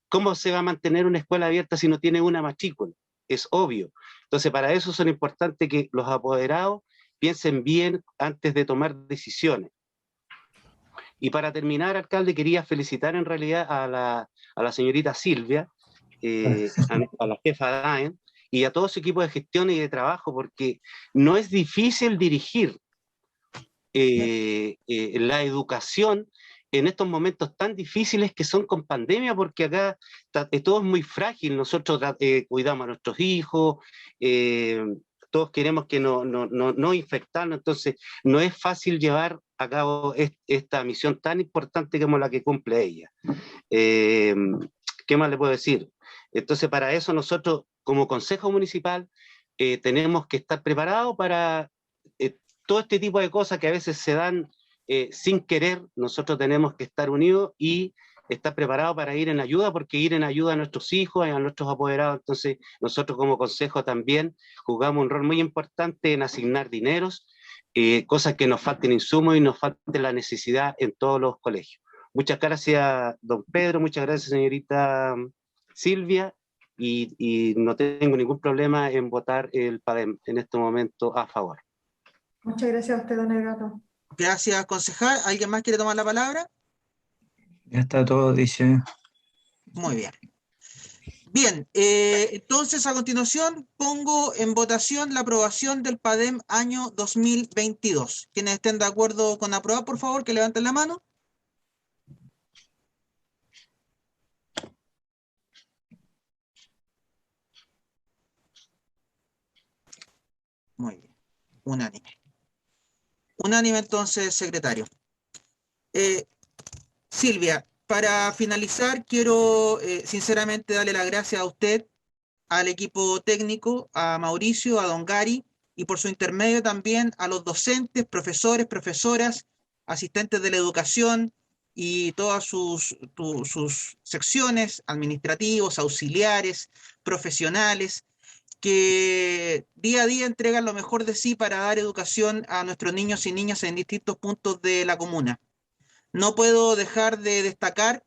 ¿cómo se va a mantener una escuela abierta si no tiene una matrícula? Es obvio. Entonces, para eso son importantes que los apoderados piensen bien antes de tomar decisiones. Y para terminar, alcalde, quería felicitar en realidad a la señorita Silvia, a la jefa DAEM, y a todo su equipo de gestión y de trabajo, porque no es difícil dirigir la educación en estos momentos tan difíciles que son con pandemia, porque acá todo es muy frágil. Nosotros cuidamos a nuestros hijos, todos queremos que no infectarnos, entonces no es fácil llevar a cabo esta misión tan importante como la que cumple ella. ¿Qué más le puedo decir? Entonces, para eso nosotros, como Consejo Municipal, tenemos que estar preparados para todo este tipo de cosas que a veces se dan sin querer. Nosotros tenemos que estar unidos y estar preparados para ir en ayuda, porque ir en ayuda a nuestros hijos, a nuestros apoderados. Entonces, nosotros como Consejo también jugamos un rol muy importante en asignar dineros, cosas que nos falten insumos y nos falte la necesidad en todos los colegios. Muchas gracias, don Pedro, muchas gracias, señorita Silvia, y no tengo ningún problema en votar el PADEM en este momento a favor. Muchas gracias a usted, don Edgardo. Gracias, concejal. ¿Alguien más quiere tomar la palabra? Ya está todo, dice. Muy bien. Bien, entonces a continuación pongo en votación la aprobación del PADEM año 2022. Quienes estén de acuerdo con aprobar, por favor, que levanten la mano. Muy bien, unánime. Unánime entonces, secretario. Silvia, para finalizar, quiero sinceramente darle las gracias a usted al equipo técnico, a Mauricio, a Don Gary, y por su intermedio también a los docentes, profesores, profesoras, asistentes de la educación y todas sus secciones, administrativos, auxiliares, profesionales, que día a día entregan lo mejor de sí para dar educación a nuestros niños y niñas en distintos puntos de la comuna. No puedo dejar de destacar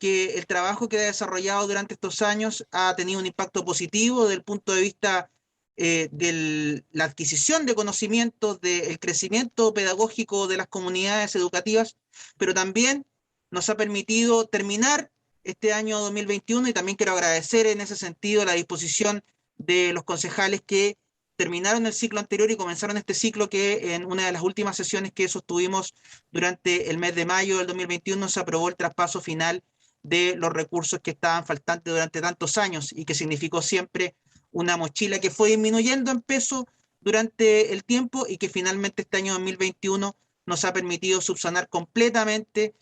que el trabajo que ha desarrollado durante estos años ha tenido un impacto positivo desde el punto de vista de la adquisición de conocimientos, del crecimiento pedagógico de las comunidades educativas, pero también nos ha permitido terminar este año 2021, y también quiero agradecer en ese sentido la disposición de los concejales que terminaron el ciclo anterior y comenzaron este ciclo, que en una de las últimas sesiones que sostuvimos durante el mes de mayo del 2021 se aprobó el traspaso final de los recursos que estaban faltantes durante tantos años y que significó siempre una mochila que fue disminuyendo en peso durante el tiempo y que finalmente este año 2021 nos ha permitido subsanar completamente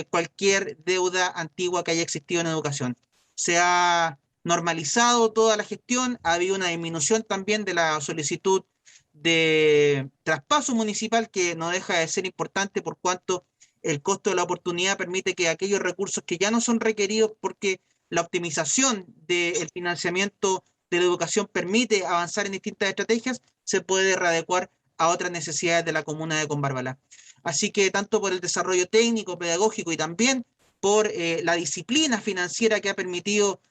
cualquier deuda antigua que haya existido en educación. Se ha normalizado toda la gestión, ha habido una disminución también de la solicitud de traspaso municipal, que no deja de ser importante por cuanto el costo de la oportunidad permite que aquellos recursos que ya no son requeridos, porque la optimización del financiamiento de la educación permite avanzar en distintas estrategias, se puede readecuar a otras necesidades de la comuna de Combarbalá. Así que tanto por el desarrollo técnico, pedagógico y también por la disciplina financiera que ha permitido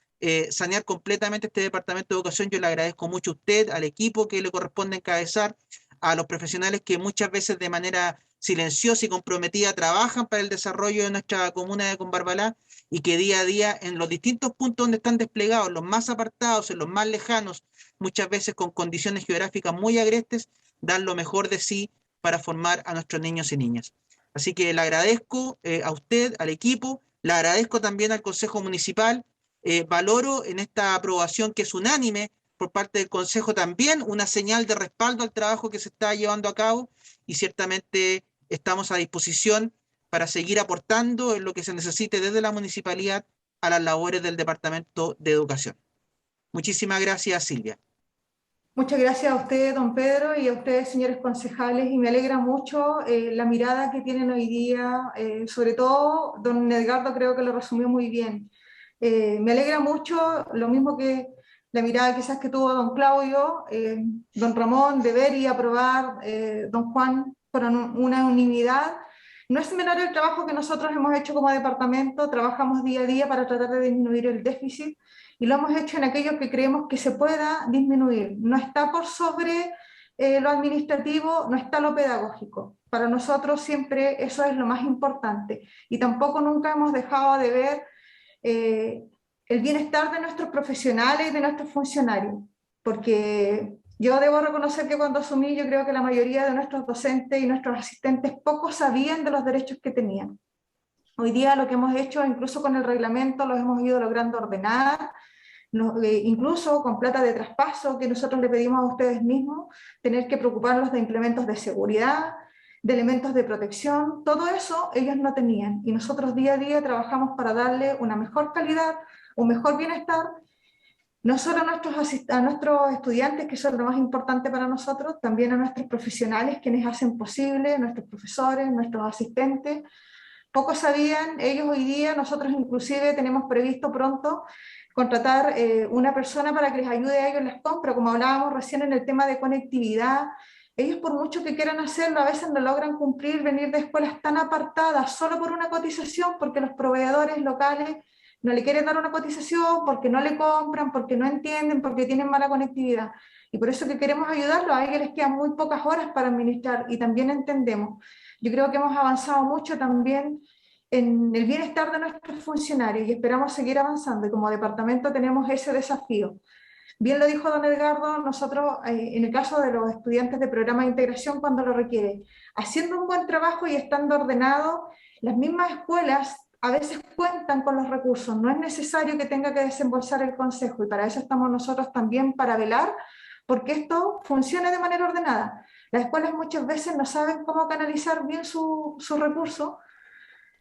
sanear completamente este departamento de educación, yo le agradezco mucho a usted, al equipo que le corresponde encabezar, a los profesionales que muchas veces de manera silenciosa y comprometida trabajan para el desarrollo de nuestra comuna de Combarbalá, y que día a día en los distintos puntos donde están desplegados, los más apartados, en los más lejanos, muchas veces con condiciones geográficas muy agrestes, dan lo mejor de sí para formar a nuestros niños y niñas. Así que le agradezco a usted, al equipo, le agradezco también al Consejo Municipal, valoro en esta aprobación que es unánime por parte del Consejo también una señal de respaldo al trabajo que se está llevando a cabo, y ciertamente estamos a disposición para seguir aportando en lo que se necesite desde la municipalidad a las labores del Departamento de Educación. Muchísimas gracias, Silvia. Muchas gracias a usted, don Pedro, y a ustedes, señores concejales, y me alegra mucho la mirada que tienen hoy día, sobre todo don Edgardo creo que lo resumió muy bien. Me alegra mucho, lo mismo que la mirada quizás que tuvo don Claudio, don Ramón, de ver y aprobar, don Juan, fueron una unanimidad. No es menor el trabajo que nosotros hemos hecho como departamento, trabajamos día a día para tratar de disminuir el déficit, y lo hemos hecho en aquello que creemos que se pueda disminuir. No está por sobre lo administrativo, no está lo pedagógico. Para nosotros siempre eso es lo más importante, y tampoco nunca hemos dejado de ver el bienestar de nuestros profesionales y de nuestros funcionarios, porque yo debo reconocer que cuando asumí, yo creo que la mayoría de nuestros docentes y nuestros asistentes poco sabían de los derechos que tenían. Hoy día lo que hemos hecho, incluso con el reglamento, los hemos ido logrando ordenar, incluso con plata de traspaso que nosotros le pedimos a ustedes mismos, tener que preocuparlos de implementos de seguridad, de elementos de protección, todo eso ellos no tenían, y nosotros día a día trabajamos para darle una mejor calidad, un mejor bienestar, no solo a nuestros estudiantes, que son lo más importante para nosotros, también a nuestros profesionales, quienes hacen posible, nuestros profesores, nuestros asistentes. Pocos sabían, ellos hoy día, nosotros inclusive tenemos previsto pronto contratar una persona para que les ayude a ellos en las compras, como hablábamos recién en el tema de conectividad. Ellos, por mucho que quieran hacerlo, a veces no logran cumplir, venir de escuelas tan apartadas solo por una cotización, porque los proveedores locales no le quieren dar una cotización, porque no le compran, porque no entienden, porque tienen mala conectividad. Y por eso que queremos ayudarlos. A ellos les quedan muy pocas horas para administrar, y también entendemos. Yo creo que hemos avanzado mucho también en el bienestar de nuestros funcionarios, y esperamos seguir avanzando, y como departamento tenemos ese desafío. Bien lo dijo don Edgardo, nosotros en el caso de los estudiantes de programa de integración, cuando lo requiere, haciendo un buen trabajo y estando ordenado, las mismas escuelas a veces cuentan con los recursos, no es necesario que tenga que desembolsar el consejo, y para eso estamos nosotros también, para velar porque esto funcione de manera ordenada. Las escuelas muchas veces no saben cómo canalizar bien su recurso,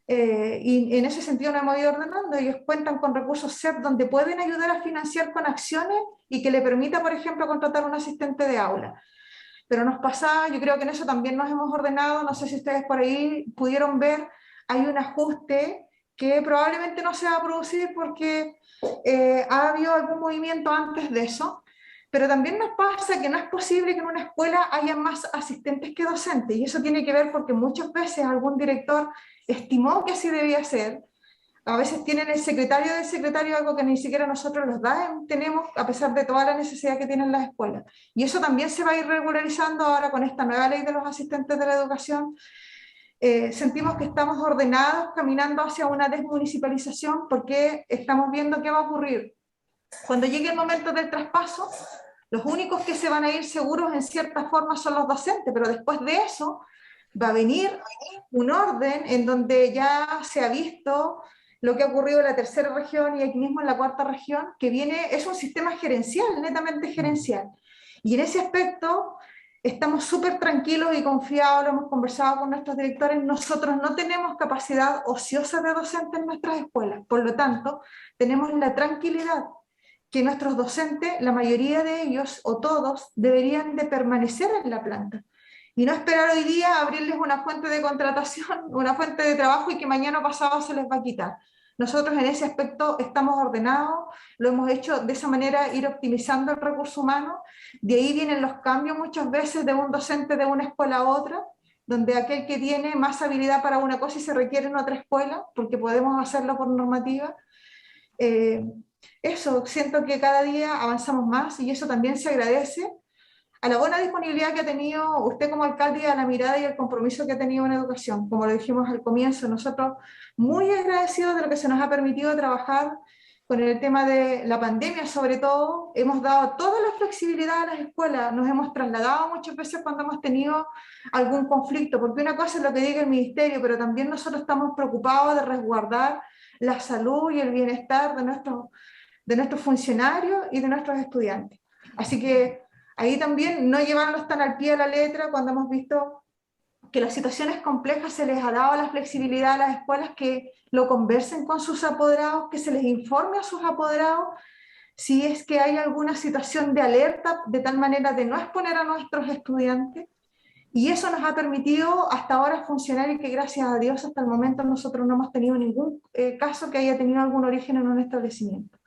y en ese sentido nos hemos ido ordenando. Ellos cuentan con recursos CEP donde pueden ayudar a financiar con acciones y que le permita, por ejemplo, contratar un asistente de aula. Pero nos pasa, yo creo que en eso también nos hemos ordenado, no sé si ustedes por ahí pudieron ver, hay un ajuste que probablemente no se va a producir porque ha habido algún movimiento antes de eso, pero también nos pasa que no es posible que en una escuela haya más asistentes que docentes, y eso tiene que ver porque muchas veces algún director estimó que así debía ser. A veces tienen el secretario del secretario algo que ni siquiera nosotros los tenemos, a pesar de toda la necesidad que tienen las escuelas. Y eso también se va a ir regularizando ahora con esta nueva ley de los asistentes de la educación. Sentimos que estamos ordenados, caminando hacia una desmunicipalización, porque estamos viendo qué va a ocurrir. Cuando llegue el momento del traspaso, los únicos que se van a ir seguros en cierta forma son los docentes, pero después de eso va a venir un orden en donde ya se ha visto lo que ha ocurrido en la tercera región y aquí mismo en la cuarta región, que viene, es un sistema gerencial, netamente gerencial. Y en ese aspecto estamos súper tranquilos y confiados, lo hemos conversado con nuestros directores, nosotros no tenemos capacidad ociosa de docentes en nuestras escuelas, por lo tanto, tenemos la tranquilidad que nuestros docentes, la mayoría de ellos o todos, deberían de permanecer en la planta. Y no esperar hoy día abrirles una fuente de contratación, una fuente de trabajo y que mañana pasado se les va a quitar. Nosotros en ese aspecto estamos ordenados, lo hemos hecho de esa manera, ir optimizando el recurso humano. De ahí vienen los cambios muchas veces de un docente de una escuela a otra, donde aquel que tiene más habilidad para una cosa y se requiere en otra escuela, porque podemos hacerlo por normativa. Eso, siento que cada día avanzamos más y eso también se agradece a la buena disponibilidad que ha tenido usted como alcalde, a la mirada y el compromiso que ha tenido en educación. Como lo dijimos al comienzo, nosotros muy agradecidos de lo que se nos ha permitido trabajar con el tema de la pandemia, sobre todo. Hemos dado toda la flexibilidad a las escuelas, nos hemos trasladado muchas veces cuando hemos tenido algún conflicto, porque una cosa es lo que diga el ministerio, pero también nosotros estamos preocupados de resguardar la salud y el bienestar de nuestros funcionarios y de nuestros estudiantes. Así que ahí también no llevarlos tan al pie de la letra cuando hemos visto que las situaciones complejas se les ha dado la flexibilidad a las escuelas, que lo conversen con sus apoderados, que se les informe a sus apoderados si es que hay alguna situación de alerta, de tal manera de no exponer a nuestros estudiantes. Y eso nos ha permitido hasta ahora funcionar y que gracias a Dios hasta el momento nosotros no hemos tenido ningún caso que haya tenido algún origen en un establecimiento.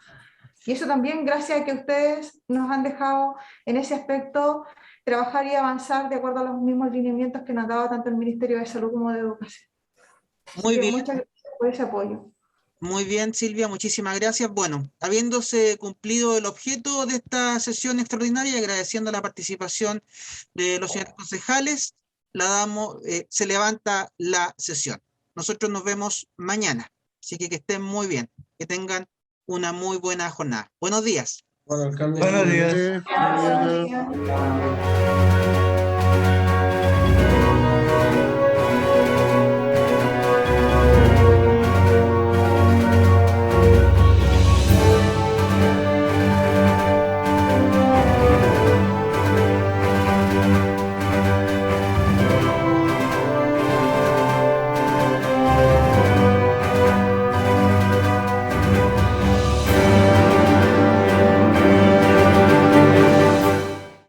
Y eso también gracias a que ustedes nos han dejado en ese aspecto trabajar y avanzar de acuerdo a los mismos lineamientos que nos ha dado tanto el Ministerio de Salud como de Educación. Muy bien. Muchas gracias por ese apoyo. Muy bien, Silvia, muchísimas gracias. Bueno, habiéndose cumplido el objeto de esta sesión extraordinaria, agradeciendo la participación de los señores concejales, se levanta la sesión. Nosotros nos vemos mañana, así que estén muy bien, que tengan una muy buena jornada. Buenos días. Bueno, Buenos días. Buenos días.